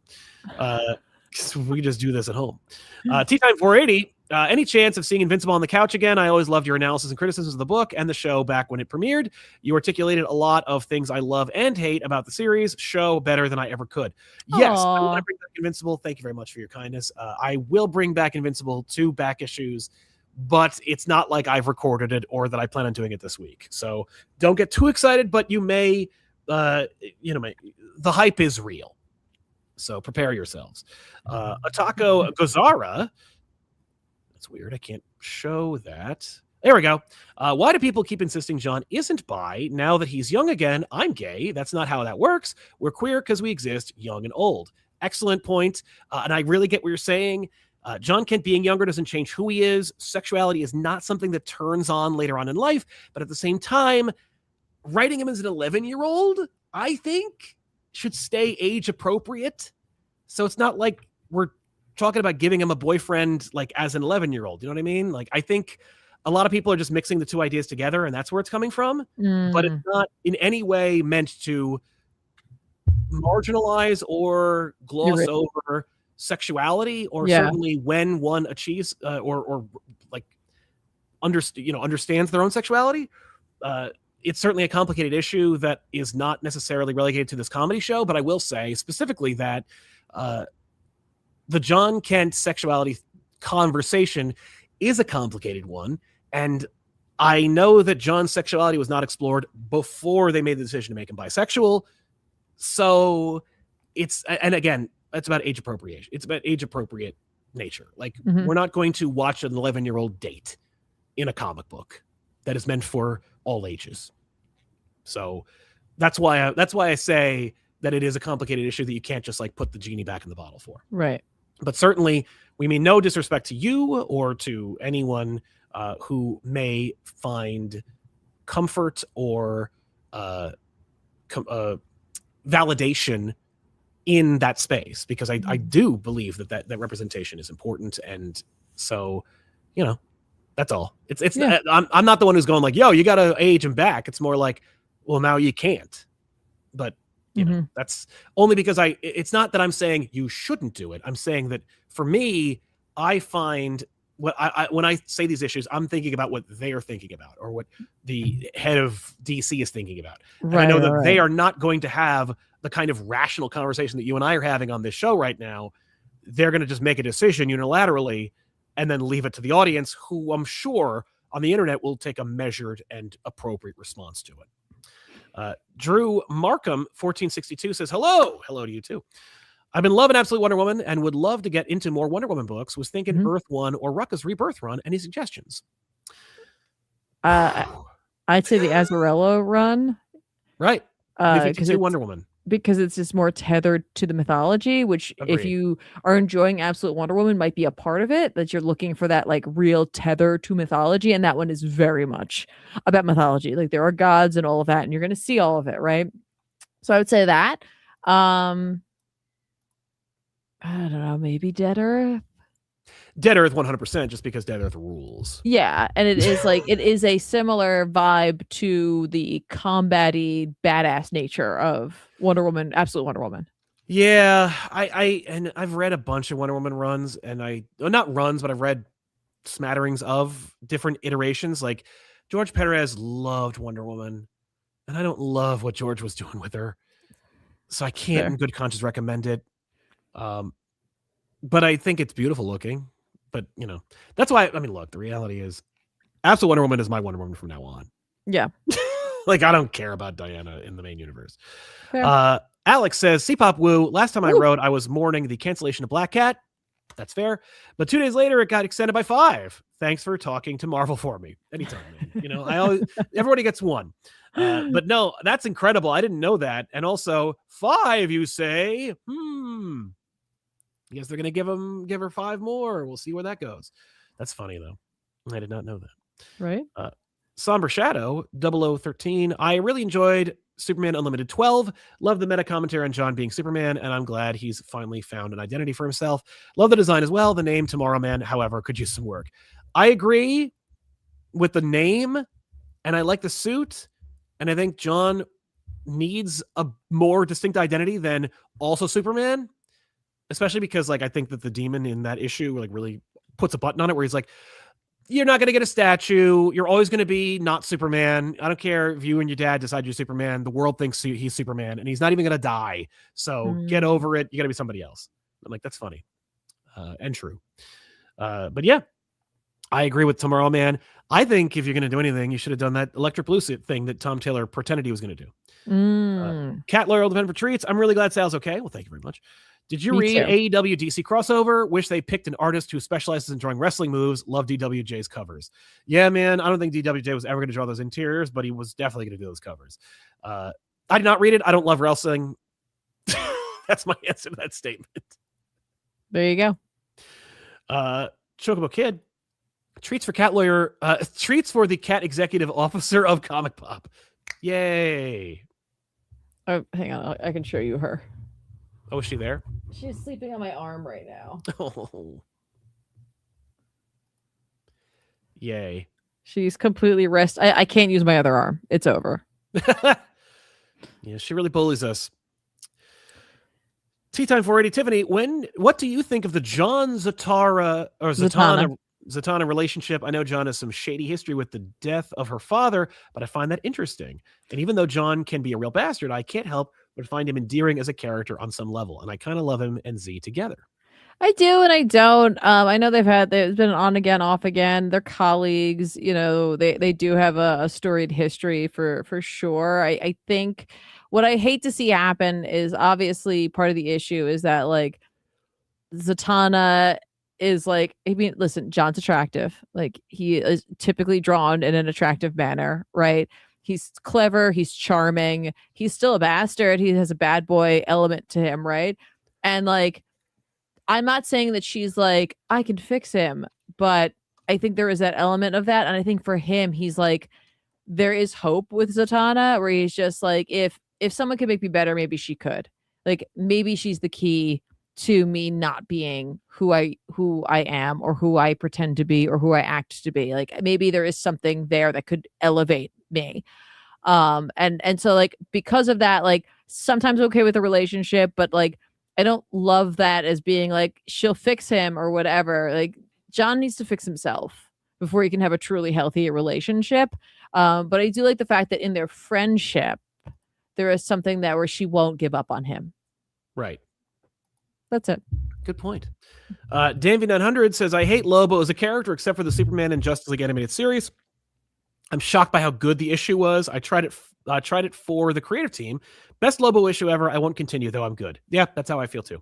We just do this at home. Tea Time 480. Any chance of seeing Invincible on the couch again? I always loved your analysis and criticisms of the book and the show back when it premiered. You articulated a lot of things I love and hate about the series show better than I ever could. Yes, I want to bring back Invincible. Thank you very much for your kindness. I will bring back Invincible to back issues, but it's not like I've recorded it or that I plan on doing it this week. So don't get too excited, but you may, the hype is real. So prepare yourselves. Atako Gozara. That's weird. I can't show that. There we go. Why do people keep insisting John isn't bi now that he's young again? I'm gay. That's not how that works. We're queer because we exist young and old. Excellent point. And I really get what you're saying. John Kent being younger doesn't change who he is. Sexuality is not something that turns on later on in life. But at the same time, writing him as an 11-year-old, I think, should stay age appropriate. So it's not like we're talking about giving him a boyfriend like as an 11-year-old. You know what I mean? Like, I think a lot of people are just mixing the two ideas together and that's where it's coming from. But it's not in any way meant to marginalize or gloss over sexuality or certainly when one achieves or like understands their own sexuality. It's certainly a complicated issue that is not necessarily relegated to this comedy show, but I will say specifically that the John Kent sexuality conversation is a complicated one. And I know that John's sexuality was not explored before they made the decision to make him bisexual. So and again, it's about age appropriation. It's about age appropriate nature. Like we're not going to watch an 11-year-old date in a comic book that is meant for all ages. So that's why I say that it is a complicated issue that you can't just like put the genie back in the bottle for. Right. But certainly we mean no disrespect to you or to anyone who may find comfort or validation in that space, because I do believe that representation is important. And so, that's all. It's I'm not the one who's going like, yo, you got to age him back. It's more like, well, now you can't. But that's only because it's not that I'm saying you shouldn't do it. I'm saying that for me, I find when I say these issues, I'm thinking about what they are thinking about or what the head of DC is thinking about. Right, and I know that they are not going to have the kind of rational conversation that you and I are having on this show right now. They're going to just make a decision unilaterally and then leave it to the audience, who I'm sure on the internet will take a measured and appropriate response to it. Drew Markham 1462 says, hello to you too. I've been loving Absolute Wonder Woman and would love to get into more Wonder Woman books. Was thinking Earth 1 or Rucka's Rebirth run. Any suggestions? I'd say the Azzarello run. Right. Because it's Wonder Woman. Because it's just more tethered to the mythology, which if you are enjoying Absolute Wonder Woman might be a part of it, that you're looking for that like real tether to mythology. And that one is very much about mythology. Like there are gods and all of that, and you're going to see all of it. Right. So I would say that, I don't know, maybe Dead Earth. Dead Earth 100%, just because Dead Earth rules. Yeah, and it is like it is a similar vibe to the combat-y badass nature of Wonder Woman, Absolute Wonder Woman. Yeah, I've read a bunch of Wonder Woman runs, and not runs, but I've read smatterings of different iterations. Like George Perez loved Wonder Woman, and I don't love what George was doing with her, so I can't in good conscience recommend it. But I think it's beautiful looking. But, that's why, look, the reality is Absolute Wonder Woman is my Wonder Woman from now on. Yeah. Like, I don't care about Diana in the main universe. Alex says, C-Pop Woo, last time I wrote, I was mourning the cancellation of Black Cat. That's fair. But 2 days later, it got extended by 5. Thanks for talking to Marvel for me. Anytime, man. Everybody gets 1. But no, that's incredible. I didn't know that. And also 5, you say, I guess they're going to give her 5 more. We'll see where that goes. That's funny, though. I did not know that. Right. Somber Shadow 0013. I really enjoyed Superman Unlimited 12. Love the meta commentary on John being Superman, and I'm glad he's finally found an identity for himself. Love the design as well. The name Tomorrow Man, however, could use some work. I agree with the name, and I like the suit, and I think John needs a more distinct identity than also Superman, especially because like I think that the demon in that issue like really puts a button on it where he's like, you're not going to get a statue. You're always going to be not Superman. I don't care if you and your dad decide you're Superman. The world thinks he's Superman, and he's not even going to die. So get over it. You got to be somebody else. I'm like, that's funny and true. But yeah, I agree with Tomorrow Man. I think if you're going to do anything, you should have done that Electric Blue Suit thing that Tom Taylor pretended he was going to do. Cat Loyal Depend for Treats. I'm really glad Sal's okay. Well, thank you very much. Did you read AEW DC crossover? Wish they picked an artist who specializes in drawing wrestling moves. Love DWJ's covers. Yeah, man. I don't think DWJ was ever going to draw those interiors, but he was definitely going to do those covers. I did not read it. I don't love wrestling. That's my answer to that statement. There you go. Chocobo Kid. Treats for Cat Lawyer. Treats for the Cat Executive Officer of ComicPop. Yay. Oh, hang on. I can show you her. Oh, is she there? She's sleeping on my arm right now. Oh. Yay. She's completely rest. I can't use my other arm. It's over. Yeah, she really bullies us. Tea Time 480. Tiffany, what do you think of the John Zatanna relationship? I know John has some shady history with the death of her father, but I find that interesting. And even though John can be a real bastard, I can't help but find him endearing as a character on some level. And I kind of love him and Z together. I do and I don't. I know there's been on again, off again. They're colleagues. You know, they do have a storied history for sure. I think what I hate to see happen is obviously part of the issue is that like Zatanna is like, I mean, listen, John's attractive. Like he is typically drawn in an attractive manner, right? He's clever. He's charming. He's still a bastard. He has a bad boy element to him, right? And like, I'm not saying that she's like, I can fix him, but I think there is that element of that. And I think for him, he's like, there is hope with Zatanna where he's just like, if someone could make me better, maybe she could. Like, maybe she's the key to me not being who I am or who I pretend to be or who I act to be. Like maybe there is something there that could elevate me. And so like, because of that, like sometimes I'm okay with a relationship, but like, I don't love that as being like, she'll fix him or whatever. Like John needs to fix himself before he can have a truly healthy relationship. But I do like the fact that in their friendship, there is something that where she won't give up on him. Right. That's it. Good point. Danvy900 says, I hate Lobo as a character, except for the Superman and Justice League animated series. I'm shocked by how good the issue was. I tried it for the creative team. Best Lobo issue ever. I won't continue, though I'm good. Yeah, that's how I feel, too.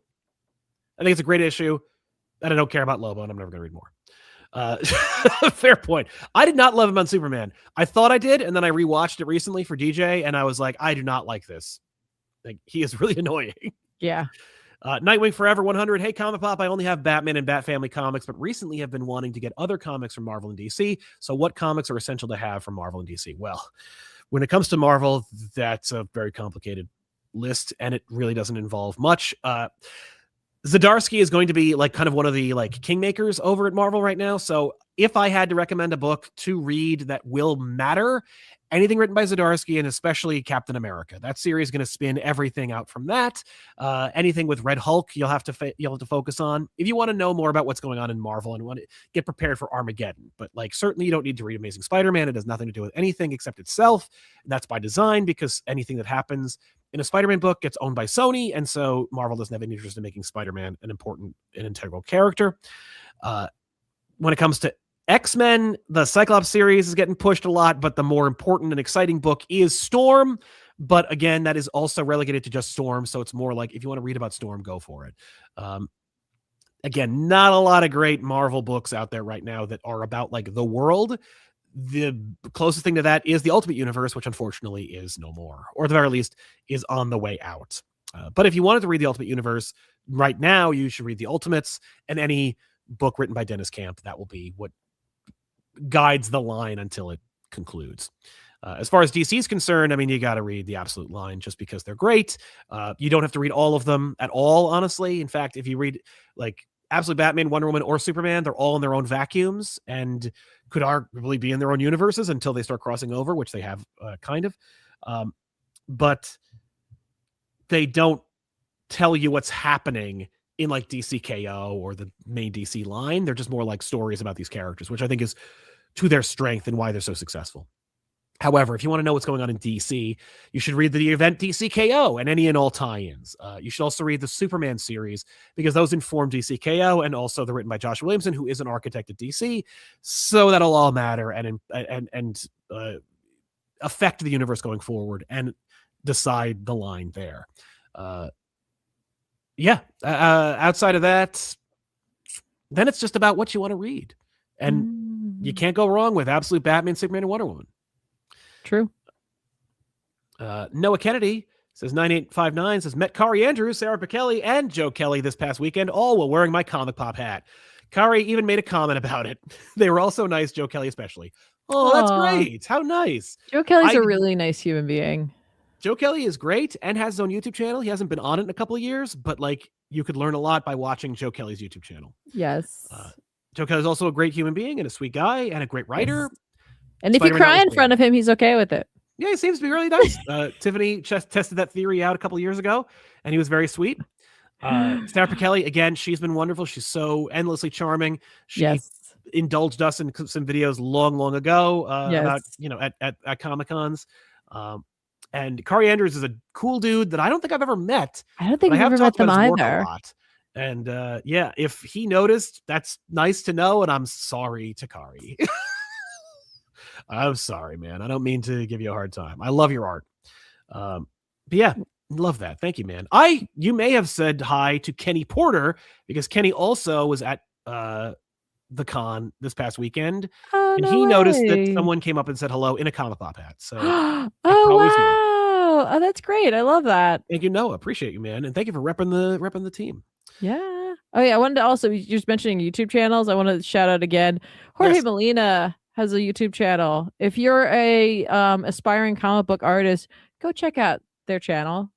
I think it's a great issue, and I don't care about Lobo, and I'm never going to read more. Fair point. I did not love him on Superman. I thought I did, and then I rewatched it recently for DJ, and I was like, I do not like this. Like, he is really annoying. Yeah. Nightwing Forever 100. Hey, ComicPop, I only have Batman and Bat Family comics, but recently have been wanting to get other comics from Marvel and DC. So what comics are essential to have from Marvel and DC? Well, when it comes to Marvel, that's a very complicated list, and it really doesn't involve much. Zdarsky is going to be like kind of one of the like kingmakers over at Marvel right now. So if I had to recommend a book to read that will matter, anything written by Zdarsky, and especially Captain America. That series is going to spin everything out from that. Anything with Red Hulk, you'll have to focus on if you want to know more about what's going on in Marvel and want to get prepared for Armageddon. But like, certainly you don't need to read Amazing Spider-Man. It has nothing to do with anything except itself. And that's by design, because anything that happens in a Spider-Man book gets owned by Sony, and so Marvel doesn't have any interest in making Spider-Man an important and integral character. When it comes to X-Men, the Cyclops series is getting pushed a lot, but the more important and exciting book is Storm. But again, that is also relegated to just Storm, so it's more like if you want to read about Storm, go for it. Again, not a lot of great Marvel books out there right now that are about like the world. The closest thing to that is the Ultimate Universe, which unfortunately is no more, or at the very least is on the way out. But if you wanted to read the Ultimate Universe right now, you should read the Ultimates, and any book written by Dennis Camp. That will be what guides the line until it concludes. As far as DC is concerned, I mean, you got to read the absolute line just because they're great. You don't have to read all of them at all, honestly. In fact, if you read like Absolute Batman, Wonder Woman, or Superman, they're all in their own vacuums and could arguably be in their own universes until they start crossing over, which they have kind of. But they don't tell you what's happening in like DCKO or the main DC line. They're just more like stories about these characters, which I think is to their strength and why they're so successful. However, if you want to know what's going on in DC, you should read the event DCKO and any and all tie-ins. You should also read the Superman series because those inform DCKO, and also they're written by Josh Williamson, who is an architect at DC. So that'll all matter and affect the universe going forward and decide the line there. Outside of that, then it's just about what you want to read. And you can't go wrong with Absolute Batman, Superman, and Wonder Woman. True. Noah Kennedy says 9859 says met Kari Andrews, Sarah Kelly, and Joe Kelly this past weekend, all while wearing my Comic Pop hat. Kari even made a comment about it. They were all so nice, Joe Kelly especially. Oh, that's great. How nice. Joe Kelly's a really nice human being. Joe Kelly is great and has his own YouTube channel. He hasn't been on it in a couple of years, but like you could learn a lot by watching Joe Kelly's YouTube channel. Yes. Joe Kelly is also a great human being and a sweet guy and a great writer. Yes. And if you cry in front of him, he's okay with it. Yeah, he seems to be really nice. Tiffany tested that theory out a couple of years ago, and he was very sweet. Sarah Kelly, again, she's been wonderful. She's so endlessly charming. She indulged us in some videos long ago about, at Comic-Cons. And Kari Andrews is a cool dude that I don't think I've ever met. I don't think I've ever met them either. And if he noticed, that's nice to know. And I'm sorry to Kari. I'm sorry, man. I don't mean to give you a hard time. I love your art. But yeah, love that. Thank you, man. You may have said hi to Kenny Porter because Kenny also was at the con this past weekend. He noticed that someone came up and said hello in a Comic Pop hat. So wow. Oh, that's great. I love that. Thank you, Noah. Appreciate you, man. And thank you for repping the team. Yeah. Oh yeah. I wanted to also, you're just mentioning YouTube channels. I want to shout out again. Jorge Molina has a YouTube channel. If you're a aspiring comic book artist, go check out their channel.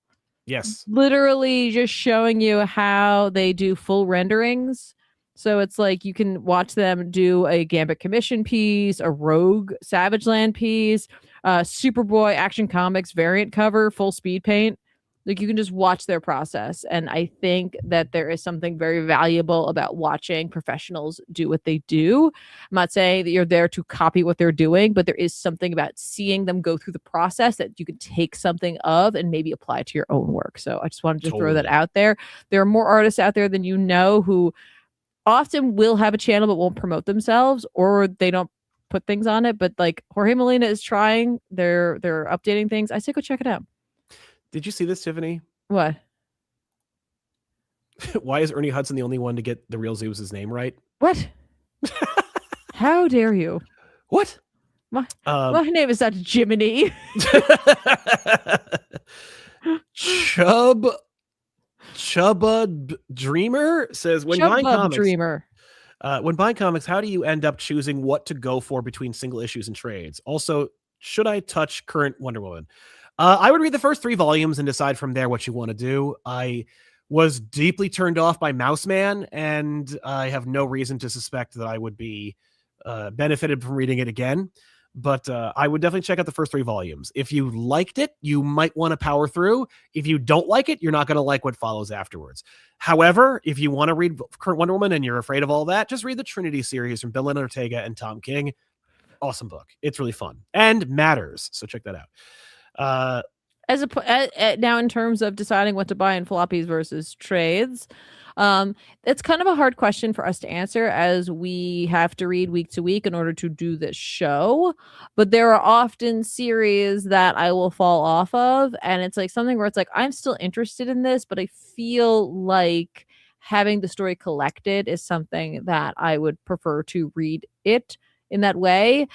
Yes. Literally just showing you how they do full renderings. So it's like you can watch them do a Gambit Commission piece, a Rogue Savage Land piece, Superboy Action Comics variant cover, full speed paint. Like you can just watch their process. And I think that there is something very valuable about watching professionals do what they do. I'm not saying that you're there to copy what they're doing, but there is something about seeing them go through the process that you can take something of and maybe apply to your own work. So I just wanted to throw that out there. There are more artists out there than you know who often will have a channel but won't promote themselves, or they don't put things on it. But like Jorge Molina is trying, they're updating things. I say go check it out. Did you see this, Tiffany? What? Why is Ernie Hudson the only one to get the real Zeus's name right? What? How dare you? What? My name is not Jiminy. Chubba Dreamer says when buying comics. When buying comics, how do you end up choosing what to go for between single issues and trades? Also, should I touch current Wonder Woman? I would read the first 3 volumes and decide from there what you want to do. I was deeply turned off by Mouse Man, and I have no reason to suspect that I would be benefited from reading it again. But I would definitely check out the first 3 volumes. If you liked it, you might want to power through. If you don't like it, you're not going to like what follows afterwards. However, if you want to read current Wonder Woman and you're afraid of all that, just read the Trinity series from Bill Lynn Ortega and Tom King. Awesome book. It's really fun and matters. So check that out. Now in terms of deciding what to buy in floppies versus trades, it's kind of a hard question for us to answer as we have to read week to week in order to do this show. But there are often series that I will fall off of, and it's like something where it's like I'm still interested in this, but I feel like having the story collected is something that I would prefer to read it in that way.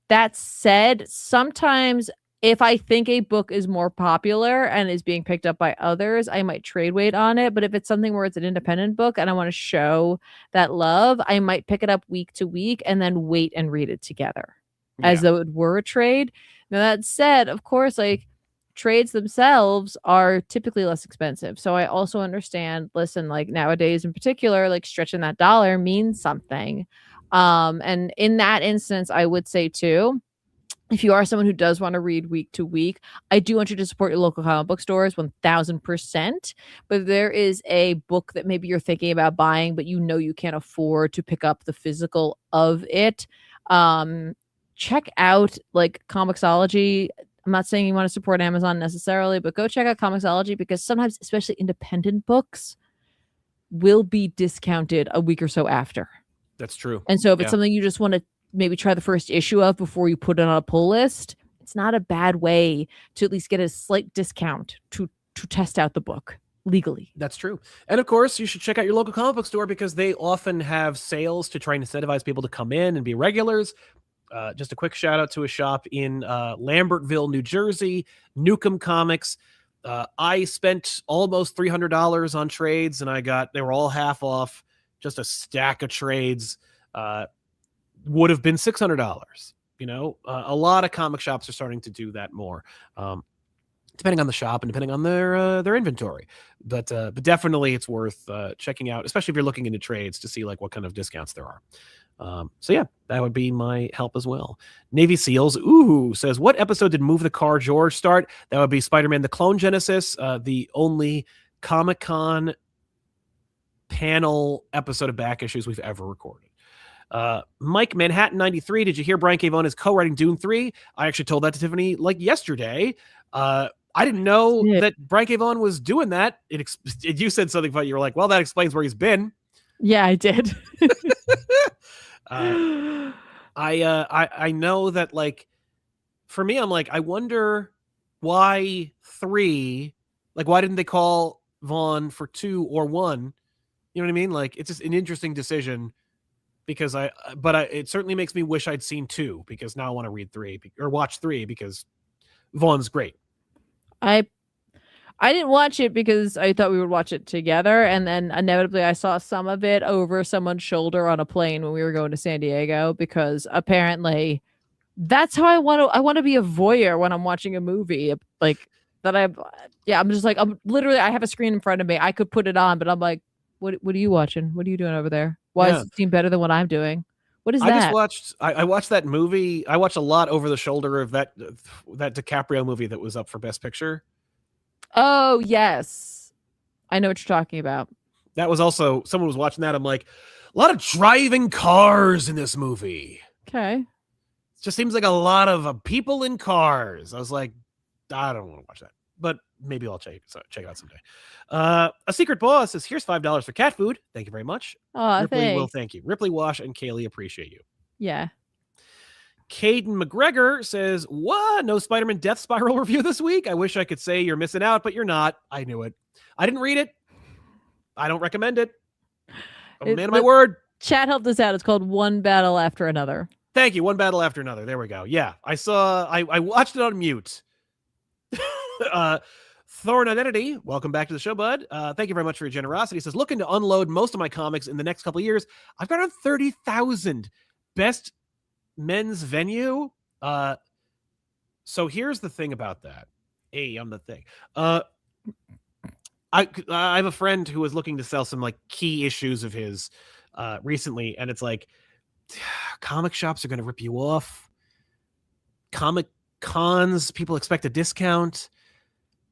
That said, sometimes if I think a book is more popular and is being picked up by others, I might trade weight on it. But if it's something where it's an independent book and I want to show that love, I might pick it up week to week and then wait and read it together. as though it were a trade. Now that said, of course, like trades themselves are typically less expensive. So I also understand, listen, like nowadays in particular, like stretching that dollar means something. And in that instance, I would say too, if you are someone who does want to read week to week, I do want you to support your local comic book stores 1000%. But if there is a book that maybe you're thinking about buying, but you know you can't afford to pick up the physical of it, check out like Comixology. I'm not saying you want to support Amazon necessarily, but go check out Comixology because sometimes, especially independent books, will be discounted a week or so after. That's true. And so if it's something you just want to maybe try the first issue of before you put it on a pull list, it's not a bad way to at least get a slight discount to test out the book legally. That's true. And of course, you should check out your local comic book store because they often have sales to try and incentivize people to come in and be regulars. Just a quick shout out to a shop in Lambertville, New Jersey, Newcomb Comics. I spent almost $300 on trades and they were all half off, just a stack of trades. Would have been $600. A lot of comic shops are starting to do that more, depending on the shop and depending on their inventory. But definitely it's worth checking out, especially if you're looking into trades to see like what kind of discounts there are. So yeah, that would be my help as well. Navy Seals says, what episode did Move the Car George start? That would be Spider-Man: The Clone Genesis, the only Comic-Con panel episode of Back Issues we've ever recorded. Mike Manhattan 93, did you hear Brian K. Vaughan is co-writing Dune 3? I actually told that to Tiffany like yesterday. I didn't know that Brian K. Vaughan was doing that. You said something funny. You were like, well, that explains where he's been. Yeah, I did. I know that, like, for me, I'm like, I wonder why 3, like, why didn't they call Vaughn for 2 or 1? You know what I mean? Like, it's just an interesting decision because it certainly makes me wish I'd seen 2 because now I want to read 3 or watch 3 because Vaughn's great. I didn't watch it because I thought we would watch it together, and then inevitably I saw some of it over someone's shoulder on a plane when we were going to San Diego because apparently that's how I want to be a voyeur when I'm watching a movie like that. I'm just like, I have a screen in front of me. I could put it on, but I'm like, what are you watching? What are you doing over there? Why does it seem better than what I'm doing? What is that? I watched that movie. I watched a lot over the shoulder of that DiCaprio movie that was up for Best Picture. Oh, yes. I know what you're talking about. That was also, someone was watching that. I'm like, a lot of driving cars in this movie. Okay. It just seems like a lot of people in cars. I was like, I don't want to watch that, but maybe I'll check it out someday. A Secret Boss says, here's $5 for cat food. Thank you very much. Oh, Ripley thanks. will thank you. Ripley Wash and Kaylee appreciate you. Yeah. Caden McGregor says, what? No Spider-Man Death Spiral review this week? I wish I could say you're missing out, but you're not. I knew it. I didn't read it. I don't recommend it. I'm a man of my word. Chat helped us out. It's called One Battle After Another. Thank you. One battle after another. There we go. Yeah. I watched it on mute. Thorn Identity, welcome back to the show, bud. Thank you very much for your generosity. He says, looking to unload most of my comics in the next couple of years. I've got around 30,000. Best men's venue. So here's the thing about that. Hey, I'm the thing. I have a friend who was looking to sell some like key issues of his recently, and it's like comic shops are going to rip you off. Comic cons, people expect a discount.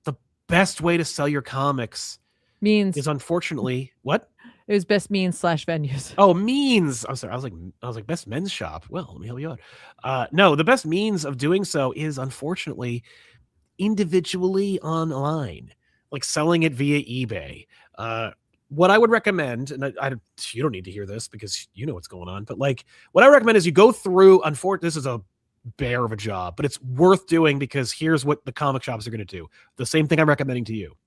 The best way to sell your comics is unfortunately what? It was best means / venues. Oh, means. I'm sorry. I was like best men's shop. Well, let me help you out. No, the best means of doing so is unfortunately individually online, like selling it via eBay. What I would recommend, and you don't need to hear this because you know what's going on, but like what I recommend is you go through. This is a bear of a job, but it's worth doing because here's what the comic shops are going to do. The same thing I'm recommending to you.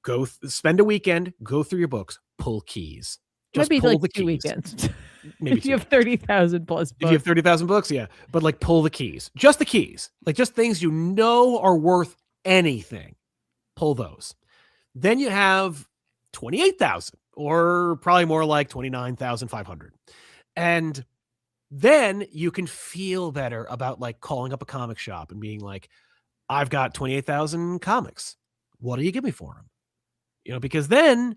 Go spend a weekend, go through your books, pull keys. Just maybe pull like the 2 keys. weekends. Maybe if you have 30,000 plus books. If you have 30,000 books, yeah. But like pull the keys. Just the keys. Like just things you know are worth anything. Pull those. Then you have 28,000 or probably more like 29,500. And then you can feel better about like calling up a comic shop and being like, I've got 28,000 comics. What do you give me for them? You know, because then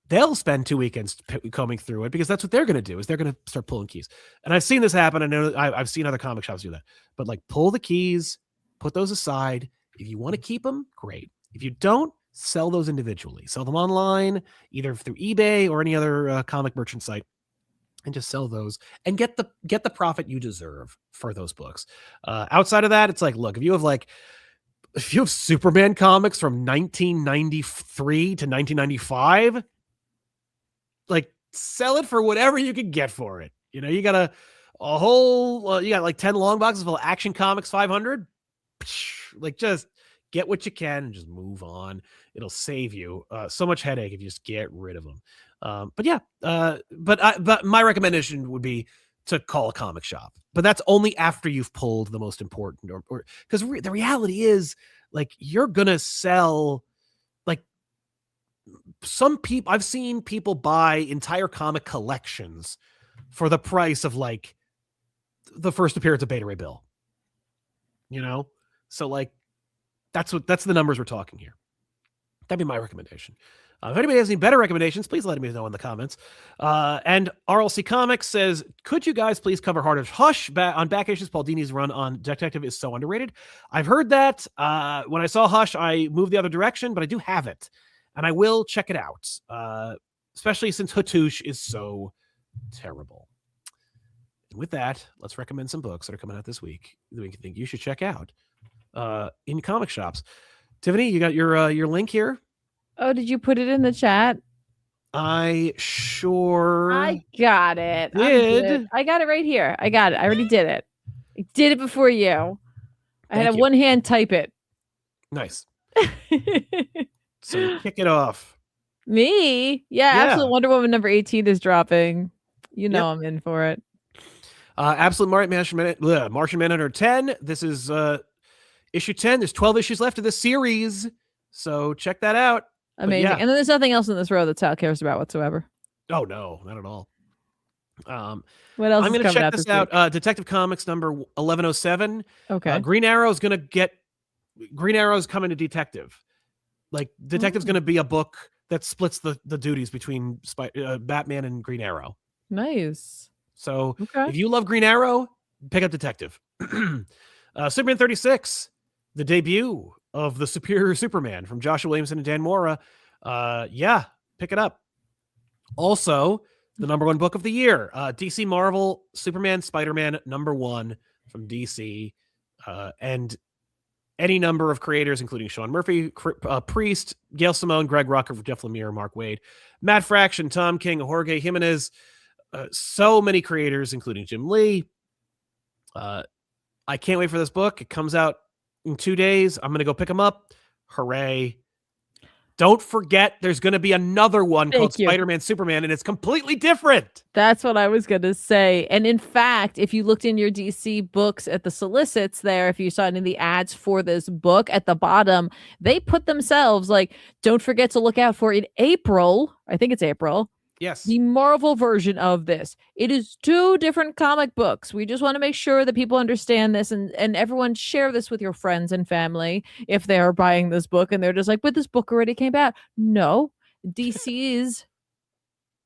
they'll spend 2 weekends combing through it, because that's what they're going to do, is they're going to start pulling keys. And I've seen this happen. I know I've seen other comic shops do that, but like, pull the keys, put those aside. If you want to keep them, great. If you don't, sell those individually. Sell them online, either through eBay or any other comic merchant site, and just sell those and get the profit you deserve for those books. Outside of that, it's like, look, if you have Superman comics from 1993 to 1995, like, sell it for whatever you can get for it. You know, you got a whole, you got like 10 long boxes full of Action Comics 500. Like, just get what you can and just move on. It'll save you so much headache if you just get rid of them. But my recommendation would be to call a comic shop, but that's only after you've pulled the most important, or because the reality is, like, you're gonna sell, like, some people, I've seen people buy entire comic collections for the price of like the first appearance of Beta Ray Bill, you know? So like, that's the numbers we're talking here. That'd be my recommendation. If anybody has any better recommendations, please let me know in the comments. And RLC Comics says, could you guys please cover Heart of Hush on Back Issues? Paul Dini's run on Detective is so underrated. I've heard that. When I saw Hush, I moved the other direction, but I do have it, and I will check it out, especially since Hattush is so terrible. And with that, let's recommend some books that are coming out this week that we think you should check out in comic shops. Tiffany, you got your link here? Oh, did you put it in the chat? I got it. I got it right here. I got it. I already did it. I did it before you. I had one hand type it. Nice. So kick it off. Me? Yeah. Absolute Wonder Woman number 18 is dropping. You know, I'm in for it. Absolute Martian Manhunter 10. This is issue 10. There's 12 issues left of this series, so check that out. Amazing. And then there's nothing else in this row that Sal cares about whatsoever. Oh no, not at all. What else? I'm going to check this out. Detective Comics number 1107. Okay. Green Arrow's coming to Detective. Like, Detective's going to be a book that splits the duties between Batman and Green Arrow. Nice. So if you love Green Arrow, pick up Detective. Superman 36, the debut of the Superior Superman from Joshua Williamson and Dan Mora. Pick it up. Also, the number one book of the year, DC Marvel Superman Spider-Man number 1 from DC, and any number of creators, including Sean Murphy, Priest, Gail Simone, Greg Rucker, Jeff Lemire, Mark Waid, Matt Fraction, Tom King, Jorge Jimenez, so many creators, including Jim Lee. I can't wait for this book. It comes out in 2 days. I'm going to go pick them up. Hooray. Don't forget, there's going to be another one called Spider-Man Superman, and it's completely different. That's what I was going to say. And in fact, if you looked in your DC books at the solicits there, if you saw any of the ads for this book at the bottom, they put themselves like, don't forget to look out for in April. I think it's April. Yes. The Marvel version of this. It is 2 different comic books. We just want to make sure that people understand this, and everyone share this with your friends and family if they are buying this book and they're just like, but this book already came out. No, DC's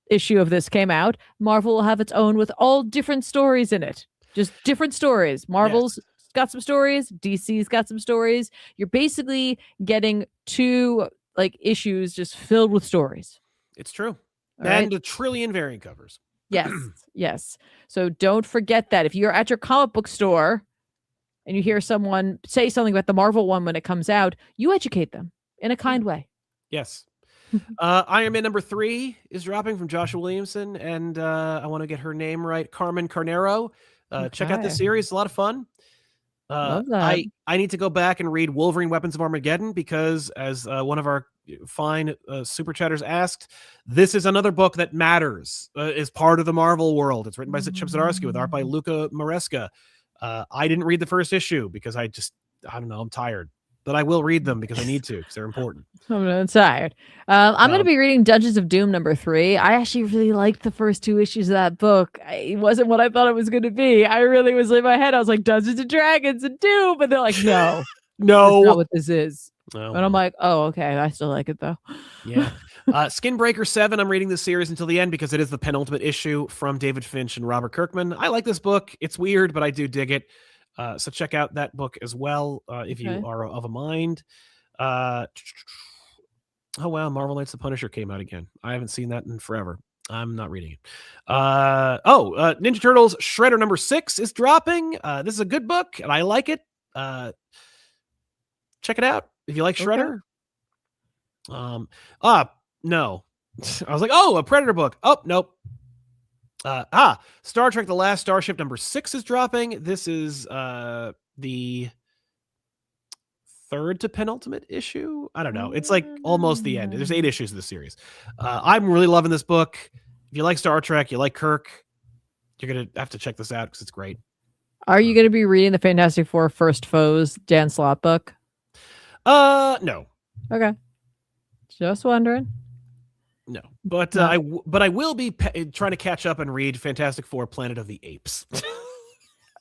issue of this came out. Marvel will have its own with all different stories in it. Just different stories. Marvel's got some stories. DC's got some stories. You're basically getting 2 like issues just filled with stories. It's true. And a trillion variant covers. Yes, yes. So don't forget that. If you're at your comic book store and you hear someone say something about the Marvel one when it comes out, you educate them in a kind way. Yes. Iron Man number 3 is dropping from Joshua Williamson, and I want to get her name right, Carmen Carnero. Check out this series. It's a lot of fun. I need to go back and read Wolverine Weapons of Armageddon, because as one of our fine super chatters asked, this is another book that matters, is part of the Marvel world. It's written by Chip Zdarsky with art by Luca Maresca. I didn't read the first issue because I don't know, I'm tired, but I will read them because I need to, because they're important. I'm tired. I'm going to be reading Dungeons of Doom #3. I actually really liked the first 2 issues of that book. It wasn't what I thought it was going to be. I really was in my head. I was like, Dungeons and Dragons and Doom. But they're like, no. No. That's not what this is. Oh, and I'm like, oh, okay. I still like it, though. Yeah. Skinbreaker 7, I'm reading this series until the end because it is the penultimate issue from David Finch and Robert Kirkman. I like this book. It's weird, but I do dig it. So check out that book as well if you are of a mind. Oh, wow. Marvel Knights the Punisher came out again. I haven't seen that in forever. I'm not reading it. Ninja Turtles Shredder #6 is dropping. This is a good book, and I like it. Check it out if you like Shredder. No. I was like, oh, a Predator book. Oh, nope. Star Trek The Last Starship #6 is dropping. This is the 3rd to penultimate issue. I don't know. It's like almost the end. There's 8 issues of the series. I'm really loving this book. If you like Star Trek, you like Kirk, you're going to have to check this out because it's great. Are you going to be reading the Fantastic Four First Foes Dan Slott book? No. Okay. Just wondering. No, but I will be trying to catch up and read Fantastic Four: Planet of the Apes.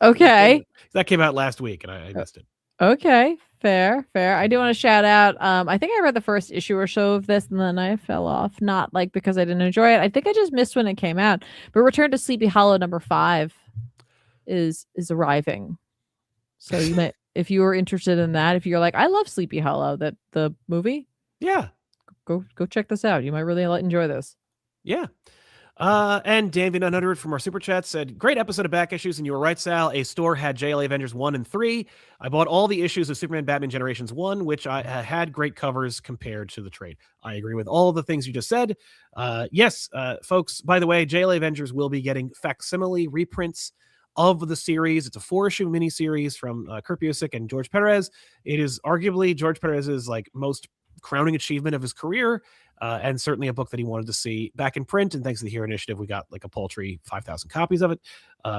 Okay. That came out last week, and I missed it. Okay, fair. I do want to shout out. I think I read the first issue or so of this, and then I fell off. Not like because I didn't enjoy it. I think I just missed when it came out. But Return to Sleepy Hollow #5 is arriving. So you might, if you were interested in that, if you're like, I love Sleepy Hollow, that the movie. Yeah. Go check this out. You might really enjoy this. Yeah. And Danville900 from our super chat said, great episode of Back Issues, and you were right, Sal. A store had JLA Avengers 1 and 3. I bought all the issues of Superman Batman Generations 1, which I had great covers compared to the trade. I agree with all of the things you just said. Yes, folks, by the way, JLA Avengers will be getting facsimile reprints of the series. It's a 4-issue miniseries from Kurt Busiek and George Perez. It is arguably George Perez's most crowning achievement of his career, and certainly a book that he wanted to see back in print. And thanks to the Hero Initiative, we got a paltry 5,000 copies of it.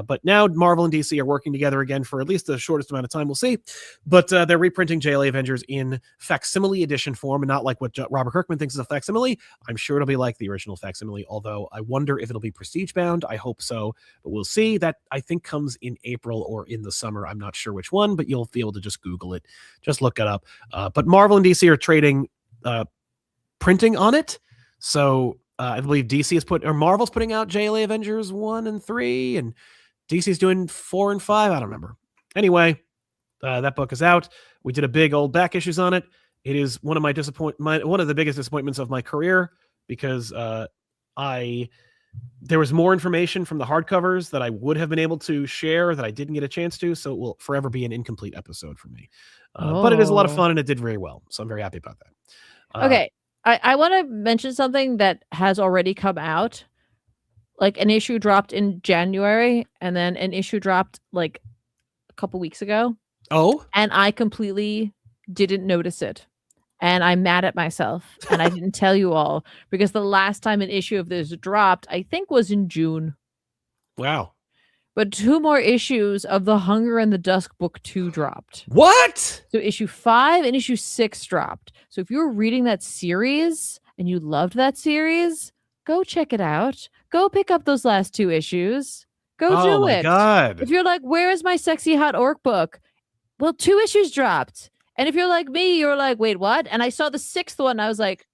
But now Marvel and DC are working together again for at least the shortest amount of time. We'll see. But they're reprinting JLA Avengers in facsimile edition form, and not like what Robert Kirkman thinks is a facsimile. I'm sure it'll be like the original facsimile, although I wonder if it'll be prestige bound. I hope so, but we'll see. That I think comes in April or in the summer. I'm not sure which one, but you'll be able to just Google it. Just look it up. But Marvel and DC are trading printing on it. So I believe Marvel's putting out JLA Avengers 1 and 3, and DC's doing 4 and 5. I don't remember. Anyway, that book is out. We did a big old back issues on it. It is one of one of the biggest disappointments of my career, because there was more information from the hardcovers that I would have been able to share that I didn't get a chance to. So it will forever be an incomplete episode for me. But it is a lot of fun, and it did very well. So I'm very happy about that. Okay. I want to mention something that has already come out. An issue dropped in January, and then an issue dropped a couple weeks ago. Oh? And I completely didn't notice it. And I'm mad at myself. And I didn't tell you all, because the last time an issue of this dropped, I think, was in June. Wow. But 2 more issues of The Hunger and the Dusk Book 2 dropped. What? So issue 5 and issue 6 dropped. So if you were reading that series and you loved that series, go check it out. Go pick up those last 2 issues. Go do it. Oh my God. If you're like, where is my sexy hot orc book? Well, 2 issues dropped. And if you're like me, you're like, wait, what? And I saw the 6th one. I was like,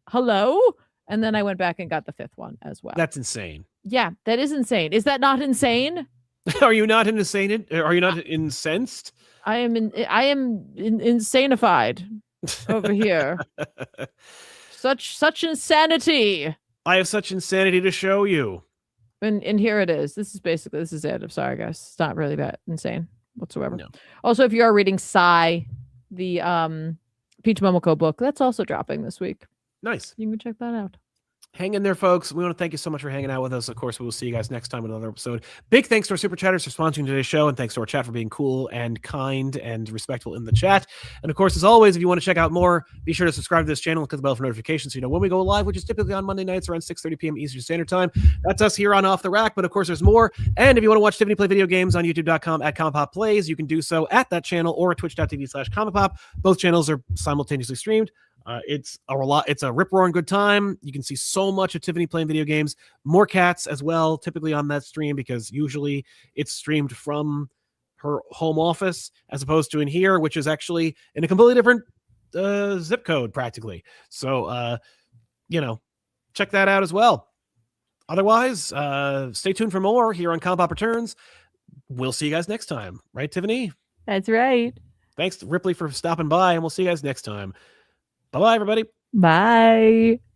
hello? And then I went back and got the 5th one as well. That's insane. Yeah, that is insane. Is that not insane? Are you not insane? Are you not incensed? I am insanified over here. Such insanity. I have such insanity to show you. And here it is. This is it. I'm sorry, guys. It's not really that insane whatsoever. No. Also, if you are reading Psy, the Peach Momoko book, that's also dropping this week. Nice. You can check that out. Hang in there, folks. We want to thank you so much for hanging out with us. Of course, we will see you guys next time in another episode. Big thanks to our super chatters for sponsoring today's show, and thanks to our chat for being cool and kind and respectful in the chat. And of course, as always, if you want to check out more, be sure to subscribe to this channel and click the bell for notifications so you know when we go live, which is typically on Monday nights around 6:30 p.m. Eastern Standard Time. That's us here on Off the Rack, but of course, there's more. And if you want to watch Tiffany play video games on youtube.com at ComicPop Plays, you can do so at that channel or at twitch.tv/ComicPop. Both channels are simultaneously streamed. It's a rip-roaring good time. You can see so much of Tiffany playing video games, more cats as well, typically on that stream, because usually it's streamed from her home office as opposed to in here, which is actually in a completely different zip code practically. So, check that out as well. Otherwise, stay tuned for more here on ComicPop Returns. We'll see you guys next time. Right, Tiffany? That's right. Thanks, Ripley, for stopping by, and we'll see you guys next time. Bye-bye, everybody. Bye.